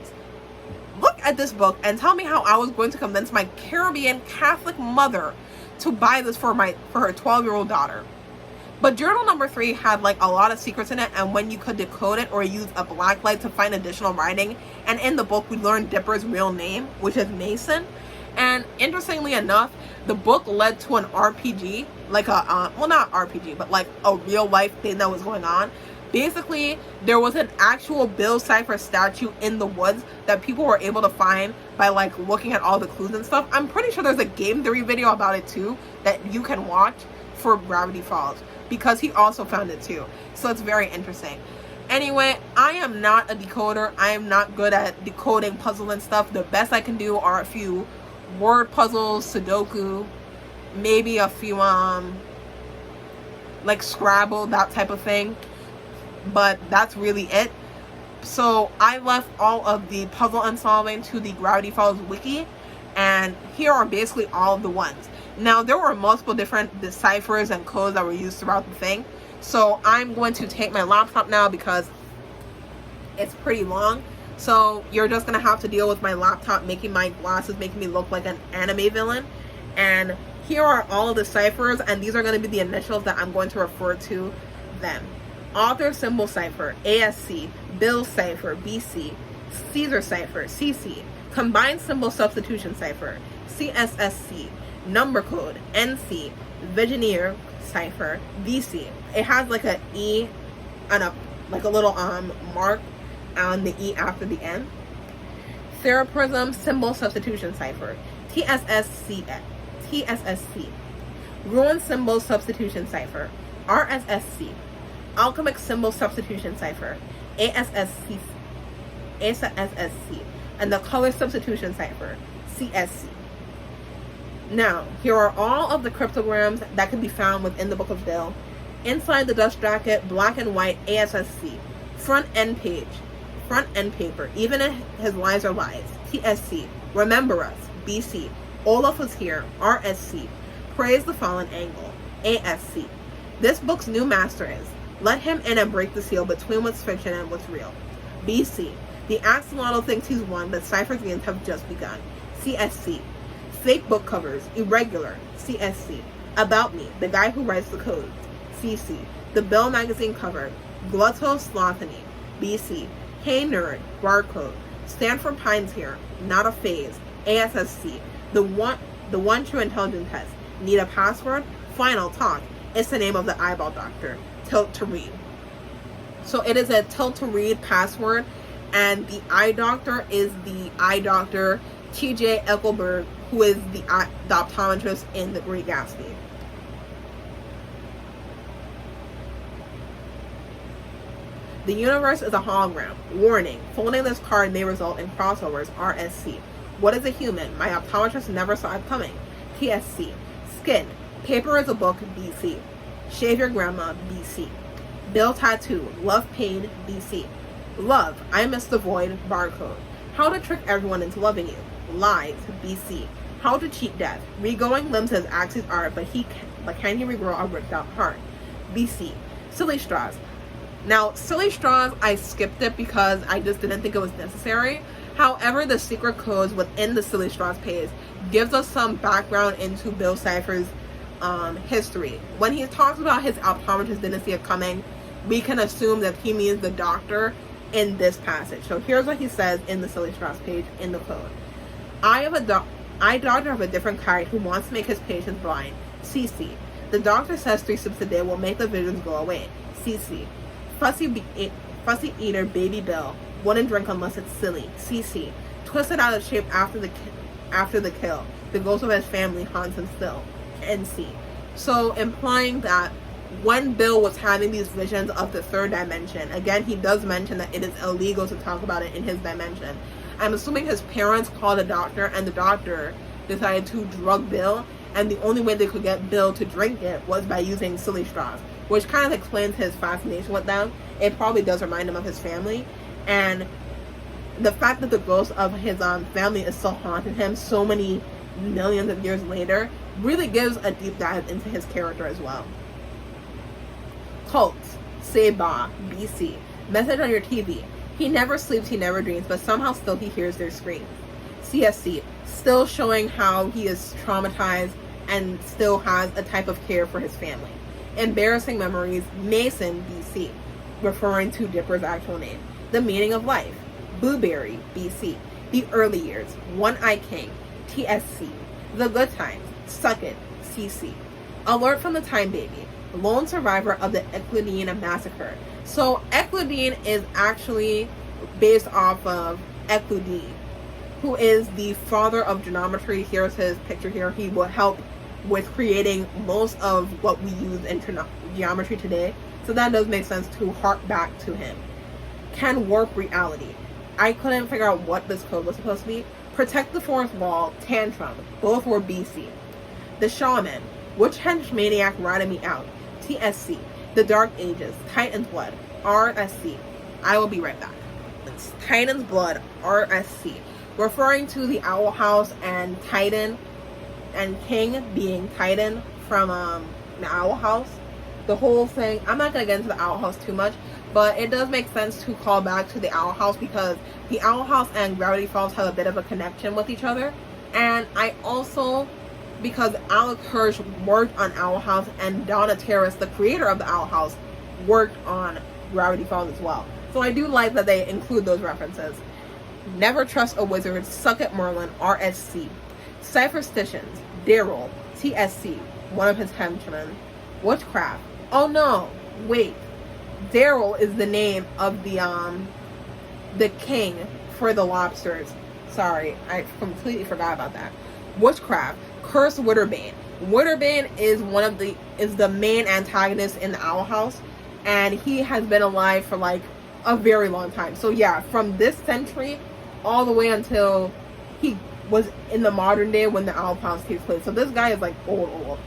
Look at this book and tell me how I was going to convince my Caribbean Catholic mother to buy this for her 12-year-old daughter. But journal number 3 had like a lot of secrets in it, and when you could decode it or use a black light to find additional writing. And in the book we learned Dipper's real name, which is Mason. And interestingly enough, the book led to an RPG, like a well, not RPG, but like a real life thing that was going on. Basically, there was an actual Bill Cipher statue in the woods that people were able to find by like looking at all the clues and stuff. I'm pretty sure there's a game theory video about it too that you can watch for Gravity Falls, because he also found it too. So it's very interesting. Anyway, I am not a decoder. I am not good at decoding puzzles and stuff. The best I can do are a few word puzzles, Sudoku, maybe a few like Scrabble, that type of thing. But that's really it. So I left all of the puzzle unsolving to the Gravity Falls wiki, and here are basically all of the ones. Now, there were multiple different deciphers and codes that were used throughout the thing. So I'm going to take my laptop now because it's pretty long. So you're just going to have to deal with my laptop making my glasses, making me look like an anime villain. And here are all of the ciphers, and these are going to be the initials that I'm going to refer to them. Author symbol cipher, ASC. Bill cipher, BC. Caesar cipher, CC. Combined symbol substitution cipher, CSSC. Number code, NC. Visioneer cipher, VC. It has like a E and a little mark on the E after the N. Theraprism symbol substitution cipher, TSSC. Ruin symbol substitution cipher, RSSC. Alchemic symbol substitution cipher, ASSC. And the color substitution cipher, CSC. Now, here are all of the cryptograms that can be found within the Book of Bill. Inside the dust jacket, black and white, ASSC. Front end page, front end paper, even if his lies are lies, TSC. Remember us, BC. Olaf was here, RSC. Praise the fallen angle, ASC. This book's new master is, let him in and break the seal between what's fiction and what's real, BC. The Axolotl thinks he's won, but Cipher's games have just begun, CSC. Fake book covers, irregular, CSC. About me, the guy who writes the codes, CC. The Bill magazine cover, Glottoslothany, BC. Hey nerd, barcode. Stanford Pines here, not a phase, ASSC. The one true intelligence test. Need a password? Final talk. It's the name of the eyeball doctor. Tilt to read. So it is a tilt to read password, and the eye doctor is the eye doctor T.J. Eckelberg, who is the optometrist in The Great Gatsby. The universe is a hologram. Warning, folding this card may result in crossovers, RSC. What is a human? My optometrist never saw it coming. TSC. Skin. Paper is a book, BC. Shave your grandma, BC. Bill tattoo. Love pain, BC. Love. I miss the void, barcode. How to trick everyone into loving you. Lies, BC. How to cheat death. Regrowing limbs is Axie's art, but can he regrow a ripped out heart? BC. Silly straws. Now, silly straws, I skipped it because I just didn't think it was necessary. However, the secret codes within the silly straws page gives us some background into Bill Cipher's history. When he talks about his optometrist didn't see it coming, we can assume that he means the doctor in this passage. So here's what he says in the silly straws page in the code. I doctor of a different kind who wants to make his patients blind. CC. The doctor says 3 sips a day will make the visions go away. CC. Fussy eater baby Bill wouldn't drink unless it's silly. CC. Twisted out of shape after the kill. The ghost of his family haunts him still. NC. So implying that when Bill was having these visions of the 3rd dimension, again, he does mention that it is illegal to talk about it in his dimension. I'm assuming his parents called a doctor, and the doctor decided to drug Bill, and the only way they could get Bill to drink it was by using silly straws, which kind of explains his fascination with them. It probably does remind him of his family, and the fact that the ghost of his family is still haunting him so many millions of years later really gives a deep dive into his character as well. Cults. Seba, BC. Message on your TV. He never sleeps, he never dreams, but somehow still he hears their screams. CSC. Still showing how he is traumatized and still has a type of care for his family. Embarrassing memories. Mason, BC. Referring to Dipper's actual name. The meaning of life. Blueberry, BC. The early years. One-Eye King, TSC. The good times. Suck it, CC. Alert from the Time Baby. Lone survivor of the Eclidine massacre. So Eclidine is actually based off of Eclidine, who is the father of geometry. Here's his picture here. He will help with creating most of what we use in geometry today. So that does make sense to hark back to him. Can warp reality. I couldn't figure out what this code was supposed to be. Protect the fourth wall. Tantrum. Both were BC. The Shaman. Which hench maniac ratted me out? TSC. The Dark Ages. Titan's Blood. RSC. I will be right back. It's Titan's Blood. RSC. Referring to the Owl House and Titan and King being Titan from the Owl House. The whole thing, I'm not going to get into the Owl House too much, but it does make sense to call back to the Owl House because the Owl House and Gravity Falls have a bit of a connection with each other. And I also, because Alec Hirsch worked on Owl House and Donna Terrace, the creator of the Owl House, worked on Gravity Falls as well. So I do like that they include those references. Never trust a wizard. Suck at Merlin. RSC. Cypherstitions. Daryl. TSC. One of his henchmen. Witchcraft. Oh no, wait. Daryl is the name of the king for the lobsters. Sorry, I completely forgot about that. Witchcraft. Curse Witterbane. Witterbane is the main antagonist in the Owl House, and he has been alive for like a very long time. So yeah, from this century all the way until he was in the modern day when the Owl House takes place. So this guy is like old.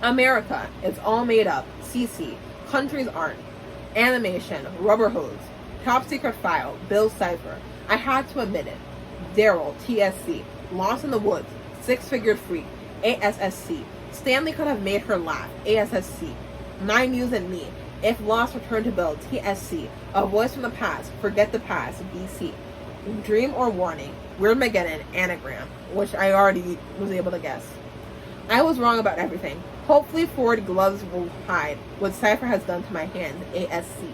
America. It's all made up. CC. Countries aren't. Animation. Rubber hose. Top secret file. Bill Cipher. I had to admit it. Daryl. TSC. Lost in the Woods. Six-figured freak. ASSC. Stanley could have made her laugh. ASSC. My Muse and Me. If lost, return to Bill. TSC. A voice from the past. Forget the past. BC. Dream or warning. Weird Mageddon. Anagram. Which I already was able to guess. I was wrong about everything. Hopefully Ford gloves will hide what Cipher has done to my hand. ASC.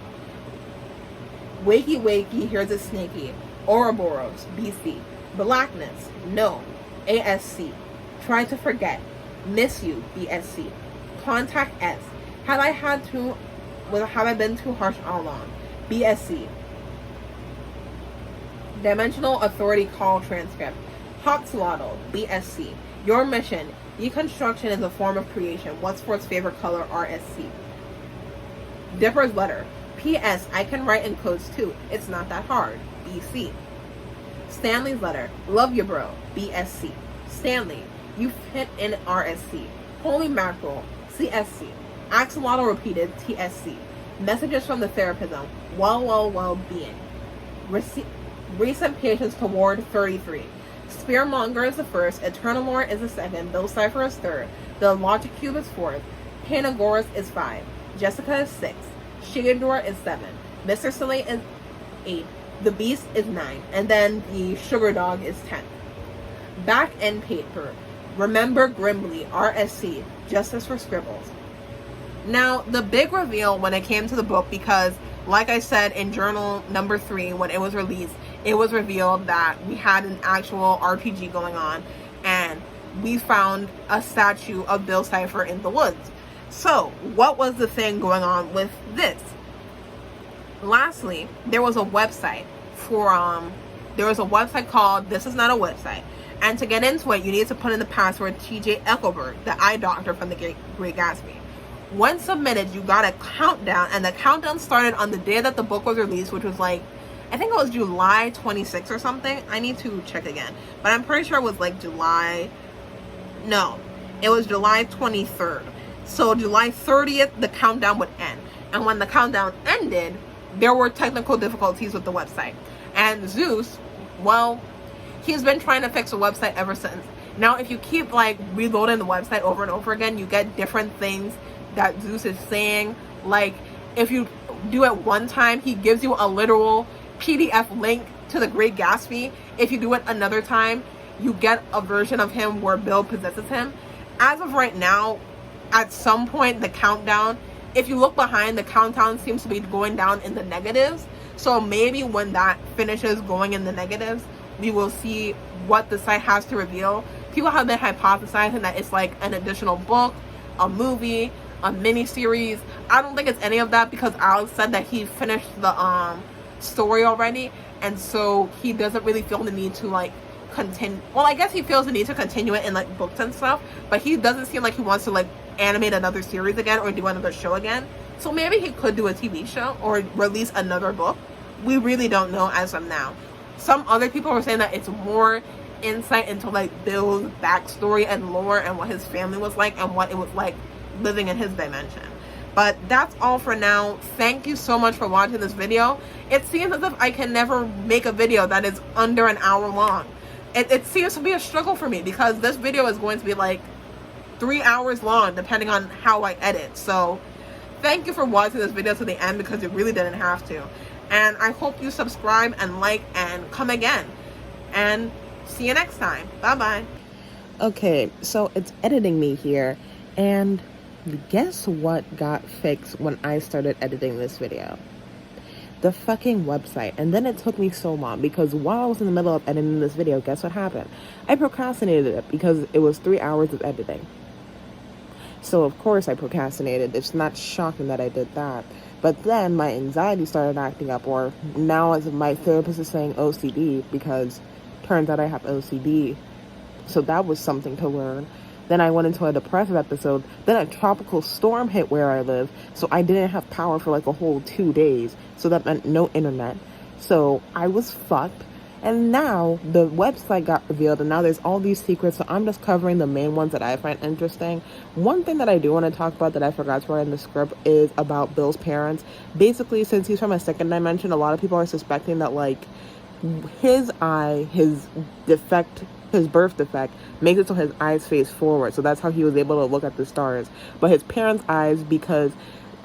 Wakey wakey, here's a snaky. Ouroboros. BC. Blackness. No. ASC. Try to forget. Miss you. BSC. Contact S. Have I been too harsh all along? BSC. Dimensional Authority Call Transcript. Axolotl. BSC. Your mission. Deconstruction is a form of creation. What's Ford's favorite color? RSC. Dipper's letter. P.S. I can write in codes too. It's not that hard. BC. Stanley's letter. Love you, bro. BSC. Stanley, you fit in RSC. Holy mackerel. CSC. Axolotl repeated TSC. Messages from the Theraprism. Well-being. Recent patients toward 33. Spearmonger is the first. Eternalore is the second. Cipher is third. The Logic Cube is fourth. Panagoras is 5. Jessica is 6. Shigador is 7. Mr. Silly is 8. The Beast is 9. And then the Sugar Dog is 10. Back end paper. Remember Grimly, RSC. Justice for Scribbles. Now, the big reveal when it came to the book, because like I said in journal number 3, when it was released, it was revealed that we had an actual RPG going on, and we found a statue of Bill Cipher in the woods. So, what was the thing going on with this? Lastly, there was a website called This Is Not a Website. And to get into it, you need to put in the password TJ Eckelberg, the eye doctor from the Great Gatsby. When submitted, you got a countdown, and the countdown started on the day that the book was released, which was like, I think it was July 26th or something. I need to check again. But I'm pretty sure it was like it was July 23rd. So July 30th, the countdown would end. And when the countdown ended, there were technical difficulties with the website. And Zeus, well, he's been trying to fix the website ever since. Now, if you keep like reloading the website over and over again, you get different things that Zeus is saying. Like, if you do it one time, he gives you a literal PDF link to the Great Gatsby. If you do it another time, you get a version of him where Bill possesses him. As of right now, at some point, the countdown, if you look behind, the countdown seems to be going down in the negatives. So maybe when that finishes going in the negatives, we will see what the site has to reveal. People have been hypothesizing that it's like an additional book, a movie, a mini-series. I don't think it's any of that, because Alex said that he finished the story already, and so he doesn't really feel the need to like continue. Well, I guess he feels the need to continue it in like books and stuff, but he doesn't seem like he wants to like animate another series again or do another show again. So maybe he could do a TV show or release another book. We really don't know as of now. Some other people were saying that it's more insight into like Bill's backstory and lore and what his family was like and what it was like living in his dimension. But that's all for now. Thank you so much for watching this video. It seems as if I can never make a video that is under an hour long. It seems to be a struggle for me, because this video is going to be like 3 hours long depending on how I edit. So thank you for watching this video to the end, because you really didn't have to. And I hope you subscribe and like and come again. And see you next time. Bye-bye. Okay, so it's editing me here, and guess what got fixed when I started editing this video? The fucking website. And then it took me so long, because while I was in the middle of editing this video, guess what happened? I procrastinated it because it was 3 hours of editing. So of course I procrastinated. It's not shocking that I did that. But then my anxiety started acting up, or now as my therapist is saying OCD, because turns out I have OCD. So that was something to learn. Then I went into a depressive episode. Then a tropical storm hit where I live. So I didn't have power for like a whole 2 days. So that meant no internet. So I was fucked. And now the website got revealed, and now there's all these secrets. So I'm just covering the main ones that I find interesting. One thing that I do want to talk about that I forgot to write in the script is about Bill's parents. Basically, since he's from a second dimension, a lot of people are suspecting that like his eye, his birth defect makes it so his eyes face forward. So that's how he was able to look at the stars. But his parents' eyes, because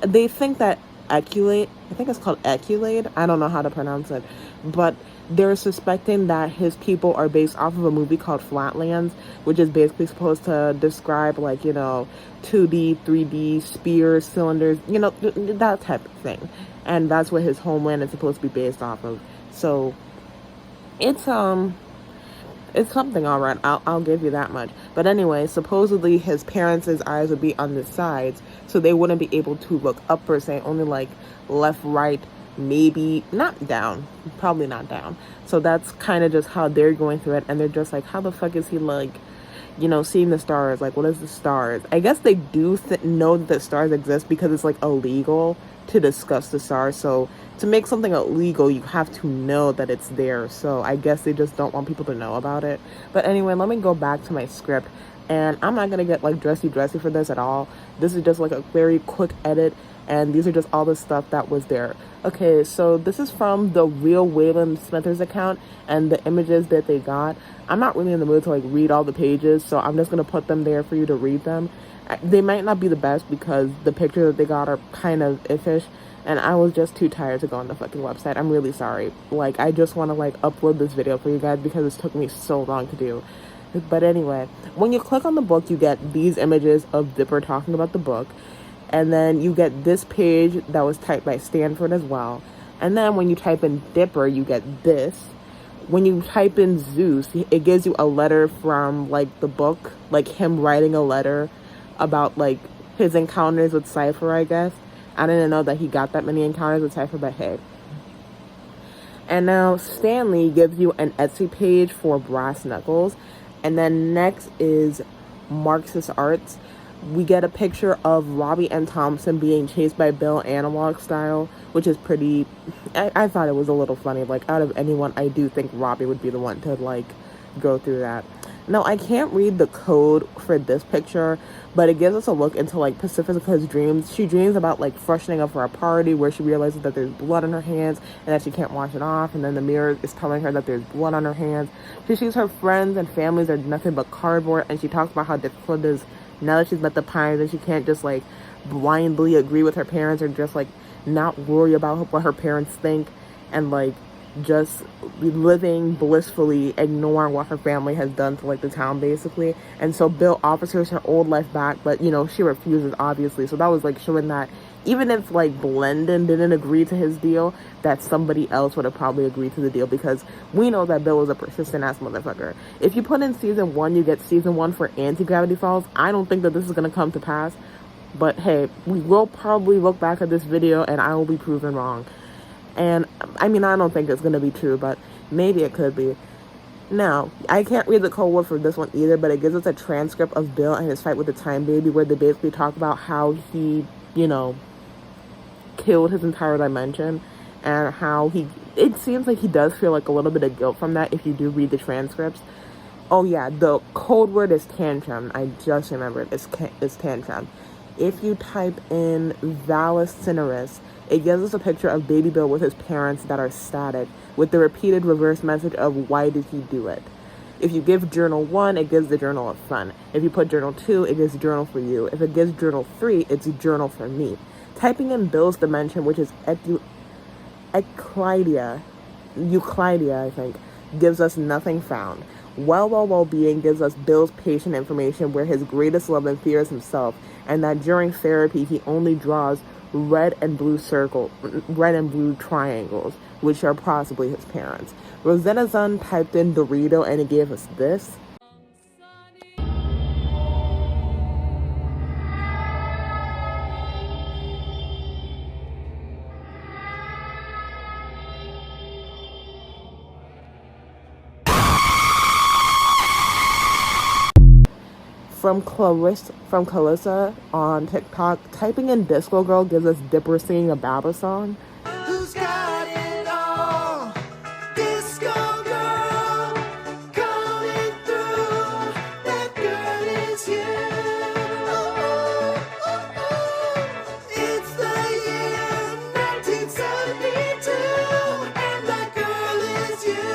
they think that Eculate, I think it's called Eculate, I don't know how to pronounce it, but they're suspecting that his people are based off of a movie called Flatlands, which is basically supposed to describe like, 2D, 3D, spears, cylinders, that type of thing. And that's what his homeland is supposed to be based off of. So it's something, all right. I'll give you that much. But anyway, supposedly his parents' eyes would be on the sides, so they wouldn't be able to look up per se, only like left, right, maybe not down, probably not down. So that's kind of just how they're going through it, and they're just like, how the fuck is he like, seeing the stars? Like, what is the stars? I guess they do know that the stars exist, because it's like illegal to discuss the stars. So to make something illegal, you have to know that it's there. So I guess they just don't want people to know about it. But anyway, let me go back to my script. And I'm not going to get like dressy for this at all. This is just like a very quick edit. And these are just all the stuff that was there. Okay, so this is from the real Waylon Smithers account and the images that they got. I'm not really in the mood to like read all the pages, so I'm just going to put them there for you to read them. They might not be the best because the pictures that they got are kind of iffish. And I was just too tired to go on the fucking website. I'm really sorry. Like, I just want to like upload this video for you guys because it took me so long to do. But anyway, when you click on the book, you get these images of Dipper talking about the book. And then you get this page that was typed by Stanford as well. And then when you type in Dipper, you get this. When you type in Zeus, it gives you a letter from like the book, like him writing a letter about like his encounters with Cipher, I guess. I didn't know that he got that many encounters with Cipher, but hey. And now Stanley gives you an Etsy page for Brass Knuckles. And then next is Marxist Arts. We get a picture of Robbie and Thompson being chased by Bill analog style, which is pretty... I thought it was a little funny. Like, out of anyone, I do think Robbie would be the one to, like, go through that. Now, I can't read the code for this picture, but it gives us a look into, like, Pacifica's dreams. She dreams about, like, freshening up for a party where she realizes that there's blood on her hands and that she can't wash it off, and then the mirror is telling her that there's blood on her hands. She sees her friends and families are nothing but cardboard, and she talks about how difficult it is now that she's met the Pines and she can't just, like, blindly agree with her parents or just, like, not worry about what her parents think and, like, just living blissfully, ignoring what her family has done to like the town basically. And so Bill offers her old life back, but you know, she refuses obviously. So that was like showing that even if like Blendon didn't agree to his deal, that somebody else would have probably agreed to the deal, because we know that Bill was a persistent ass motherfucker. If you put in season 1, you get season 1 for Anti-Gravity Falls. I don't think that this is going to come to pass, but hey, we will probably look back at this video and I will be proven wrong. And, I mean, I don't think it's going to be true, but maybe it could be. Now, I can't read the code word for this one either, but it gives us a transcript of Bill and his fight with the Time Baby, where they basically talk about how he, you know, killed his entire dimension, and how it seems like he does feel like a little bit of guilt from that if you do read the transcripts. Oh yeah, the code word is tantrum. I just remembered. It's tantrum. If you type in Valus Cineris, it gives us a picture of Baby Bill with his parents that are static, with the repeated reverse message of why did he do it. If you give journal 1, it gives the journal of fun. If you put journal 2, it gives journal for you. If it gives journal 3, it's journal for me. Typing in Bill's dimension, which is Euclidia, I think, gives us nothing found. Well-being gives us Bill's patient information, where his greatest love and fear is himself, and that during therapy he only draws red and blue triangles, which are possibly his parents. Rosetta Zun typed in Dorito and it gave us this. From Calissa on TikTok, typing in Disco Girl gives us Dipper singing a Baba song. Who's got it all? Disco girl coming through. That girl is you. It's the year 1972, and that girl is you.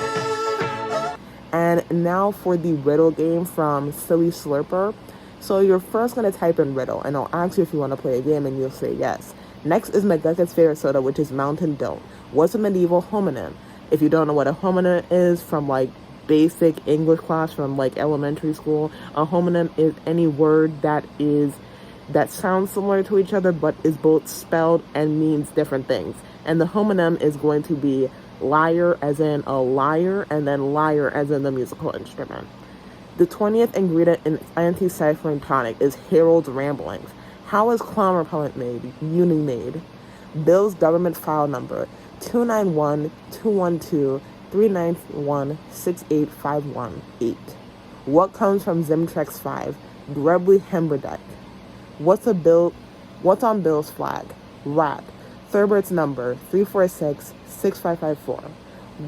And now for the riddle game from Silly Slurper. So you're first going to type in riddle, and I'll ask you if you want to play a game, and you'll say yes. Next is McGucket's favorite soda, which is Mountain Dew. What's a medieval homonym? If you don't know what a homonym is from like basic English class from like elementary school, a homonym is any word that sounds similar to each other but is both spelled and means different things. And the homonym is going to be liar as in a liar, and then liar as in the musical instrument. The 20th ingredient in Anti-Cipher tonic is Harold's Ramblings. How is clown repellent made? Uni made. Bill's government file number 291-212-391-68518. What comes from Zimtrex 5? Grubbly Hemberdeck. What's on Bill's flag? Rat. Thurbert's number, 346-6554.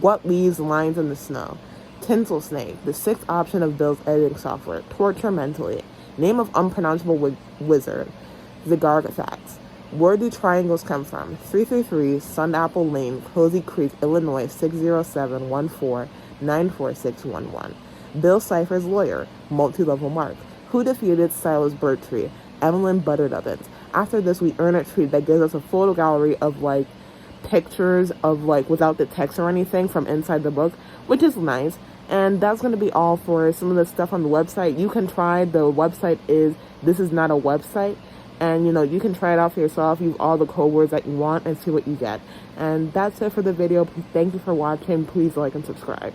What leaves lines in the snow? Tinsel Snake, the sixth option of Bill's editing software. Torture mentally. Name of unpronounceable wizard. Zygargosax. Where do triangles come from? 333 Sunapple Lane, Cozy Creek, Illinois, 607-14-94611. Bill Cipher's lawyer, multi-level mark. Who defeated Silas Birdtree? Evelyn Butterdubbins. After this, we earn a treat that gives us a photo gallery of like pictures of like without the text or anything from inside the book, which is nice. And that's going to be all for some of the stuff on the website. You can try, the website is This Is Not a Website. And, you know, you can try it out for yourself, use all the code words that you want, and see what you get. And that's it for the video. Thank you for watching. Please like and subscribe.